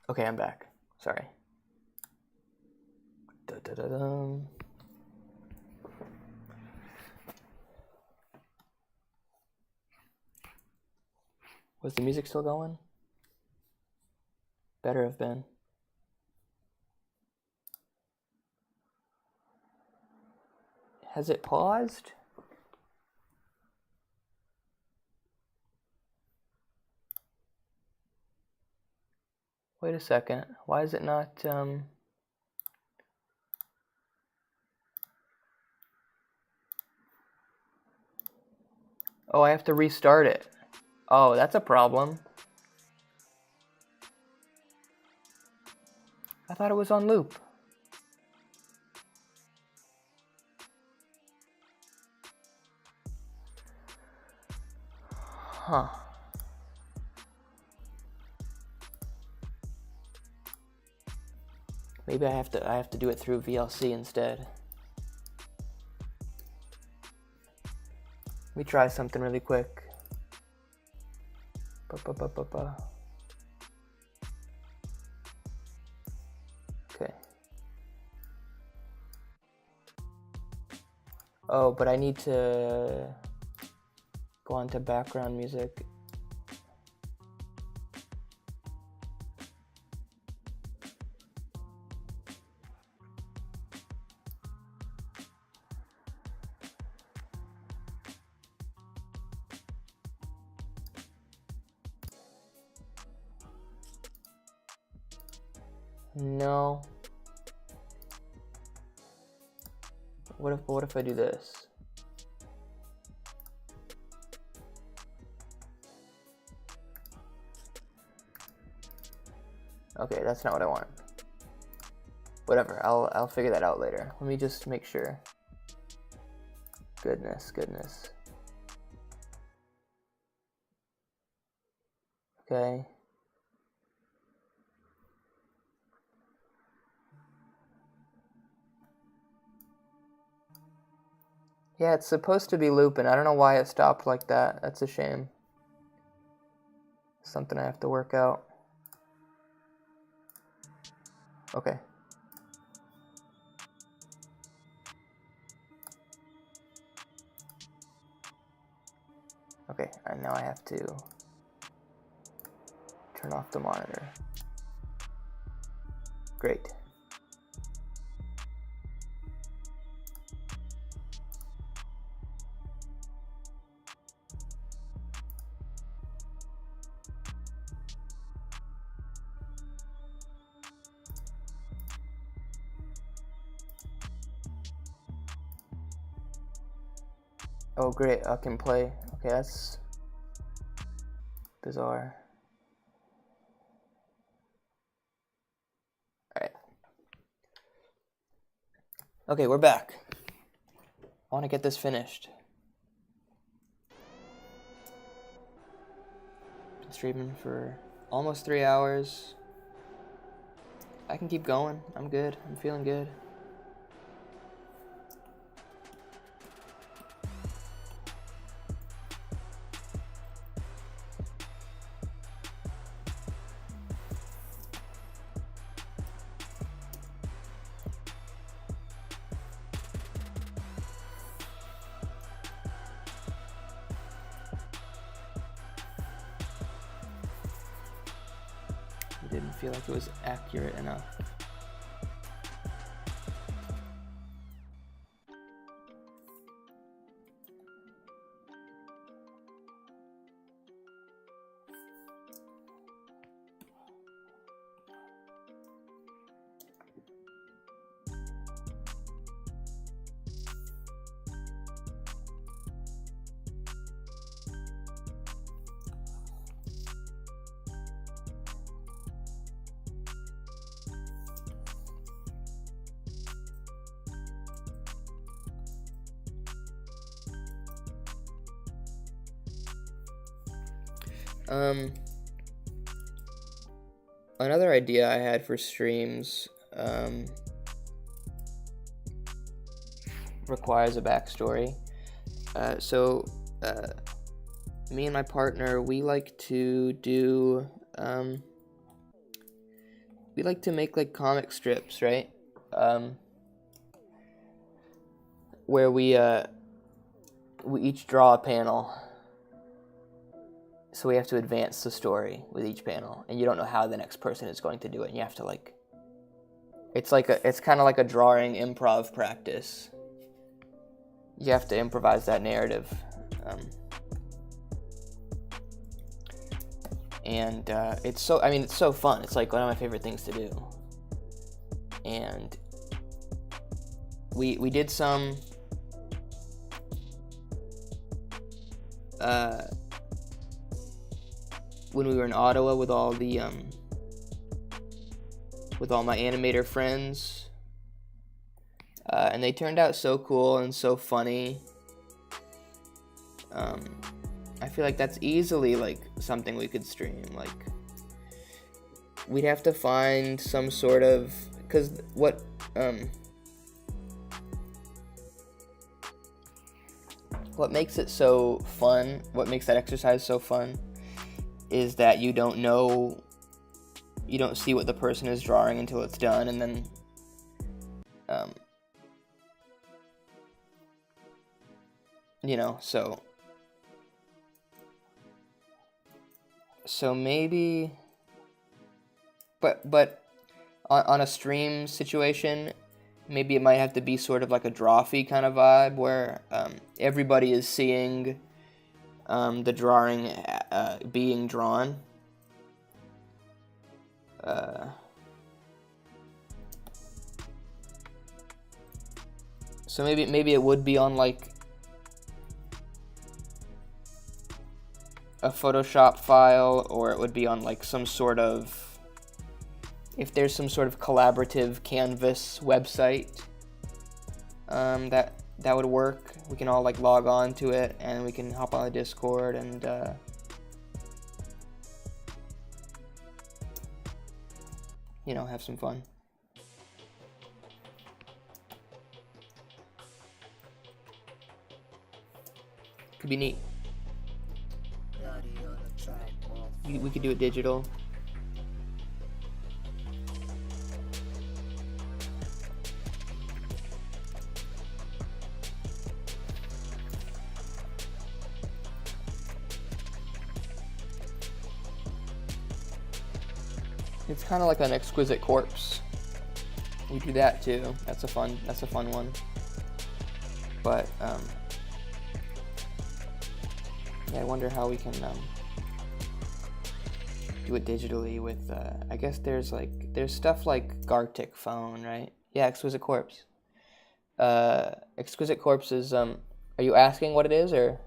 Okay, I'm back. Sorry. Da-da-da-dum. Was the music still going? Better have been. Has it paused? Wait a second. Why is it not, Oh, I have to restart it. Oh, that's a problem. I thought it was on loop. Huh. Maybe I have to do it through VLC instead. Let me try something really quick. Okay. Oh, but I need to go on to background music. No. What if I do this? Okay, that's not what I want. Whatever, I'll figure that out later. Let me just make sure. Goodness. Okay. Yeah, it's supposed to be looping. I don't know why it stopped like that. That's a shame. Something I have to work out. Okay. Okay, and now I have to turn off the monitor. Great. Oh great, I can play. Okay, that's bizarre. Alright. Okay, we're back. I want to get this finished. Been streaming for almost 3 hours. I can keep going. I'm good. I'm feeling good. It didn't feel like it was accurate enough. Another idea I had for streams requires a backstory. Me and my partner, we like to do we like to make like comic strips, right? Where we each draw a panel. So we have to advance the story with each panel, and you don't know how the next person is going to do it, and you have to like, it's kind of like a drawing improv practice. You have to improvise that narrative. And it's so fun. It's like one of my favorite things to do. And we did some when we were in Ottawa with all the with all my animator friends, and they turned out so cool and so funny. I feel like that's easily like something we could stream. Like, we'd have to find some sort of, because what makes it so fun, what makes that exercise so fun, is that you don't see what the person is drawing until it's done, and then so maybe, but on a stream situation, maybe it might have to be sort of like a drawfee kind of vibe, where everybody is seeing the drawing being drawn. So maybe it would be on like a Photoshop file, or it would be on like some sort of, if there's some sort of collaborative Canvas website, that would work. We can all like log on to it, and we can hop on the Discord and have some fun. Could be neat. We could do it digital. It's kind of like an exquisite corpse. We do that too. That's a fun one. But yeah, I wonder how we can do it digitally with I guess there's stuff like Gartic phone, right? Yeah, exquisite corpse. Exquisite corpse is are you asking what it is, or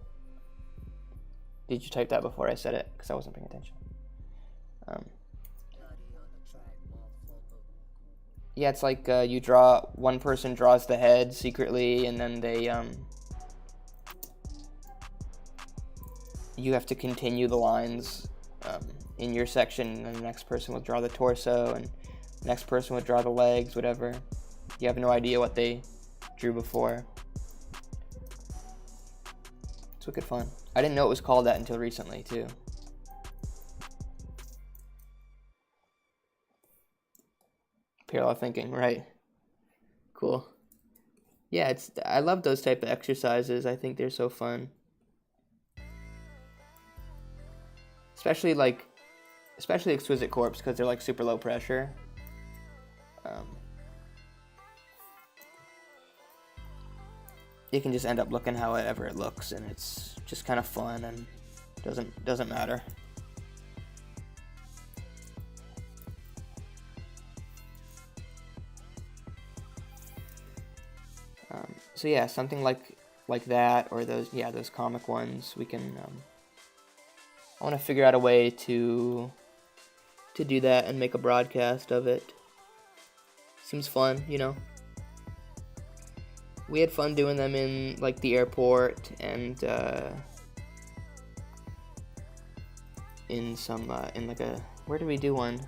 did you type that before I said it? Because I wasn't paying attention. Yeah, it's like one person draws the head secretly, and then they you have to continue the lines in your section, and the next person will draw the torso, and the next person would draw the legs, whatever. You have no idea what they drew before. It's wicked fun. I didn't know it was called that until recently, too. Parallel thinking, right? Cool. Yeah, I love those type of exercises. I think they're so fun. Especially exquisite corpse, because they're like super low pressure. It can just end up looking however it looks, and it's just kind of fun and doesn't matter. So yeah, something like that, or those comic ones. We can. I want to figure out a way to do that and make a broadcast of it. Seems fun, We had fun doing them in like the airport, and in some where did we do one?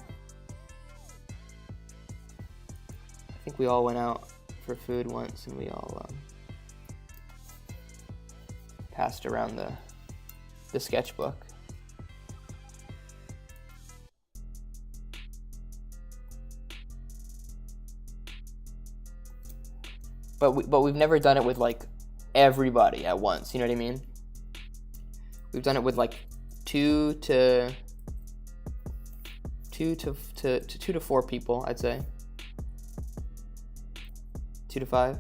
I think we all went out for food once, and we all passed around the sketchbook. but we've never done it with like everybody at once. You know what I mean? We've done it with like two to 4 people, I'd say. 2 to 5.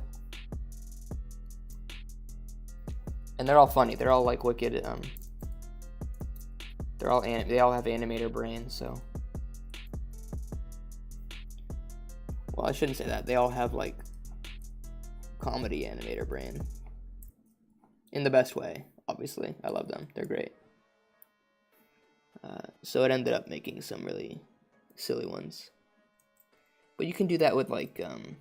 And they're all funny. They're all like wicked. They all have animator brains. So, well, I shouldn't say that. They all have like comedy animator brain. In the best way, obviously. I love them. They're great. So it ended up making some really silly ones. But you can do that with like you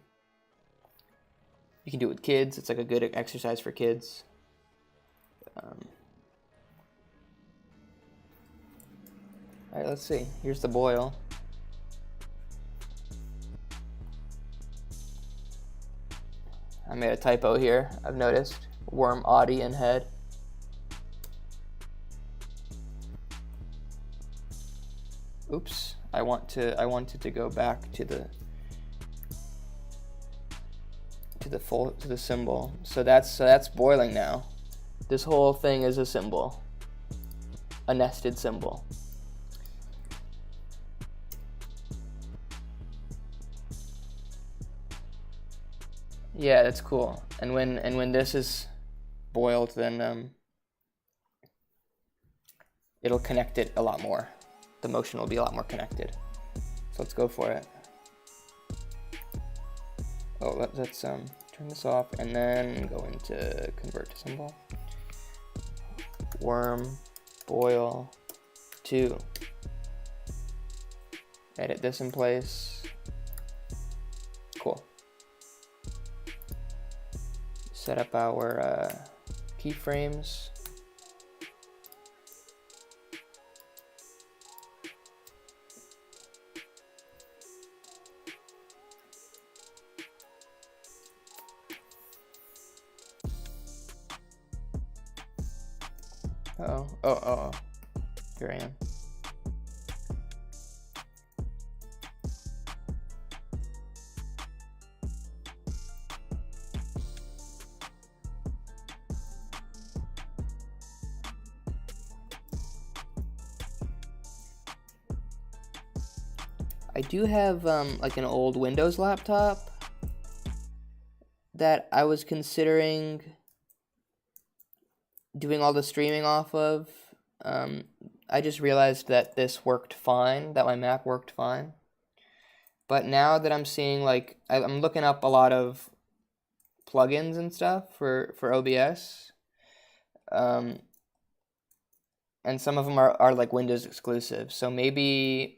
can do it with kids. It's like a good exercise for kids. Alright, let's see. Here's the boil. I made a typo here, I've noticed. Worm, Audi, and head. Oops, I wanted to go back to the symbol. So that's boiling now. This whole thing is a symbol. A nested symbol. Yeah, that's cool. And when this is boiled, then it'll connect it a lot more. The motion will be a lot more connected. So let's go for it. Oh, let's turn this off and then go into convert to symbol. Worm, boil, 2. Edit this in place. Cool. Set up our keyframes. Oh. Here I am. I do have like an old Windows laptop that I was considering doing all the streaming off of. I just realized that this worked fine, that my Mac worked fine. But now that I'm seeing, like, I'm looking up a lot of plugins and stuff for OBS. And some of them are like Windows exclusive. So maybe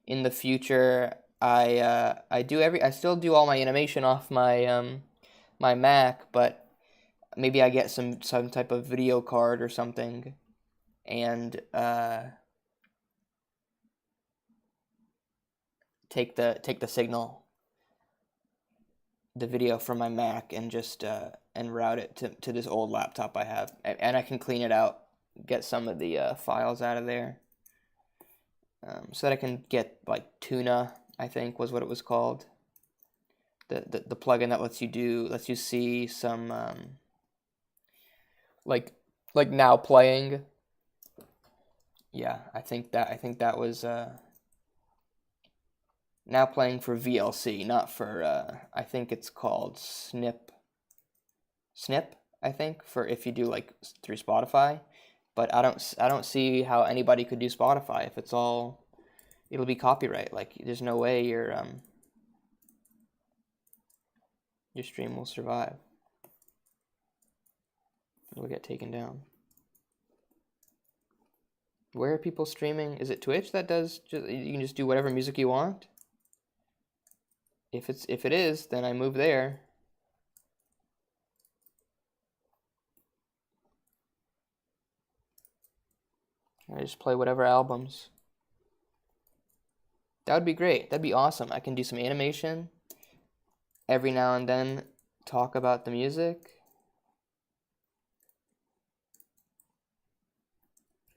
in the future I still do all my animation off my my Mac, but maybe I get some type of video card or something, and take the signal, the video from my Mac, and just and route it to this old laptop I have, and I can clean it out, get some of the files out of there, so that I can get like Tuna, I think was what it was called, the plugin that lets you see some like now playing. Yeah, I think that was now playing for VLC, not for I think it's called Snip, I think, for if you do like through Spotify. But I don't see how anybody could do Spotify if it'll be copyright. Like, there's no way your stream will survive. It'll get taken down. Where are people streaming? Is it Twitch that does? You can just do whatever music you want? If it is, then I move there. I just play whatever albums. That would be great. That'd be awesome. I can do some animation. Every now and then talk about the music.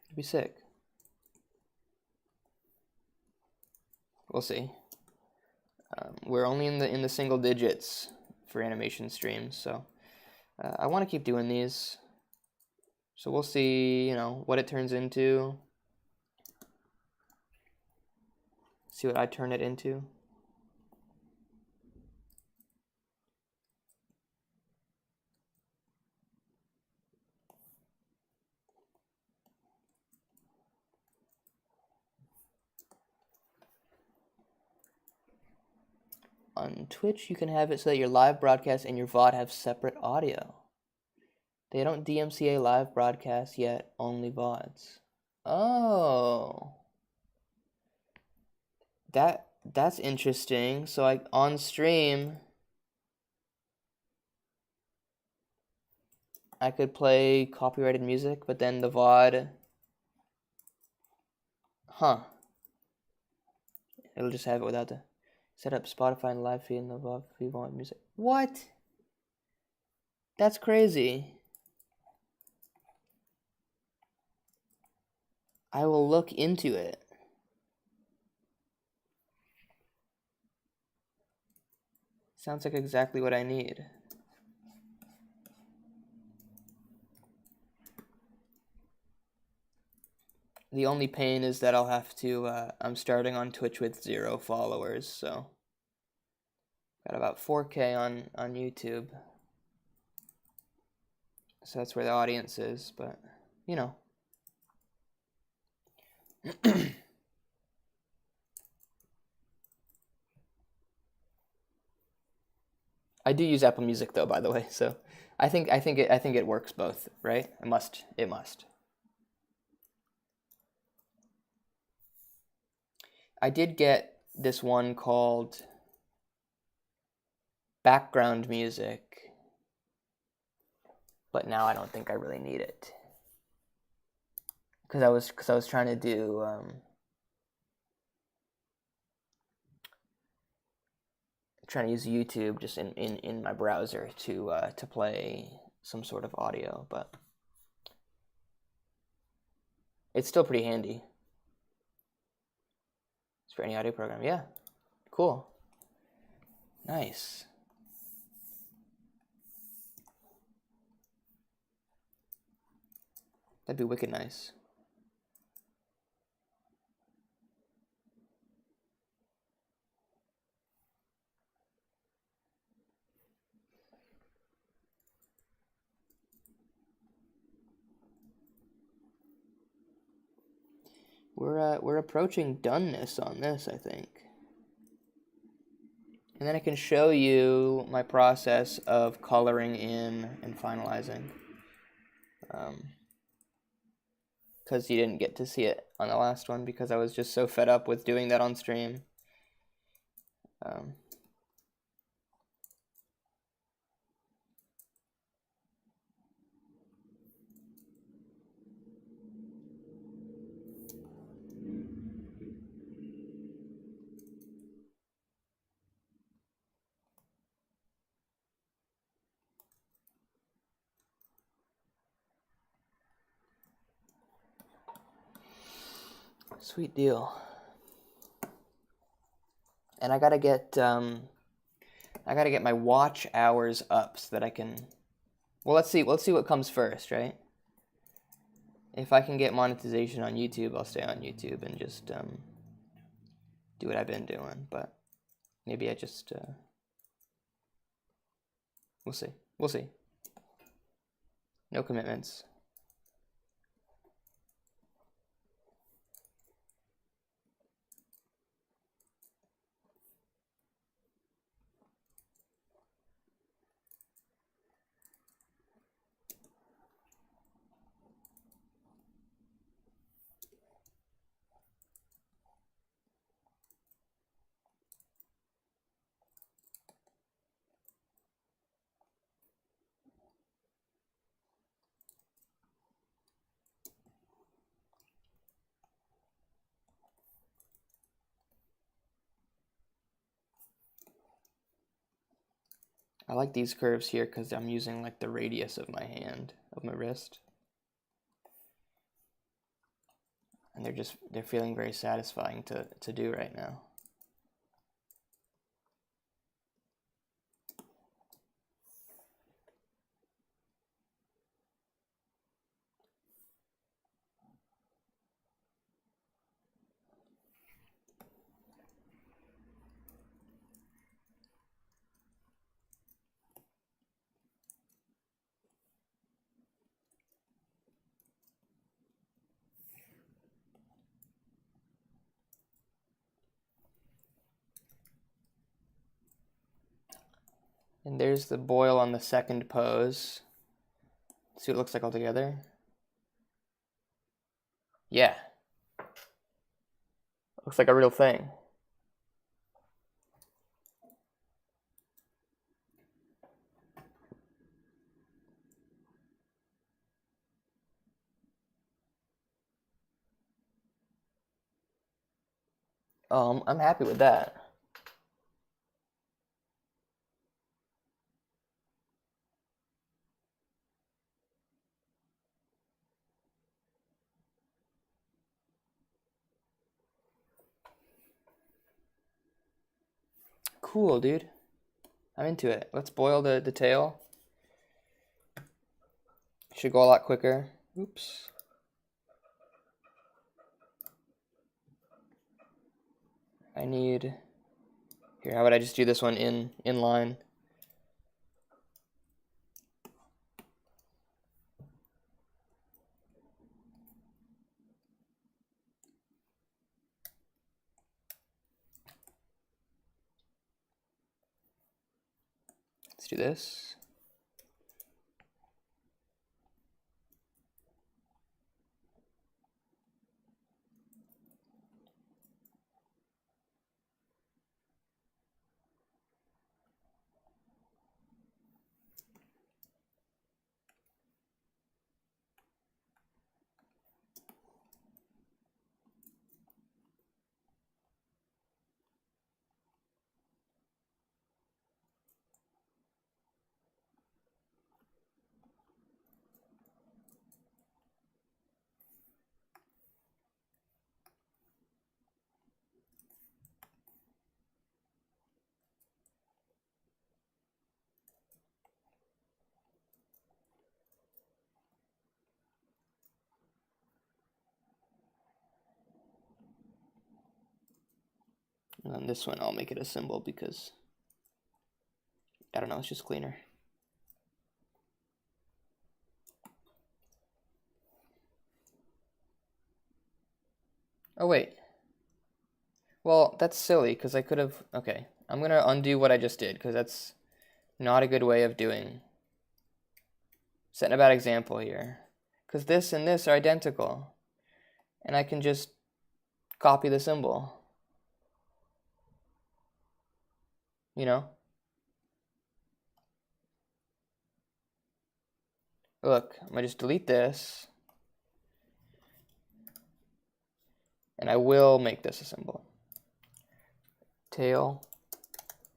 It'd be sick. We'll see. We're only in the single digits for animation streams. So I want to keep doing these. So we'll see, what it turns into. See what I turn it into. On Twitch, you can have it so that your live broadcast and your VOD have separate audio. They don't DMCA live broadcasts yet, only VODs. Oh. That's interesting. So on stream, I could play copyrighted music, but then the VOD... Huh. It'll just have it without the... Set up Spotify and live feed in the VOD if you want music. What? That's crazy. I will look into it. Sounds like exactly what I need. The only pain is that I'll have to, I'm starting on Twitch with 0 followers, so. Got about 4K on YouTube. So that's where the audience is, but, I do use Apple Music though, by the way, so I think it works both, right? It must. I did get this one called background music, but now I don't think I really need it. Because I was trying to do trying to use YouTube just in my browser to play some sort of audio, but it's still pretty handy. It's for any audio program. Yeah, cool, nice. That'd be wicked nice. We're approaching doneness on this, I think. And then I can show you my process of coloring in and finalizing. Because you didn't get to see it on the last one because I was just so fed up with doing that on stream. Sweet deal. And I gotta get my watch hours up so that I can. Well, let's see what comes first, right? If I can get monetization on YouTube, I'll stay on YouTube and just do what I've been doing. But maybe I just we'll see. No commitments. I like these curves here because I'm using like the radius of my hand, of my wrist. And they're feeling very satisfying to do right now. And there's the boil on the second pose. Let's see what it looks like all together. Yeah. Looks like a real thing. I'm happy with that. Cool, dude. I'm into it. Let's boil the tail. Should go a lot quicker. Oops. I need... Here, how would I just do this one in line? Let's do this. And then this one, I'll make it a symbol because, I don't know, it's just cleaner. Oh, wait. Well, that's silly because I could have... Okay, I'm going to undo what I just did because that's not a good way of doing... Setting a bad example here. Because this and this are identical. And I can just copy the symbol. You know? Look, I'm going to just delete this. And I will make this a symbol. Tail,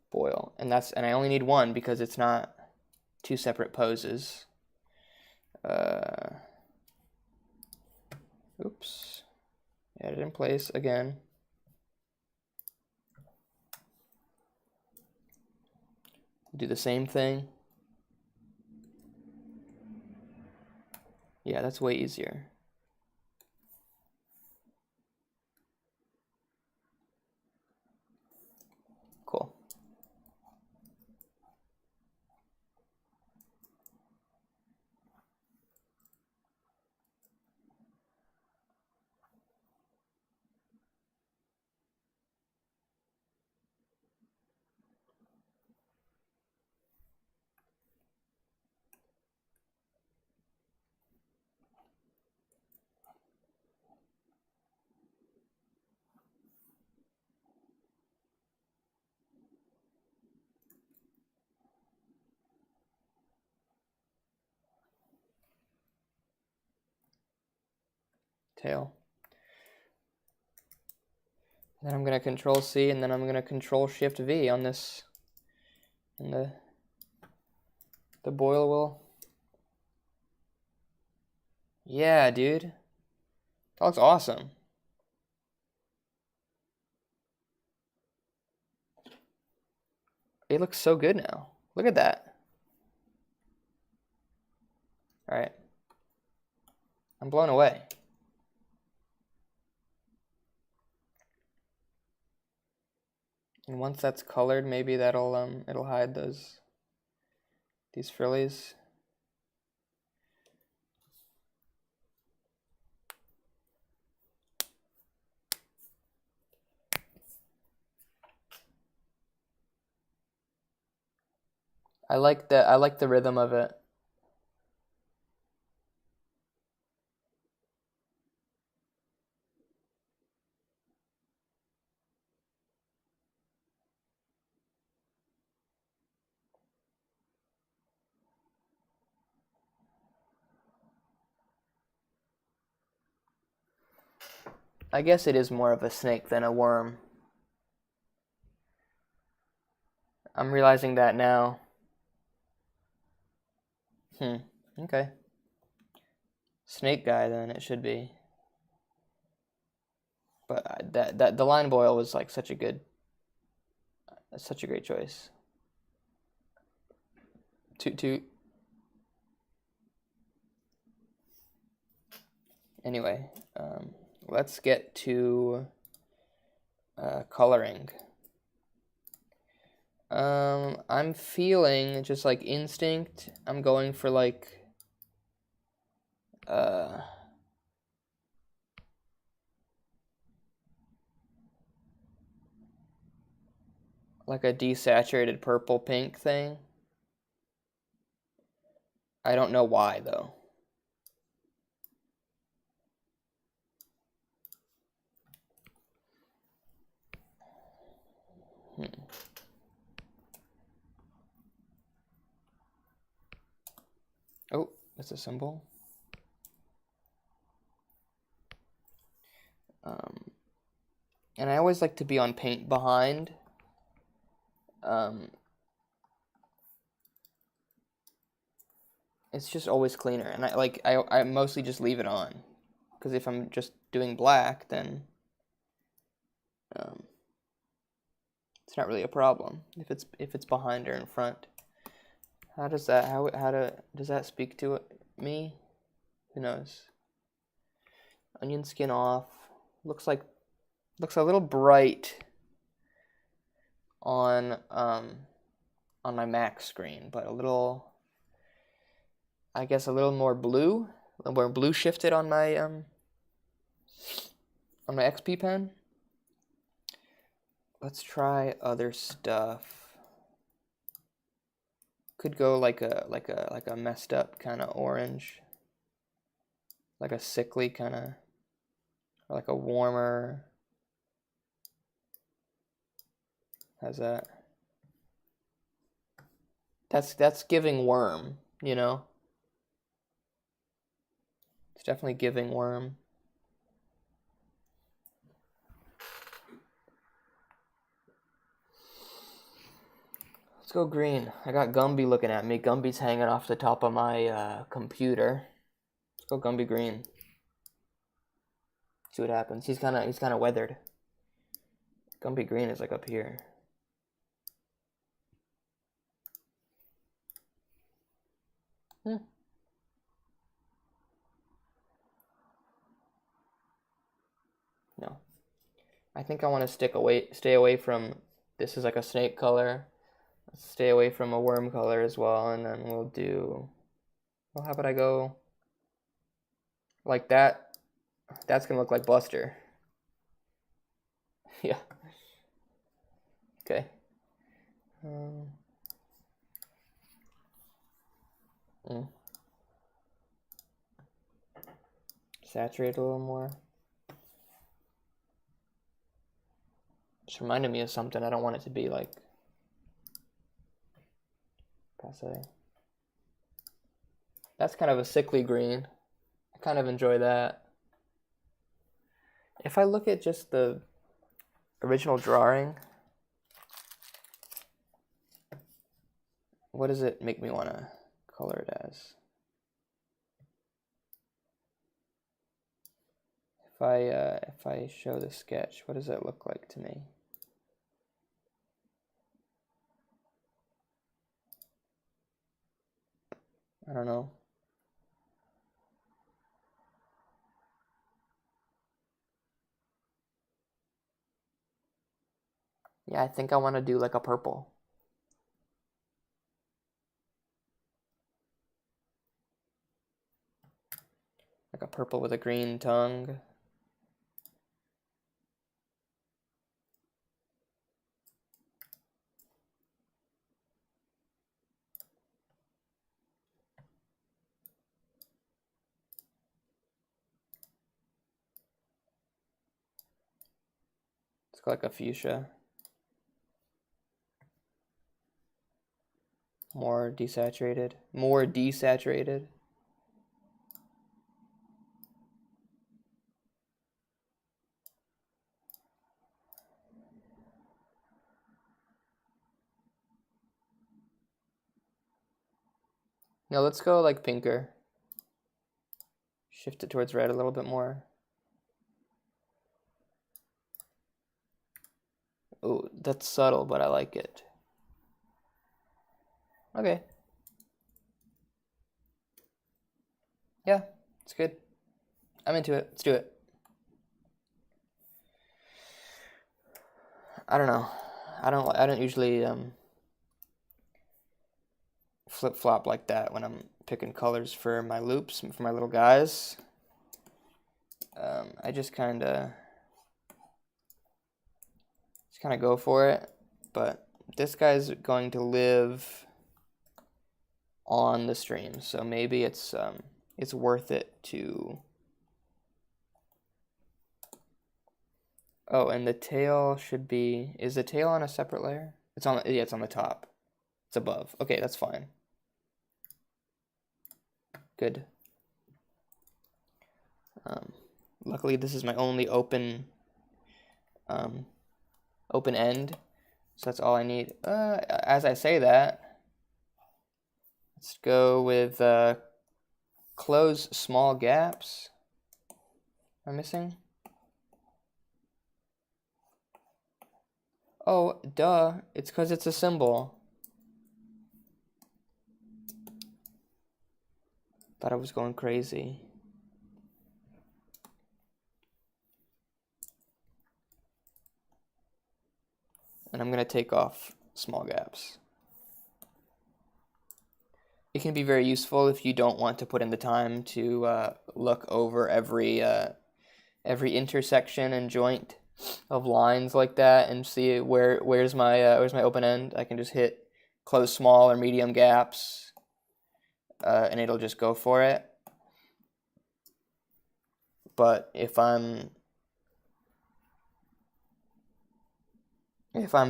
boil. And I only need one because it's not two separate poses. Oops. Add it in place again. Do the same thing. Yeah, that's way easier. Cool. Tail. Then I'm going to Control C and then I'm going to Control Shift V on this. And the boil will. Yeah, dude. That looks awesome. It looks so good now. Look at that. All right. I'm blown away. And once that's colored, maybe that'll it'll hide these frillies. I like the rhythm of it. I guess it is more of a snake than a worm. I'm realizing that now. Okay. Snake guy then it should be. But that the line boil was like such a great choice. Toot toot. Anyway, let's get to coloring. I'm feeling just like instinct. I'm going for like a desaturated purple pink thing. I don't know why though. Oh, that's a symbol. And I always like to be on paint behind. It's just always cleaner, and I mostly just leave it on, because if I'm just doing black, then it's not really a problem if it's behind or in front. Does that speak to me? Who knows? Onion skin off. Looks a little bright on my Mac screen, but I guess a little more blue shifted on my XP pen. Let's try other stuff. Could go like a messed up kind of orange, like a sickly kind of, or like a warmer. How's that? That's giving worm, you know? It's definitely giving worm. Let's go green. I got Gumby looking at me. Gumby's hanging off the top of my computer. Let's go Gumby green. See what happens. He's kind of weathered. Gumby green is like up here. No. I think I want to stay away from, this is like a snake color. Let's stay away from a worm color as well, and then we'll do, well, how about I go like that? That's gonna look like Buster. Yeah. Okay. Saturate a little more. Just reminded me of something. I don't want it to be like passe. That's kind of a sickly green. I kind of enjoy that. If I look at just the original drawing, what does it make me want to color it as? If I show the sketch, what does it look like to me? I don't know. Yeah, I think I want to do like a purple. Like a purple with a green tongue. Let's go like a fuchsia. More desaturated. More desaturated. Now let's go like pinker. Shift it towards red a little bit more. Oh, that's subtle, but I like it. Okay. Yeah, it's good. I'm into it. Let's do it. I don't know. I don't usually flip-flop like that when I'm picking colors for my loops, for my little guys. I just kind of go for it, but this guy's going to live on the stream, so maybe it's worth it to. Oh, and the tail should be. Is the tail on a separate layer? It's on. Yeah, it's on the top. It's above. Okay, that's fine. Good. Luckily, this is my only open end, so that's all I need. As I say that, let's go with close small gaps. Am I missing? Oh, duh. It's because it's a symbol. Thought I was going crazy. And I'm going to take off small gaps. It can be very useful if you don't want to put in the time to look over every intersection and joint of lines like that and see where's my open end. I can just hit close small or medium gaps, and it'll just go for it. But if I'm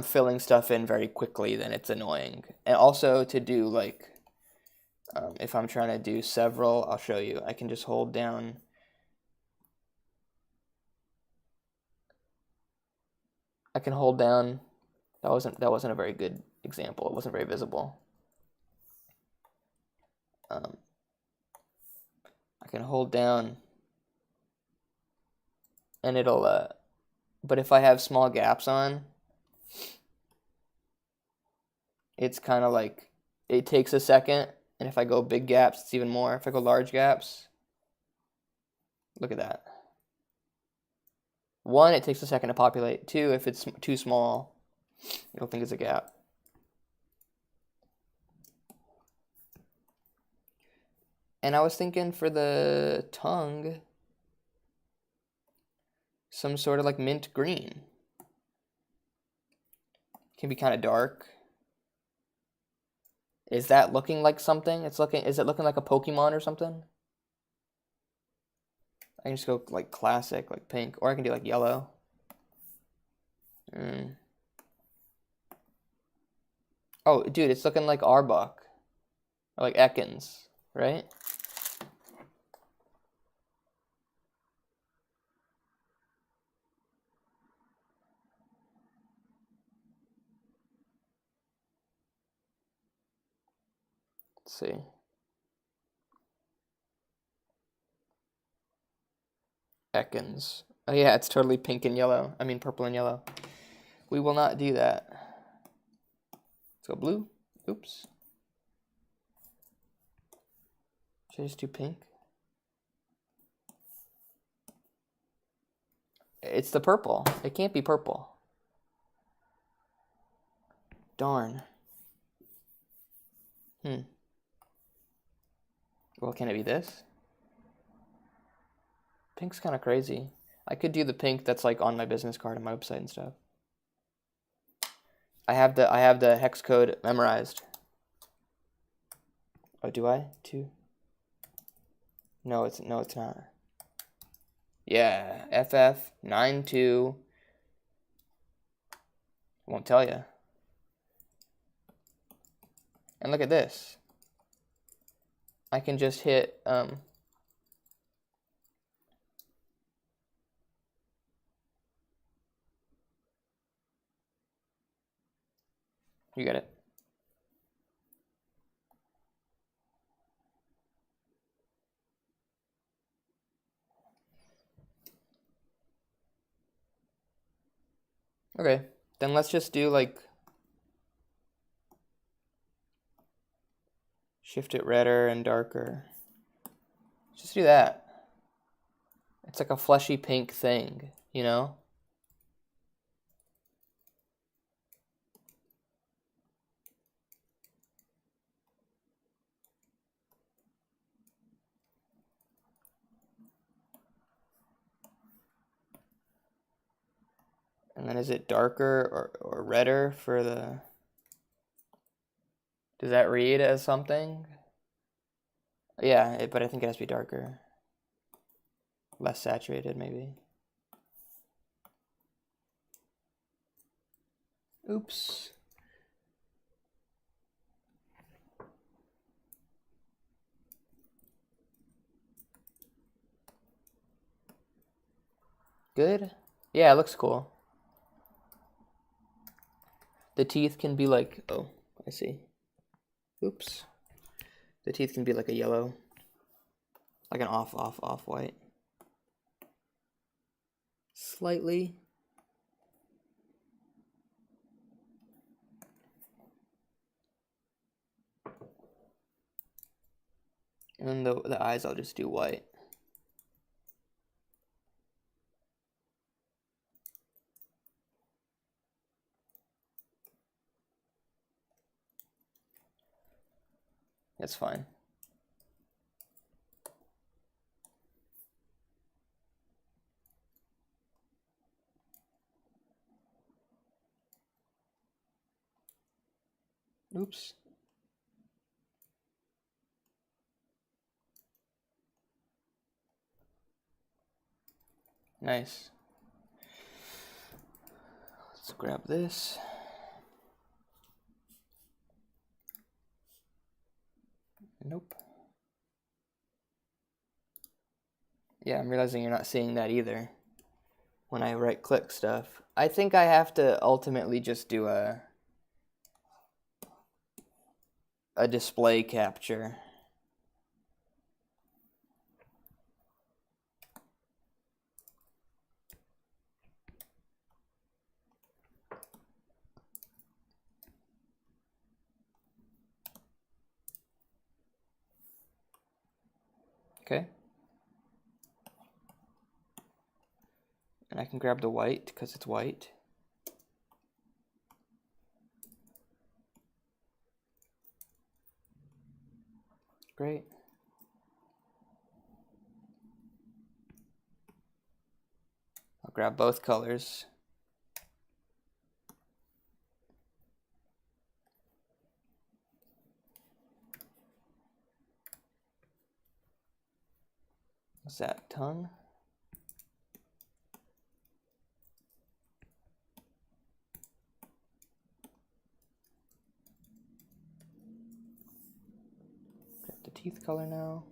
filling stuff in very quickly, then it's annoying. And also to do like, if I'm trying to do several, I'll show you. I can just hold down. I can hold down. That wasn't a very good example. It wasn't very visible. I can hold down, and it'll. But if I have small gaps on, it's kind of like it takes a second. And if I go big gaps, it's even more. If I go large gaps, look at that. 1, it takes a second to populate. 2, if it's too small, you'll think it's a gap. And I was thinking for the tongue, some sort of like mint green. Can be kind of dark. Is that looking like something? Is it looking like a Pokemon or something? I can just go like classic, like pink, or I can do like yellow. Oh, dude, it's looking like Arbok, or like Ekans, right? Let's see. Ekans. Oh yeah, it's totally pink and yellow. I mean purple and yellow. We will not do that. Let's go blue. Oops. Should I just do pink? It's the purple. It can't be purple. Darn. Well, can it be this? Pink's kind of crazy. I could do the pink that's like on my business card and my website and stuff. I have the hex code memorized. Oh, do I? 2? No, it's not. Yeah, FF92 Won't tell you. And look at this. I can just hit you get it. Okay, then let's just do like shift it redder and darker. Just do that. It's like a fleshy pink thing, you know? And then is it darker or redder for the... Does that read as something? Yeah, but I think it has to be darker. Less saturated, maybe. Oops. Good? Yeah, it looks cool. The teeth can be like, oh, I see. Oops. The teeth can be like a yellow, like an off white. Slightly. And then the eyes I'll just do white. That's fine. Oops. Nice. Let's grab this. Nope. Yeah, I'm realizing you're not seeing that either when I right click stuff. I think I have to ultimately just do a display capture. Okay. And I can grab the white because it's white. Great. I'll grab both colors. What's that, tongue? Grab the teeth color now.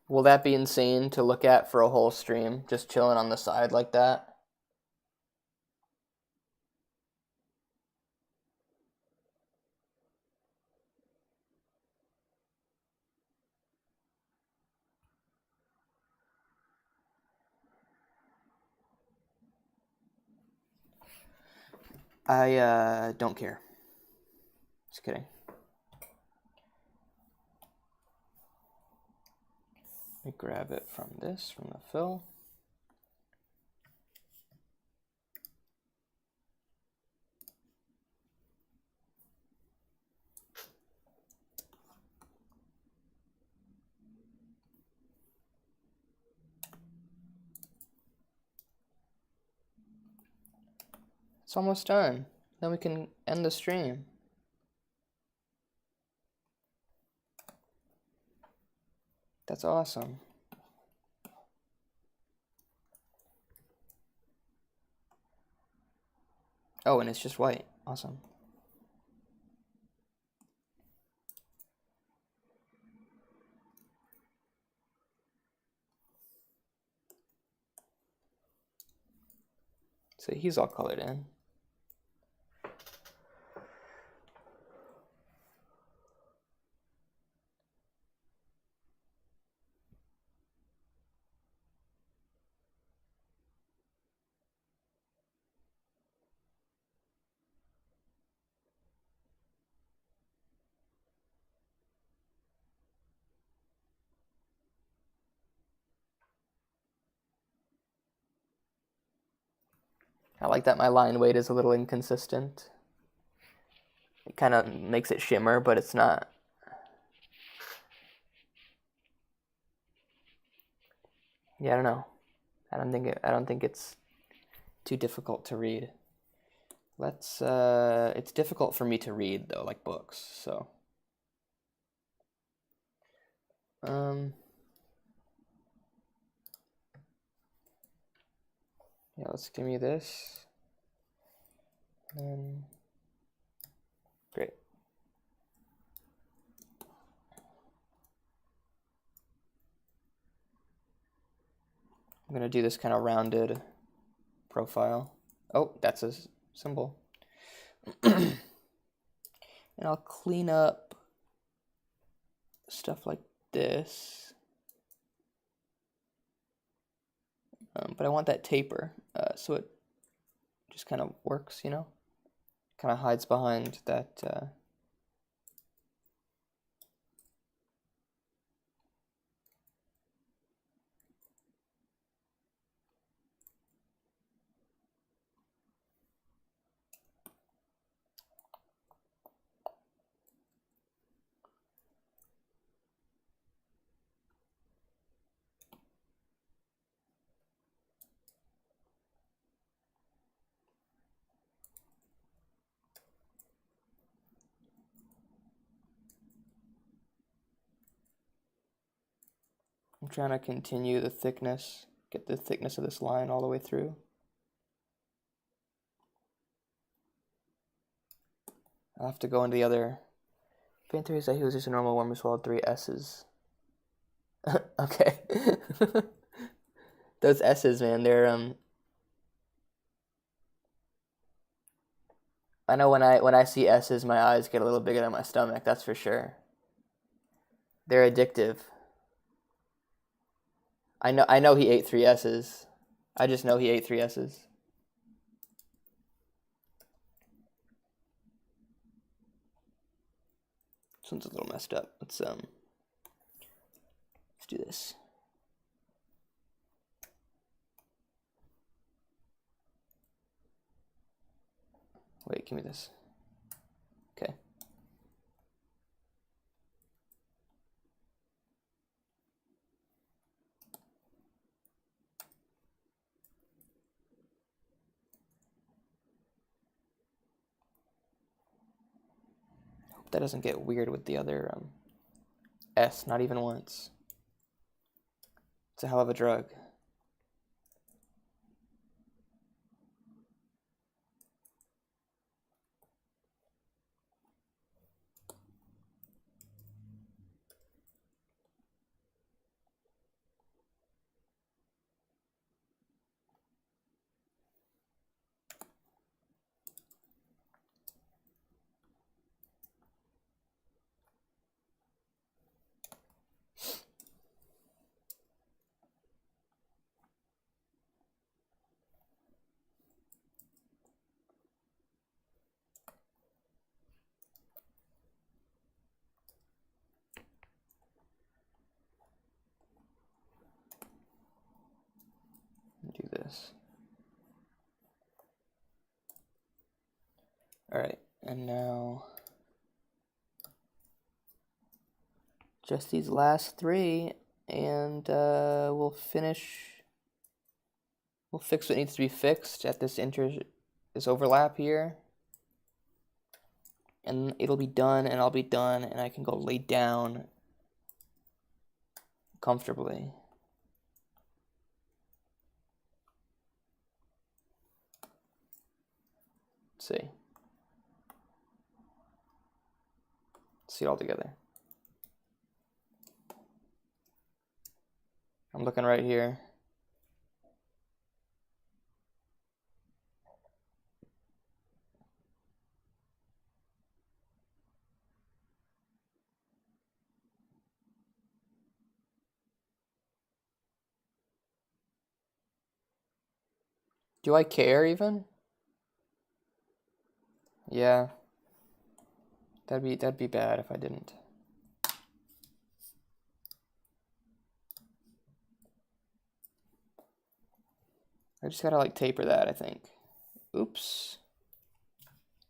Will that be insane to look at for a whole stream, just chilling on the side like that? I don't care. Just kidding. Let me grab it from this, from the fill. It's almost done. Then we can end the stream. That's awesome. Oh, and it's just white. Awesome. So he's all colored in. I like that my line weight is a little inconsistent. It kind of makes it shimmer, but it's not. Yeah, I don't know. I don't think it's too difficult to read. It's difficult for me to read though, like books, so. Yeah, let's give me this. Great. I'm gonna do this kind of rounded profile. Oh, that's a symbol. And I'll clean up stuff like this. But I want that taper, so it just kind of works, you know? Kind of hides behind that. I'm trying to continue the thickness, get the thickness of this line all the way through. I'll have to go into the other. Paint 3 is that he was just a normal warm swallowed 3 S's. Okay. Those S's, man, they're I know when I see S's, my eyes get a little bigger than my stomach, that's for sure. They're addictive. I know he ate 3 S's. I just know he ate 3 S's. This one's a little messed up. Let's do this. Wait, give me this. Okay. Hope that doesn't get weird with the other S, not even once. It's a hell of a drug. Do this. All right, and now just these last 3, and we'll fix what needs to be fixed at this this overlap here, and it'll be done, and I'll be done, and I can go lay down comfortably. Let's see. Let's see it all together. I'm looking right here. Do I care even? Yeah. That'd be bad if I didn't. I just gotta like taper that, I think. Oops.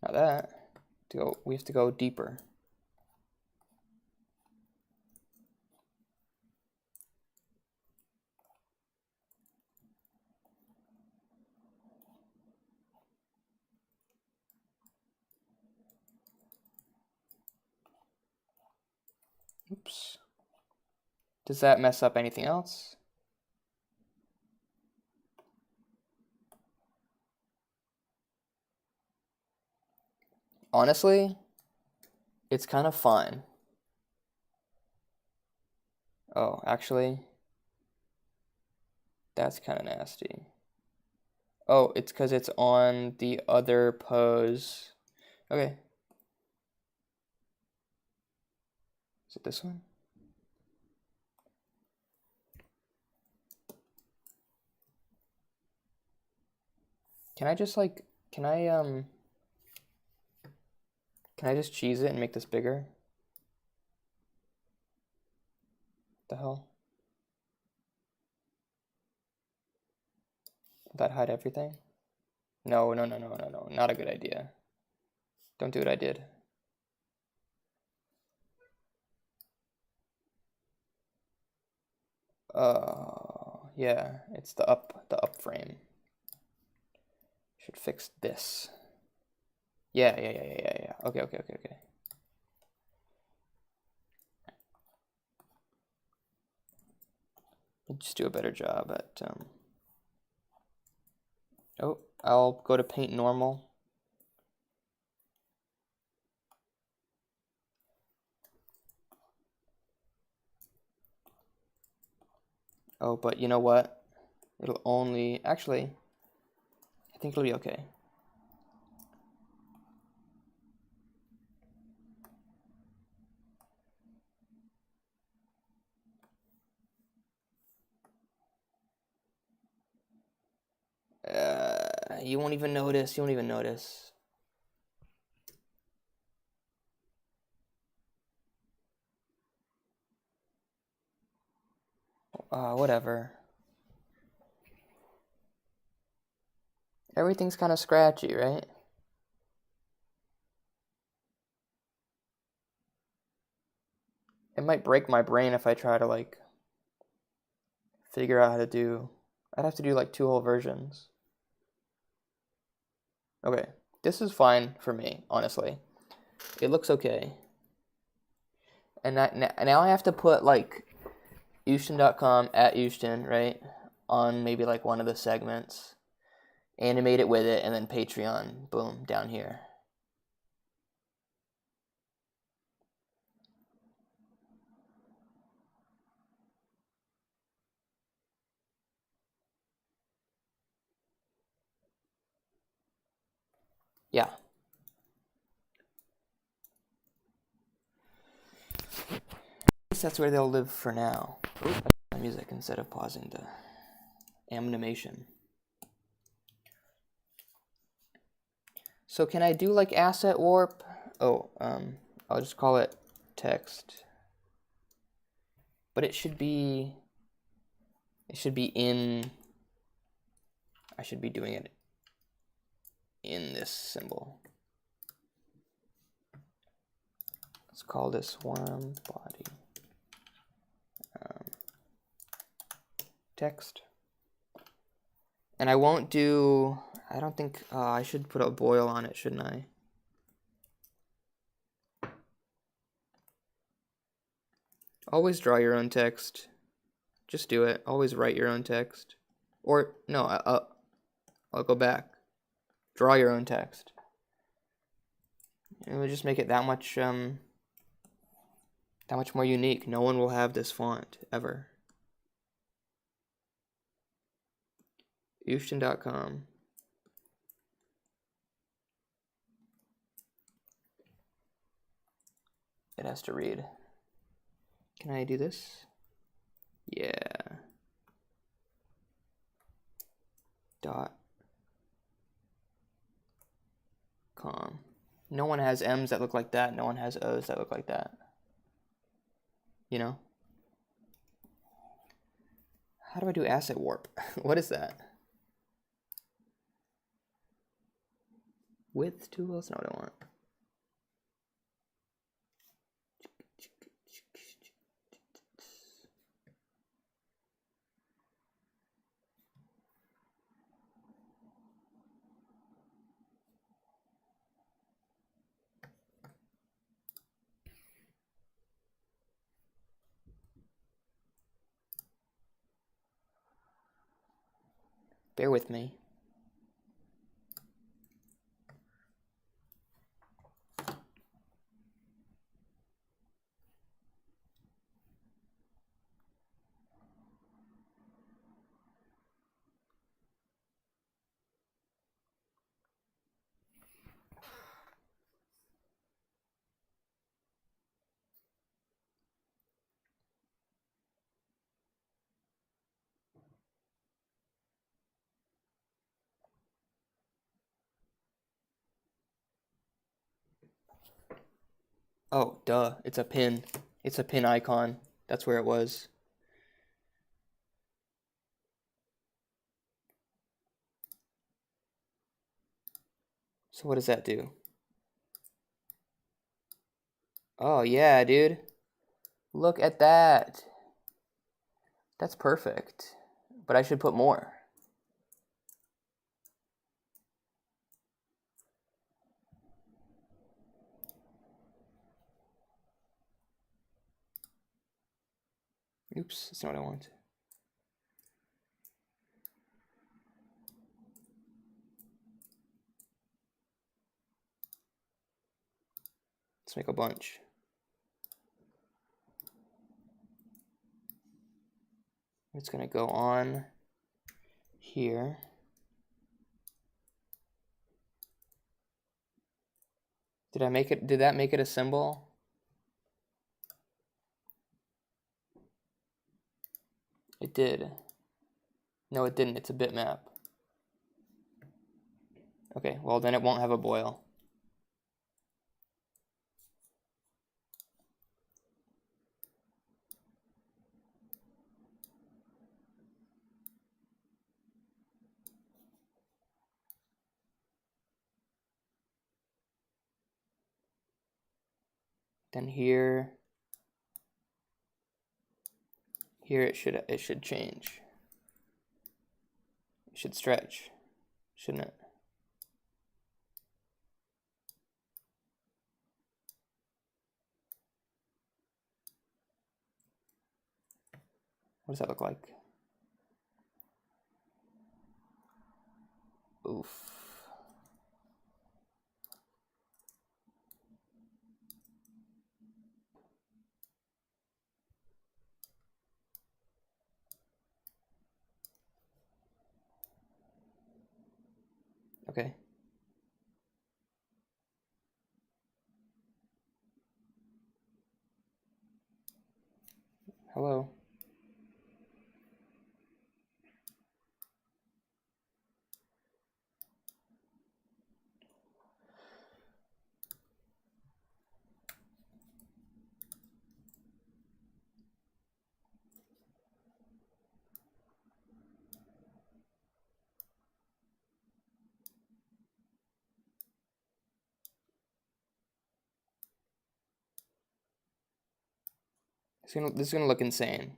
Not that. We have to go deeper. Oops. Does that mess up anything else? Honestly, it's kind of fine. Oh, actually, that's kind of nasty. Oh, it's because it's on the other pose. Okay. Is it this one? Can I just like, can I just cheese it and make this bigger? What the hell? Will that hide everything? No, no, no, no, no, no. Not a good idea. Don't do what I did. Yeah, it's the up frame. Should fix this. Yeah. Okay. Just do a better job at, oh, I'll go to paint normal. Oh, but you know what? It'll only, actually, I think it'll be okay. You won't even notice. You won't even notice. Whatever. Everything's kind of scratchy, right? It might break my brain if I try to like figure out how to do. I'd have to do like 2 whole versions. Okay, this is fine for me, honestly. It looks okay. And now I have to put like Houston.com at Houston, right? On maybe like one of the segments. Animate it with it, and then Patreon, boom, down here. Yeah. I guess that's where they'll live for now. Ooh, I play music instead of pausing the animation. So can I do like asset warp? Oh, I'll just call it text. But it should be in, I should be doing it in this symbol. Let's call this worm body text. And I won't do, I don't think, I should put a boil on it, shouldn't I? Always draw your own text. Just do it. Always write your own text. Or, no, I'll go back. Draw your own text. It would just make it that much more unique. No one will have this font, ever. Houston.com. It has to read. Can I do this? Yeah. .com. No one has M's that look like that. No one has O's that look like that. You know? How do I do asset warp? What is that? Width too? That's not what I want. Bear with me. Oh, duh. It's a pin. It's a pin icon. That's where it was. So what does that do? Oh, yeah, dude. Look at that. That's perfect. But I should put more. Oops, that's not what I want. Let's make a bunch. It's gonna go on here. Did that make it a symbol? It did. No, it didn't. It's a bitmap. Okay, well then it won't have a boil. Then here it should change. It should stretch, shouldn't it? What does that look like? Oof. Okay. Hello. This is gonna look insane.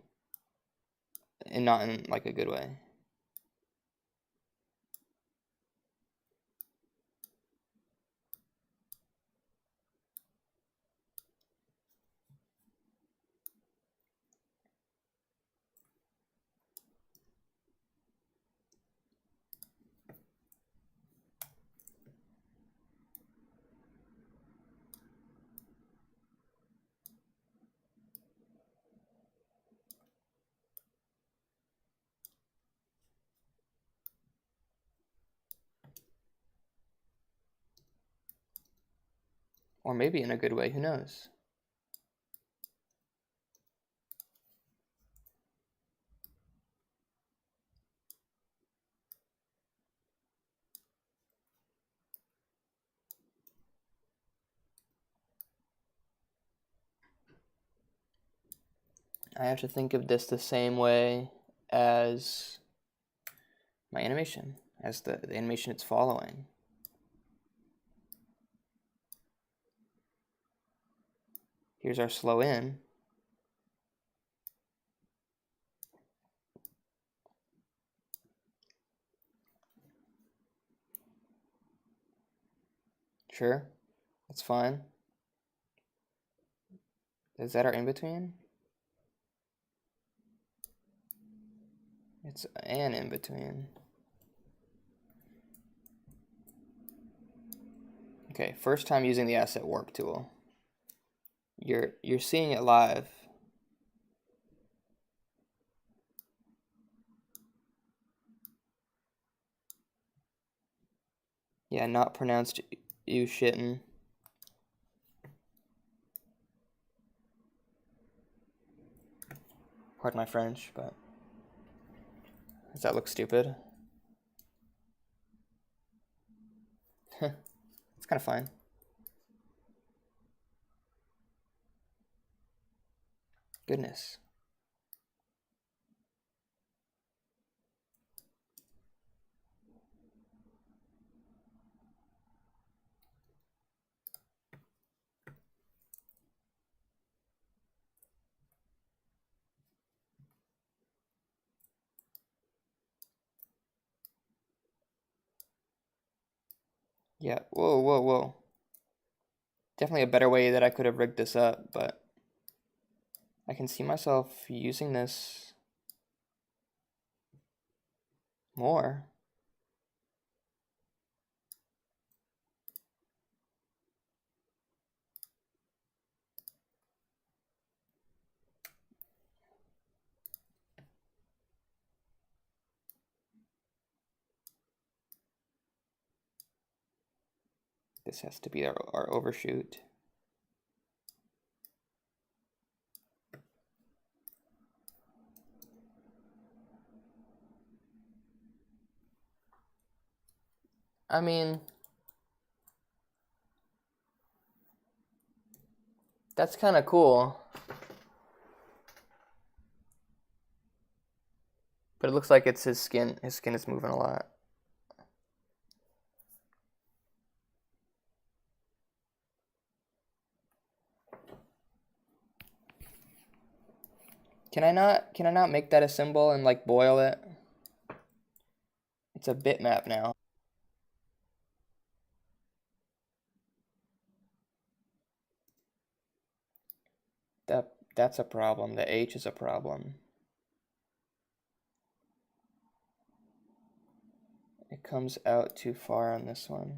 And not in like a good way. Or maybe in a good way, who knows? I have to think of this the same way as my animation, as the animation it's following. Here's our slow in. Sure, that's fine. Is that our in-between? It's an in-between. Okay, first time using the asset warp tool. You're seeing it live. Yeah, not pronounced you shittin'. Pardon my French, but does that look stupid? It's kind of fine. Goodness. Yeah, whoa, whoa, whoa. Definitely a better way that I could have rigged this up, but I can see myself using this more. This has to be our overshoot. I mean, that's kind of cool. But it looks like it's his skin. His skin is moving a lot. Can I not make that a symbol and like boil it? It's a bitmap now. That's a problem. The H is a problem. It comes out too far on this one.